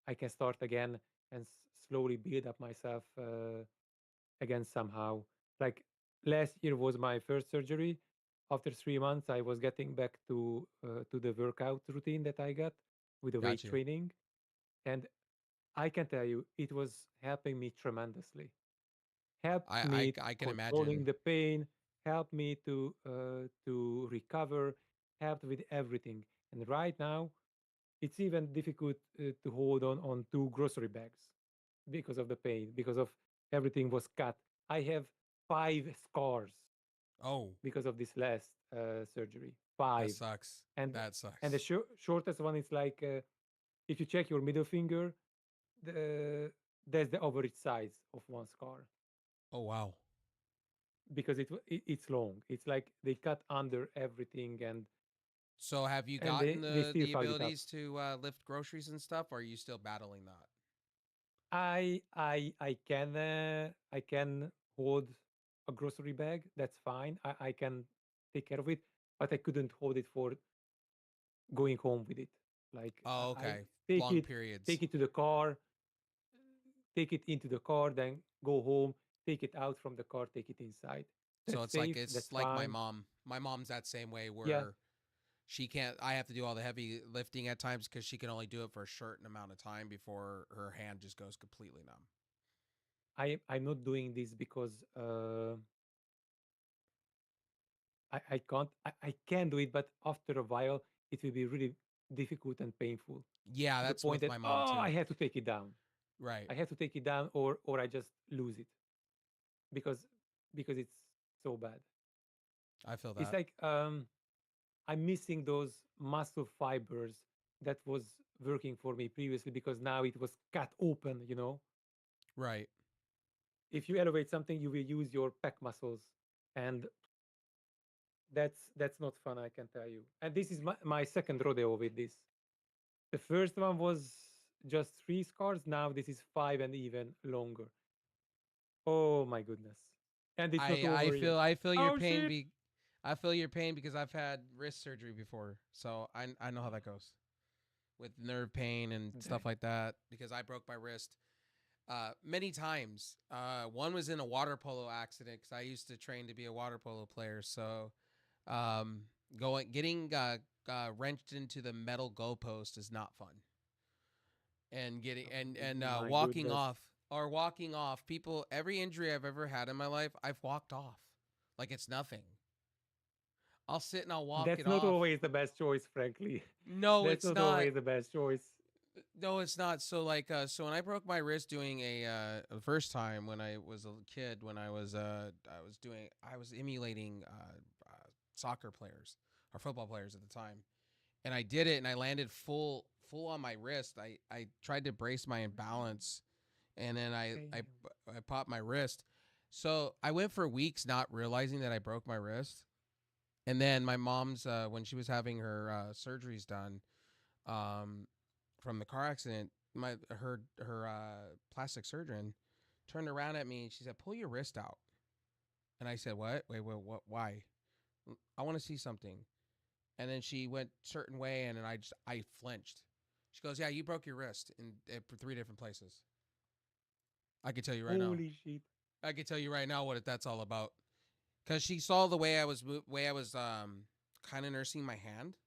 I can start again and slowly build up myself again somehow. Like last year was my first surgery. After 3 months, I was getting back to the workout routine that I got with the weight Got you. training, and I can tell you it was helping me tremendously. Helped I I me I can controlling imagine. the pain, helped me to recover, helped with everything. And right now, it's even difficult to hold on two grocery bags because of the pain, because of everything was cut. I have 5 scars Oh, because of this last surgery. that 5, sucks. and That the sucks. shortest one is like if you check your middle finger, that's the average size of one scar Oh wow. because it's long. It's like they cut under everything So have you and gotten they still the fucked it up. abilities to lift groceries and stuff, or are you still battling that? I can hold a grocery bag. That's fine. I can take care of it, but I couldn't hold it for going home with it. Like Oh, I okay. take Long it, periods. take it to the car, take it into the car, then go home, take it out from the car, take it inside. So That's safe. it's That's like my fine. mom. My mom's that same way Yeah, where she can't. I have to do all the heavy lifting at times because she can only do it for a certain amount of time before her hand just goes completely numb. I'm not doing this because I can't I can do it, but after a while it will be really difficult and painful Yeah, to the that's point with that my mom oh I too. have to take it down. Right. I have to take it down or I just lose it because it's so bad. I feel It's that. like I'm missing those muscle fibers that was working for me previously because now it was cut open, you know. Right. If you elevate something, you will use your pec muscles, and that's not fun, I can tell you. And this is my second rodeo with this. The first one was just 3 scars. Now this is 5 and even longer. Oh my goodness. And it's not I over yet. feel your Oh pain shit. I feel your pain because I've had wrist surgery before. So I know how that goes. With nerve pain and Dang. stuff like that because I broke my wrist many times. One was in a water polo accident because I used to train to be a water polo player. So um, getting wrenched into the metal goalpost is not fun, and getting and My walking goodness. off people. Every injury I've ever had in my life, I've walked off like it's nothing. I'll sit and I'll walk That's it not off. always the best choice, frankly. No, That's it's not not. always the best choice. No, it's not. So like so when I broke my wrist doing the first time when I was a kid when I was emulating soccer players or football players at the time. And I did it and I landed full on my wrist. I tried to brace my imbalance and then Damn. I popped my wrist. So I went for weeks not realizing that I broke my wrist. And then my mom's when she was having her surgeries done, um, from the car accident, her plastic surgeon turned around at me and she said, "Pull your wrist out." And I said, "What? Wait, what? Why? I want to see something." And then she went a certain way, and then I flinched. She goes, "Yeah, you broke your wrist in 3 different places." I can tell you right now. Holy shit. I can tell you right now what that's all about. Because she saw the way I was kind of nursing my hand.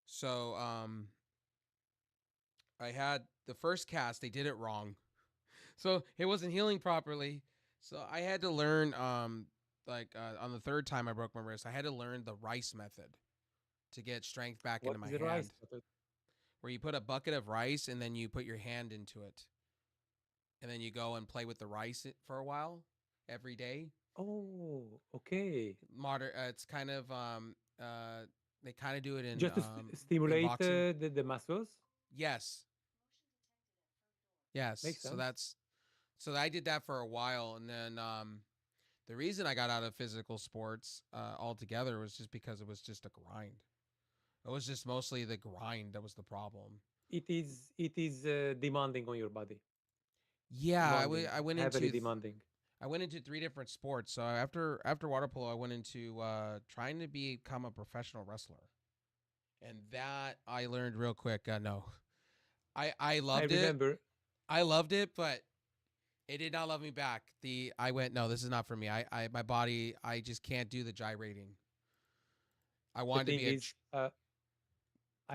So I had the first cast. They did it wrong, so it wasn't healing properly. So I had to learn on the third time I broke my wrist, I had to learn the rice method to get strength back What into my is the rice hand, method? where you put a bucket of rice and then you put your hand into it, and then you go and play with the rice for a while every day. Oh, okay. It's kind of they kind of do it Just to in stimulate boxing. the muscles. Yes, yes. Makes sense. So I did that for a while, and then the reason I got out of physical sports altogether was just because it was just a grind. It was just mostly the grind that was the problem. It is demanding on your body. Yeah, Demanding, heavily demanding. I went into 3 different sports. So after water polo, I went into trying to become a professional wrestler, and that I learned real quick. No, I I loved it. remember. I loved it, but it did not love me back. I went, no, this is not for me. I my body, I just can't do the gyrating. I The wanted to thing be a. is, I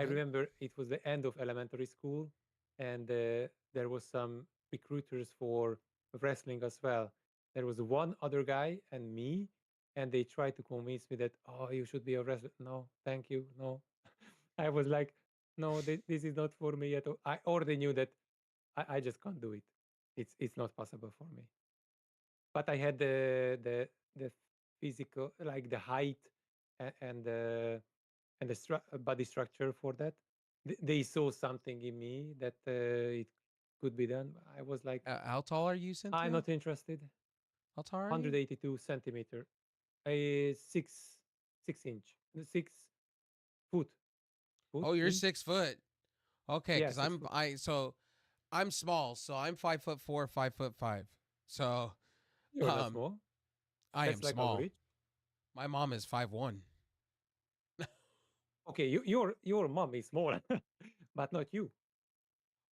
Go ahead. remember it was the end of elementary school, and there was some recruiters for wrestling as well. There was one other guy and me, and they tried to convince me that, oh, you should be a wrestler. No, thank you. No, I was like, no, this is not for me at all. I already knew that I just can't do it. It's not possible for me. But I had the physical, like the height and the body structure for that. They saw something in me that it could be done. I was like, How tall are you, I'm Cynthia? not interested. How tall are you? 182 centimeter, a 6 inch, 6 foot, foot Oh, you're inch. 6 foot. Okay, Yeah, because 6 foot. I'm small, so I'm 5'4", 5'5". So You're not um, small. I am That's like small. average. My mom is 5'1". Okay, your mom is small, but not you.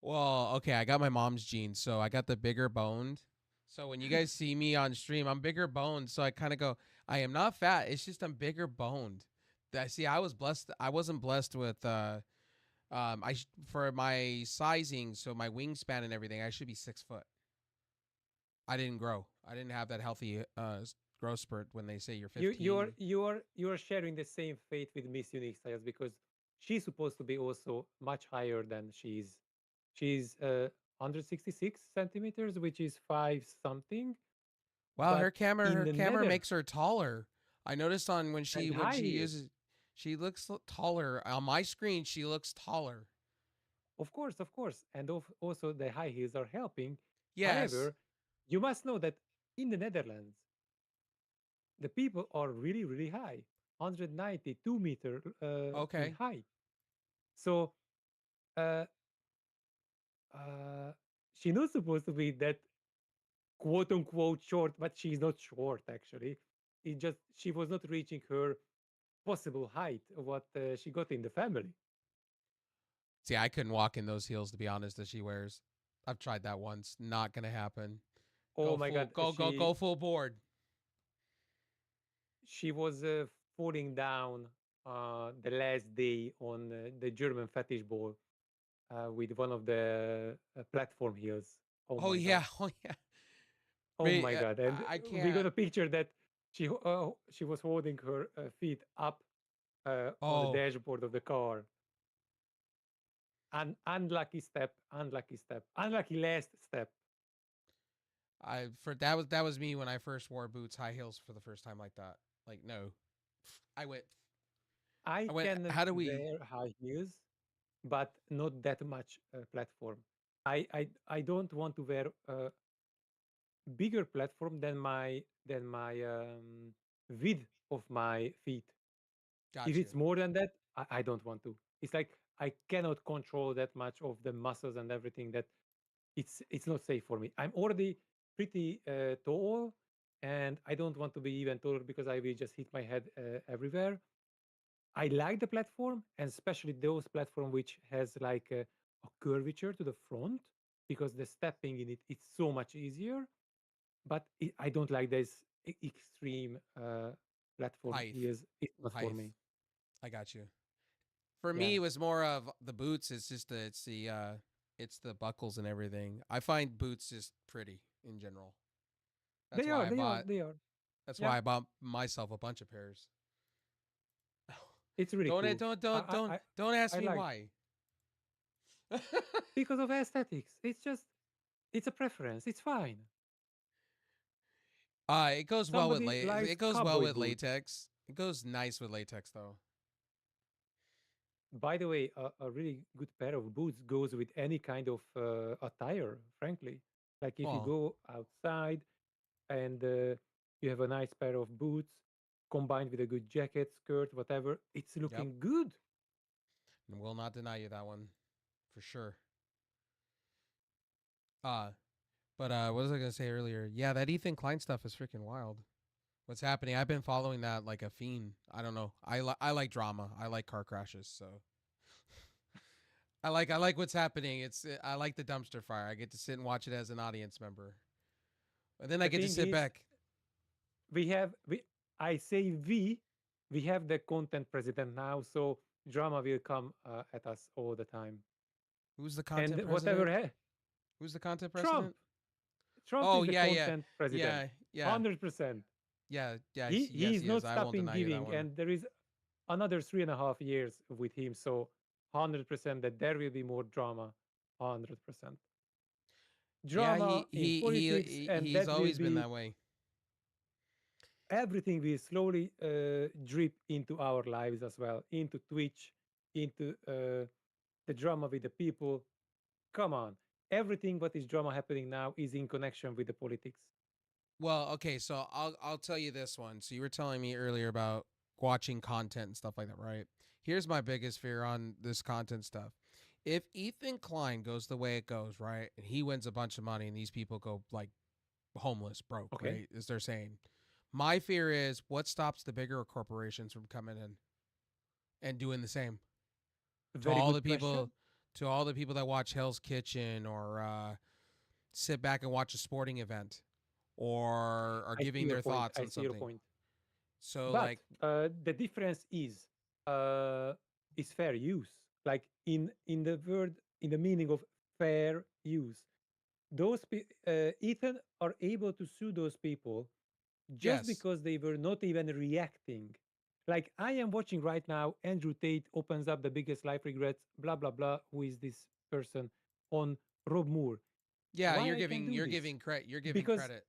Well, okay, I got my mom's genes, so I got the bigger boned. So when you guys see me on stream, I'm bigger boned. So I kind of go, I am not fat. It's just I'm bigger boned. That see, I was blessed. I wasn't blessed with for my sizing, so my wingspan and everything. I should be 6 foot. I didn't grow. I didn't have that healthy growth spurt when they say you're You 15. you're sharing the same fate with Miss Unique Styles because she's supposed to be also much higher than she is. She's 166 centimeters, which is five something. Wow, But in her the camera nether makes her taller. I noticed on and when she higher, uses She looks taller on my screen. She looks taller. Of course, and also the high heels are helping. Yes. However, you must know that in the Netherlands, the people are really, really high, 192 meter in Okay. height. So uh, uh, she's not supposed to be that quote unquote short, but she's not short actually. It just she was not reaching her possible height of what she got in the family. See, I couldn't walk in those heels to be honest that she wears. I've tried that once. Not gonna happen. Oh Go my full god, go full board. she was falling down the last day on the German fetish ball with one of the platform heels. Oh Oh my god. yeah. Oh yeah. Oh my god. And I we got can't. a picture that she was holding her feet up on the Oh, dashboard of the car. Unlucky step, unlucky step, unlucky last step. I for that was me when I first wore boots, high heels for the first time like that. Like no, I went. I I went. can How do we? wear high heels, but not that much platform. I don't want to wear bigger platform than my width of my feet. If Got you. it's more than that, I don't want to. It's like I cannot control that much of the muscles and everything that it's not safe for me. I'm already pretty tall, and I don't want to be even taller because I will just hit my head everywhere. I like the platform, and especially those platform which has like a curvature to the front because the stepping in it it's so much easier. But I don't like this extreme platform. Height. It's not for Height. me. I got you. For Yeah, me, it was more of the boots. It's the buckles and everything. I find boots just pretty in general. That's they why are, I they are, bought. they are. That's Yeah, why I bought myself a bunch of pairs. it's really Don't cool. don't I don't I don't I, don't ask I me like why. because of aesthetics. It's just it's a preference. It's fine. It goes well with Somebody likes it goes well cowboy with boots. latex. It goes nice with latex though. By the way, a really good pair of boots goes with any kind of attire, frankly. Like if you Well, go outside and you have a nice pair of boots combined with a good jacket, skirt, whatever, it's yep. looking good. And will not deny you that one for sure. Uh, but what was I gonna say earlier? Yeah, that Ethan Klein stuff is freaking wild. What's happening? I've been following that like a fiend. I don't know. I like drama. I like car crashes. So I like what's happening. I like the dumpster fire. I get to sit and watch it as an audience member, and then I The get to thing sit is, back. we I say we have the content president now, so drama will come at us all the time. Who's the And content whatever president? Who's the content Trump, president? Trump Oh is the yeah, yeah, content president, yeah, yeah, 100%. yeah, yeah. He Yes, is he is. not I won't stopping deny you that giving, one. and there is another 3.5 years with him, so 100% that there will be more drama, 100% Yeah, drama in politics, and he's that will always been be that way. everything will slowly drip into our lives as well, into Twitch, into the drama with the people. Come on, everything what is drama happening now is in connection with the politics. Well, okay, so I'll tell you this one. So you were telling me earlier about watching content and stuff like that, right? Here's my biggest fear on this content stuff. If Ethan Klein goes the way it goes, right, and he wins a bunch of money and these people go like homeless, broke, Okay, right, as they're saying, my fear is what stops the bigger corporations from coming in and doing the same to very all good the question. people to all the people that watch Hell's Kitchen or sit back and watch a sporting event or are I see giving your their point. thoughts I on see your something. point. So But like, the difference uh, is fair use. Like in the word in the meaning of fair use, Ethan are able to sue those people just yes, because they were not even reacting. Like I am watching right now, Andrew Tate opens up the biggest life regrets, blah blah blah. Who is this person on Rob Moore? yeah, Why I can do you're this? giving credit, you're giving Because credit.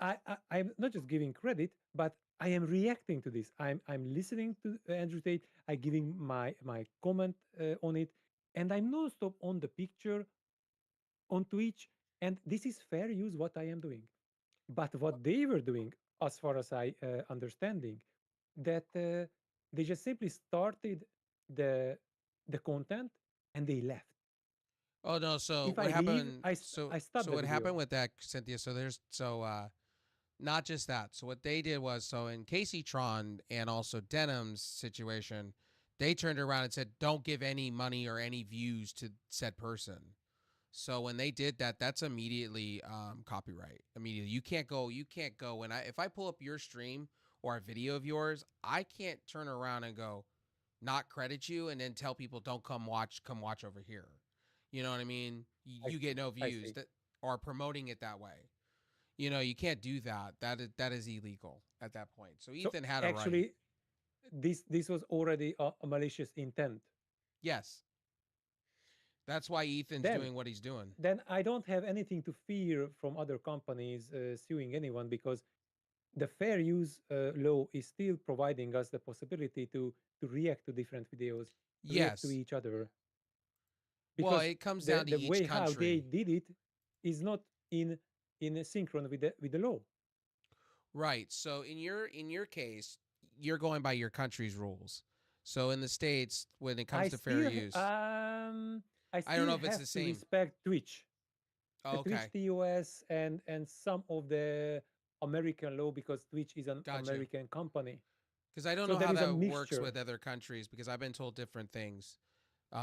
I'm not just giving credit, but I am reacting to this. I'm listening to Andrew Tate. I giving my comment on it, and I'm non-stop on the picture on Twitch. And this is fair use what I am doing. But what they were doing, as far as I understanding, that they just simply started the the content and they left. Oh no, so If what I leave, happened I stop so the what video. happened with that, Cynthia, so there's not just that. So what they did was, so in Casey Tron and also Denham's situation, they turned around and said, "Don't give any money or any views to said person." So when they did that, that's immediately copyright. Immediately, you can't go when if I pull up your stream or a video of yours, I can't turn around and go, not credit you, and then tell people don't come watch over here. You know what I mean? I You see. get no I views see. that are promoting it that way. You know, you can't do that. That is illegal at that point. So So Ethan had a right. actually, this was already a malicious intent. Yes. That's why Ethan's Then doing what he's doing. then I don't have anything to fear from other companies suing anyone because the fair use law is still providing us the possibility to react to different videos, react to Yes. each other, Well, because it comes down to the each way how they country. did it is not in synchron with the law. Right. So in your case, you're going by your country's rules. So in the States, when it I comes to fair still use, I I don't still know if it's have the to same. respect Twitch, Oh, Twitch okay. TOS, and some of the American law because Twitch is an Gotcha. American company. Because I don't So know there how is a that works mixture. with other countries because I've been told different things.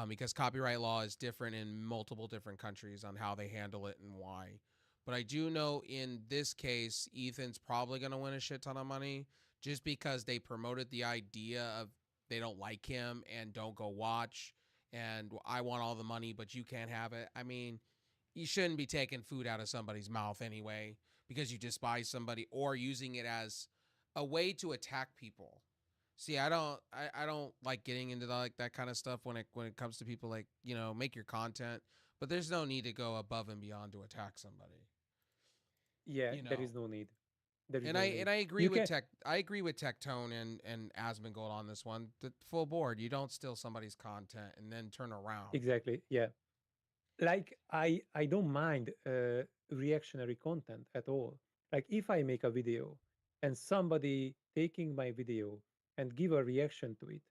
Because copyright law is different in multiple different countries on how they handle it and why. But I do know in this case, Ethan's probably going to win a shit ton of money just because they promoted the idea of they don't like him and don't go watch and I want all the money, but you can't have it. I mean, you shouldn't be taking food out of somebody's mouth anyway because you despise somebody or using it as a way to attack people. See, I don't like getting into like that kind of stuff when it comes to people like, you know, make your content, but there's no need to go above and beyond to attack somebody. Yeah, You there is know. no need. There is And no need. I agree You with can Tectone and Asmongold on this one. The full board. You don't steal somebody's content and then turn around. exactly. Yeah. Like I don't mind reactionary content at all. Like if I make a video and somebody taking my video and give a reaction to it,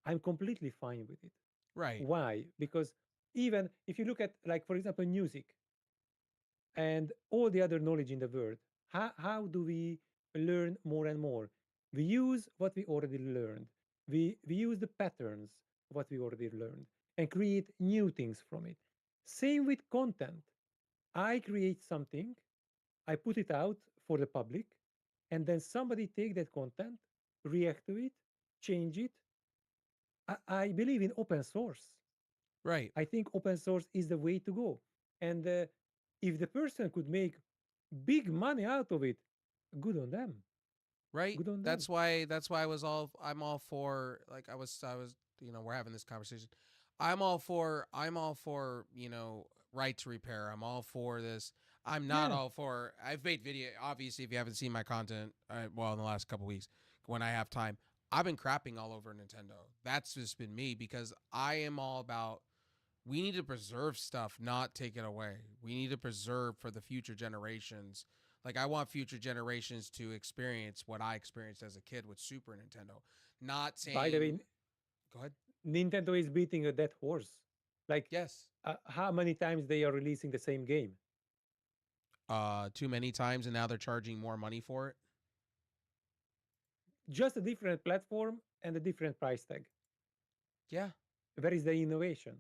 I'm completely fine with it. Right. Why? Because even if you look at, like, for example, music and all the other knowledge in the world, how do we learn more and more? We use what we already learned. We use the patterns of what we already learned and create new things from it. Same with content. I create something, I put it out for the public, and then somebody take that content, react to it, change it. I believe in open source. Right. I think open source is the way to go. And if the person could make big money out of it, good on them. Right. Good on them. That's why I'm all for like I was you know, we're having this conversation. I'm all for, you know, right to repair. I'm all for this. I'm not Yeah, all for I've made video obviously if you haven't seen my content well in the last couple weeks when I have time. I've been crapping all over Nintendo. That's just been me because I am all about we need to preserve stuff, not take it away. We need to preserve for the future generations. Like I want future generations to experience what I experienced as a kid with Super Nintendo. Not by the saying way, go ahead. Nintendo is beating a dead horse. Like, Yes. how many times they are releasing the same game? Too many times and now they're charging more money for it. Just a different platform and a different price tag. Yeah. Where is the innovation?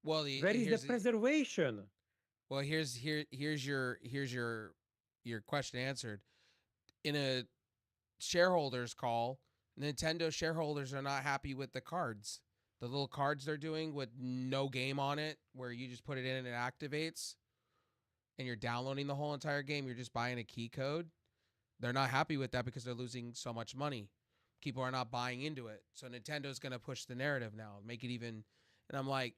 Well, Where is the preservation? here's your question answered. In a shareholders call, Nintendo shareholders are not happy with the cards. The little cards they're doing with no game on it, where you just put it in and it activates, and you're downloading the whole entire game. You're just buying a key code. They're not happy with that because they're losing so much money. People are not buying into it. So Nintendo's going to push the narrative now, make it even. And I'm like,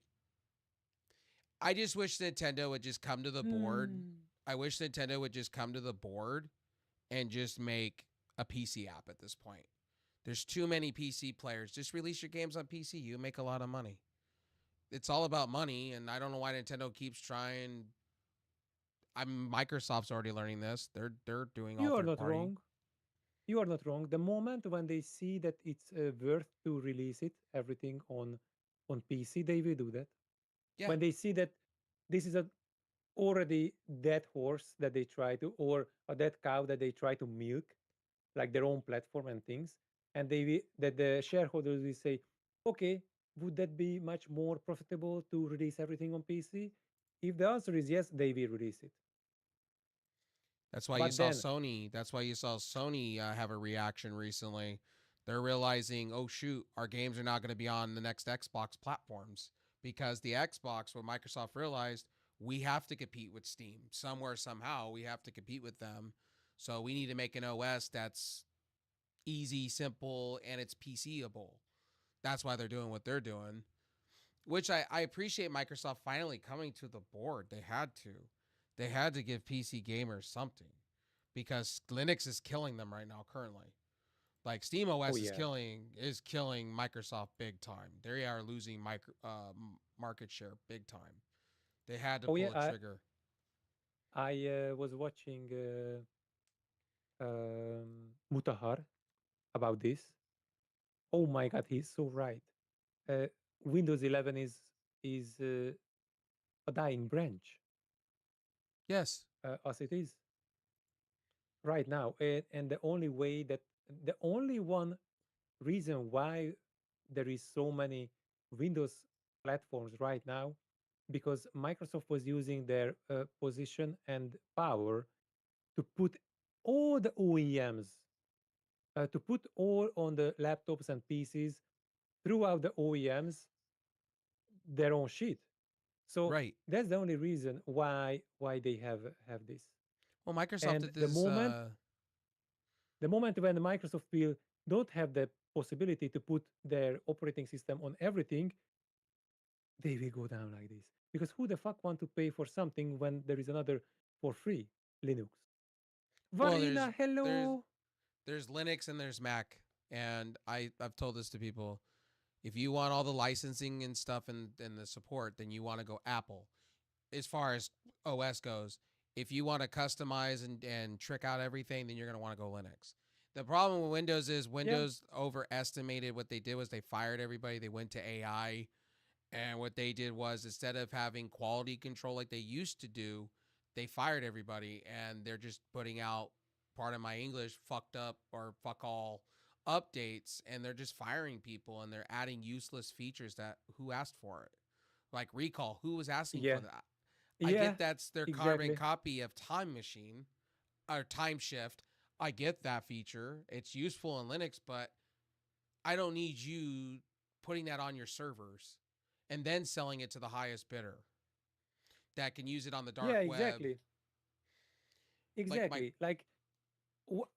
I just wish Nintendo would just come to the board. Hmm. I wish Nintendo would just come to the board and just make a PC app at this point. There's too many PC players. Just release your games on PC. You make a lot of money. It's all about money, and I don't know why Nintendo keeps trying. I'm Microsoft's already learning this. They're doing all You are third not party. wrong. You are not wrong. The moment when they see that it's worth to release it, everything on PC, they will do that. Yeah, When they see that this is a already dead horse that they try to, or a dead cow that they try to milk, like their own platform and things, and that the shareholders will say, okay, would that be much more profitable to release everything on PC? If the answer is yes, they will release it. that's why you But saw then, Sony. That's why you saw Sony have a reaction recently. They're realizing, oh shoot, our games are not going to be on the next Xbox platforms because the Xbox, what Microsoft realized, we have to compete with Steam somewhere somehow. We have to compete with them, so we need to make an OS that's easy, simple, and it's PCable. That's why they're doing what they're doing, which I appreciate Microsoft finally coming to the board. They had to. They had to give PC gamers something because Linux is killing them right now currently. Like Steam oh OS yeah, is killing Microsoft big time. They are losing market share big time. They had to oh yeah, pull a trigger. I was watching Mutahar about this. Oh my God, he's so right. Uh, Windows 11 is a dying branch Yes, as it is right now, and the only one reason why there is so many Windows platforms right now, because Microsoft was using their position and power to put all the OEMs to put all on the laptops and PCs throughout the OEMs their own shit. So right. that's the only reason why they have this. Well, Microsoft And did this. the moment when Microsoft will don't have the possibility to put their operating system on everything, they will go down like this. Because who the fuck want to pay for something when there is another for free? Linux. Well, there's Varina, there's hello. there's Linux and there's Mac, and I've told this to people. If you want all the licensing and stuff and the support, then you want to go Apple. As far as OS goes, if you want to customize and trick out everything, then you're going to want to go Linux. The problem with Windows is Yeah, Windows overestimated what they did was they fired everybody. They went to AI. And what they did was instead of having quality control like they used to do, they fired everybody and they're just putting out, pardon my English, fucked up or fuck all updates, and they're just firing people and they're adding useless features that who asked for it. Like recall, who was asking yeah, for that? I yeah, get that's their carbon exactly. copy of Time Machine or Time Shift. I get that feature. It's useful in Linux, but I don't need you putting that on your servers and then selling it to the highest bidder that can use it on the dark Yeah, web. exactly. Like my Exactly. Like,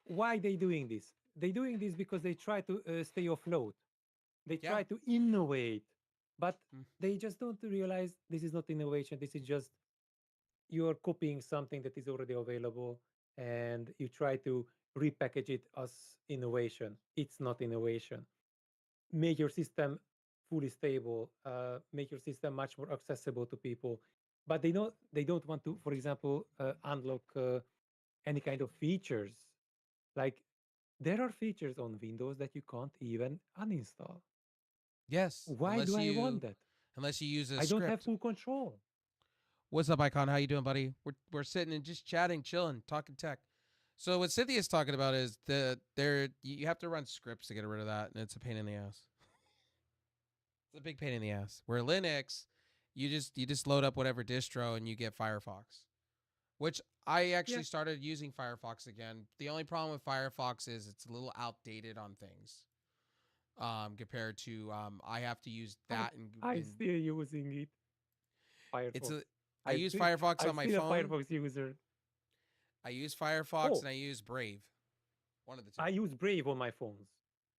why they doing this? They doing this because they try to stay afloat. They yeah, try to innovate, but mm, they just don't realize this is not innovation. This is just you're copying something that is already available, and you try to repackage it as innovation. It's not innovation. Make your system fully stable. Make your system much more accessible to people. But they don't want to, for example, unlock any kind of features. Like there are features on Windows that you can't even uninstall. yes, Why do I want that? unless you use a I don't have script. full control. What's up, Icon? How you doing, buddy? We're sitting and just chatting, chilling, talking tech. So what Cynthia's talking about is you have to run scripts to get rid of that, and it's a pain in the ass. It's a big pain in the ass. Where Linux, you just load up whatever distro and you get Firefox. Which I Yeah, actually started using Firefox again. The only problem with Firefox is it's a little outdated on things. Compared to I have to use I that I in still using it. it's Firefox. a I use Still Firefox I'm on my still a phone. Firefox user. I use Firefox Oh, and I use Brave. One of the two. I use Brave on my phones.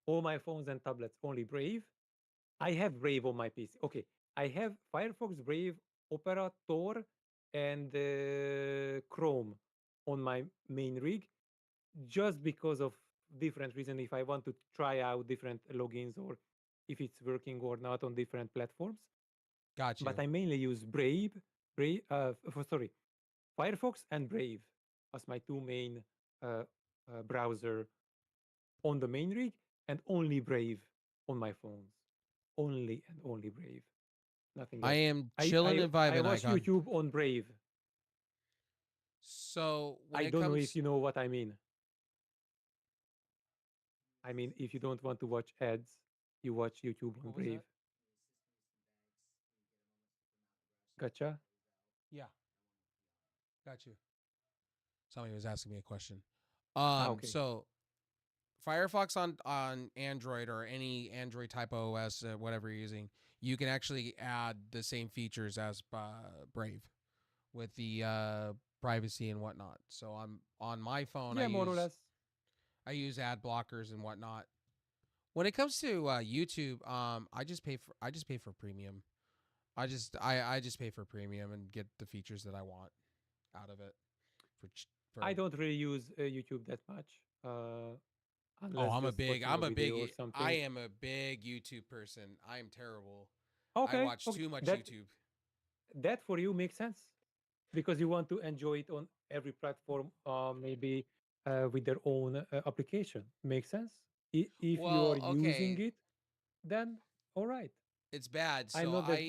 All my phones and tablets only Brave. I have Brave on my PC. Okay, I have Firefox, Brave, Opera, Tor, and Chrome on my main rig just because of different reason if I want to try out different logins or if it's working or not on different platforms. Got But you. I mainly use sorry, Firefox and Brave as my two main uh, browser on the main rig, and only Brave on my phones. Only and only Brave, nothing I else. am I chilling I and I vibing, watch Icon. YouTube on Brave. So when I it don't know if comes, you know what I mean. I mean, if you don't want to watch ads, you watch YouTube on what was Brave. that? Gotcha. Yeah, got you. Somebody was asking me a question. Okay. So Firefox on Android or any Android type OS, whatever you're using, you can actually add the same features as Brave with the privacy and whatnot. So I'm on my phone. Yeah, more or less. I use ad blockers and whatnot. When it comes to YouTube, I just pay for premium. I just pay for premium and get the features that I want out of it for I for. don't really use YouTube that much, Oh, unless just watching a video or I something. am a big YouTube person. I am terrible. I Okay, watch okay. too much That YouTube. that for you makes sense because you want to enjoy it on every platform, maybe with their own application. Makes sense. If you are Well, using okay, it, then all right. it's bad. I know that.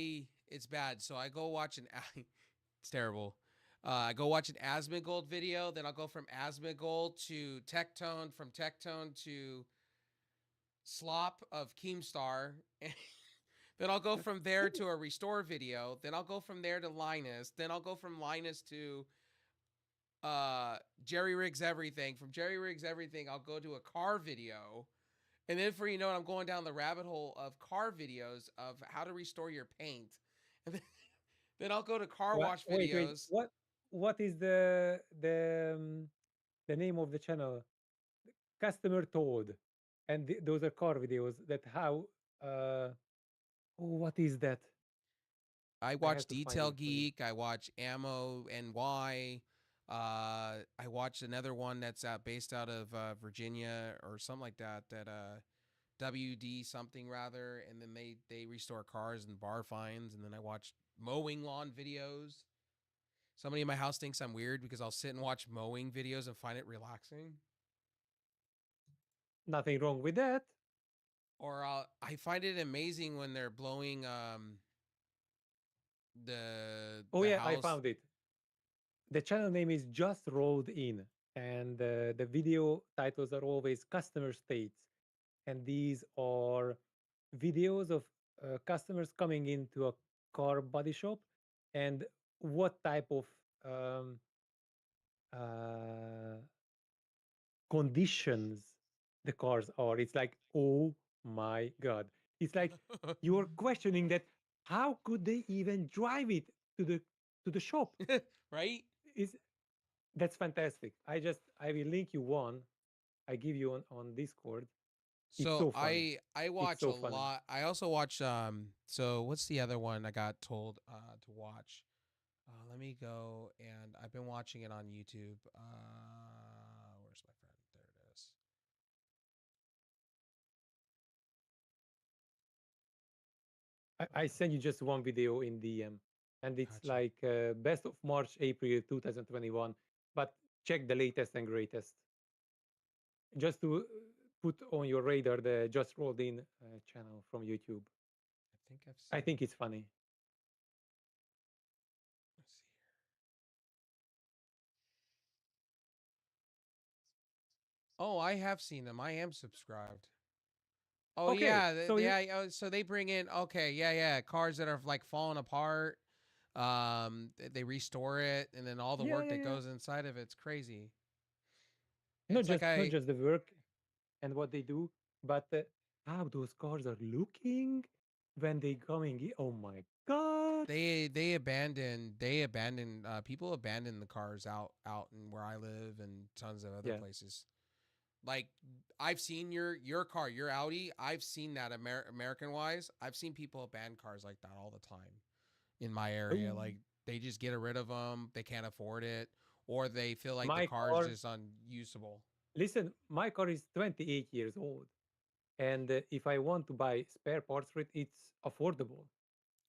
It's bad. So I go watch an it's terrible. I go watch an Asmongold video, then I'll go from Asmongold to Tectone, from Tectone to Slop of Keemstar. Then I'll go from there to a restore video. Then I'll go from there to Linus. Then I'll go from Linus to Jerry Rigs Everything. From Jerry Rigs Everything, I'll go to a car video. And then for you know it, I'm going down the rabbit hole of car videos of how to restore your paint. And then I'll go to car wash Wait. videos. What is the name of the channel? Customer Toad, and those are car videos. That how? Oh, what is that? I I watch have to find Detail it for you. Geek. I watch Ammo NY. I watched another one that's based out of Virginia or something like that. That WD something rather, and then they restore cars and bar finds. And then I watch mowing lawn videos. Somebody in my house thinks I'm weird because I'll sit and watch mowing videos and find it relaxing. Nothing wrong with that. Or I find it amazing when they're blowing Oh the yeah, I house. found it. The channel name is Just Rolled In, and the video titles are always customer states, and these are videos of customers coming into a car body shop and what type of um, uh, conditions the cars are. It's like, oh my god! It's like you're questioning that. How could they even drive it to the shop? Right? Is That's fantastic. I will link you one. I give you on Discord. It's So so funny. I It's watch a so funny. lot. I also watch so what's the other one I got told to watch? Let me go and I've been watching it on YouTube. Where's my friend? There it is. I send you just one video in DM, and it's Gotcha. like best of March, April 2021. But check the latest and greatest, just to put on your radar the Just Rolled In channel from YouTube. I think I've I seen think it. it's funny. Let's see here. Oh, I have seen them. I am subscribed. Oh Okay, yeah, so you yeah. Oh, so they bring in okay, yeah, cars that are like falling apart. They restore it, and then all the work that yeah. goes inside of it's crazy. Not It's like just not I just the work and what they do, but how those cars are looking when they coming in. Oh my god! they abandon people abandon the cars out in where I live and tons of other Yeah, places. Like I've seen your car, your Audi. I've seen that American wise. I've seen people abandon cars like that all the time in my area. oh, Like they just get rid of them. They can't afford it, or they feel like the my car is car. just unusable. Listen, my car is 28 years old, and if I want to buy spare parts for it, it's affordable,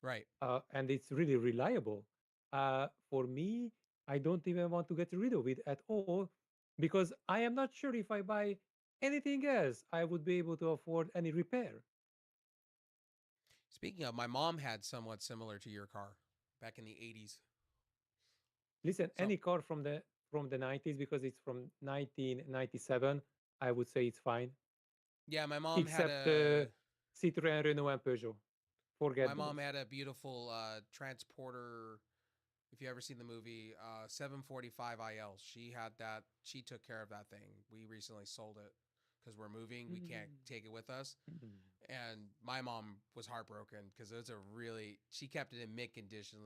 Right. and it's really reliable. For me, I don't even want to get rid of it at all because I am not sure if I buy anything else, I would be able to afford any repair. Speaking of, my mom had somewhat similar to your car back in the 80s. Listen, So, any car from the 90s because it's from 1997, I would say it's fine, yeah, my mom had except a Citroën, Renault, and Peugeot. my Forget mom those. had a beautiful transporter. If you ever seen the movie 745 IL, she had that. She took care of that thing. We recently sold it because we're moving. We can't Mm. take it with us. Mm. And my mom was heartbroken because it was a really. She kept it in mint condition,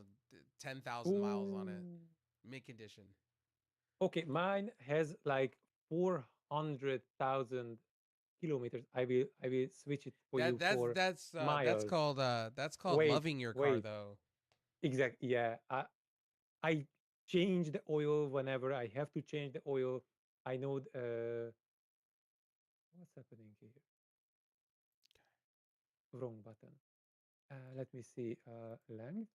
10,000 miles on it, Ooh. mint condition. Okay, mine has like 400,000 kilometers. I will switch it for That you that's for that's uh, that's miles. called uh, that's called Wait, loving your car wait. though. Exact. Yeah. I change the oil whenever I have to change the oil. I know what's happening here. Wrong button. Let me see. Length.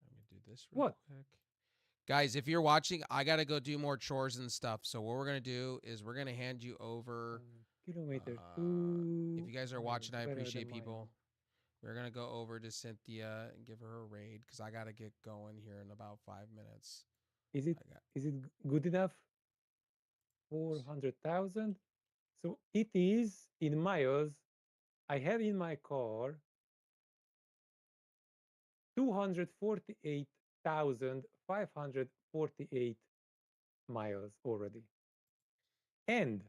Let me do this real What? quick. Guys, if you're watching, I got to go do more chores and stuff. So what we're going to do is we're going to hand you over Kilometers. if you guys are Miles. watching, I Where are the appreciate miles? people. We're going to go over to Cynthia and give her a raid cuz I got to get going here in about 5 minutes. Is it I got good enough? 400,000. So it is in miles. I have in my car 248,548 miles already. And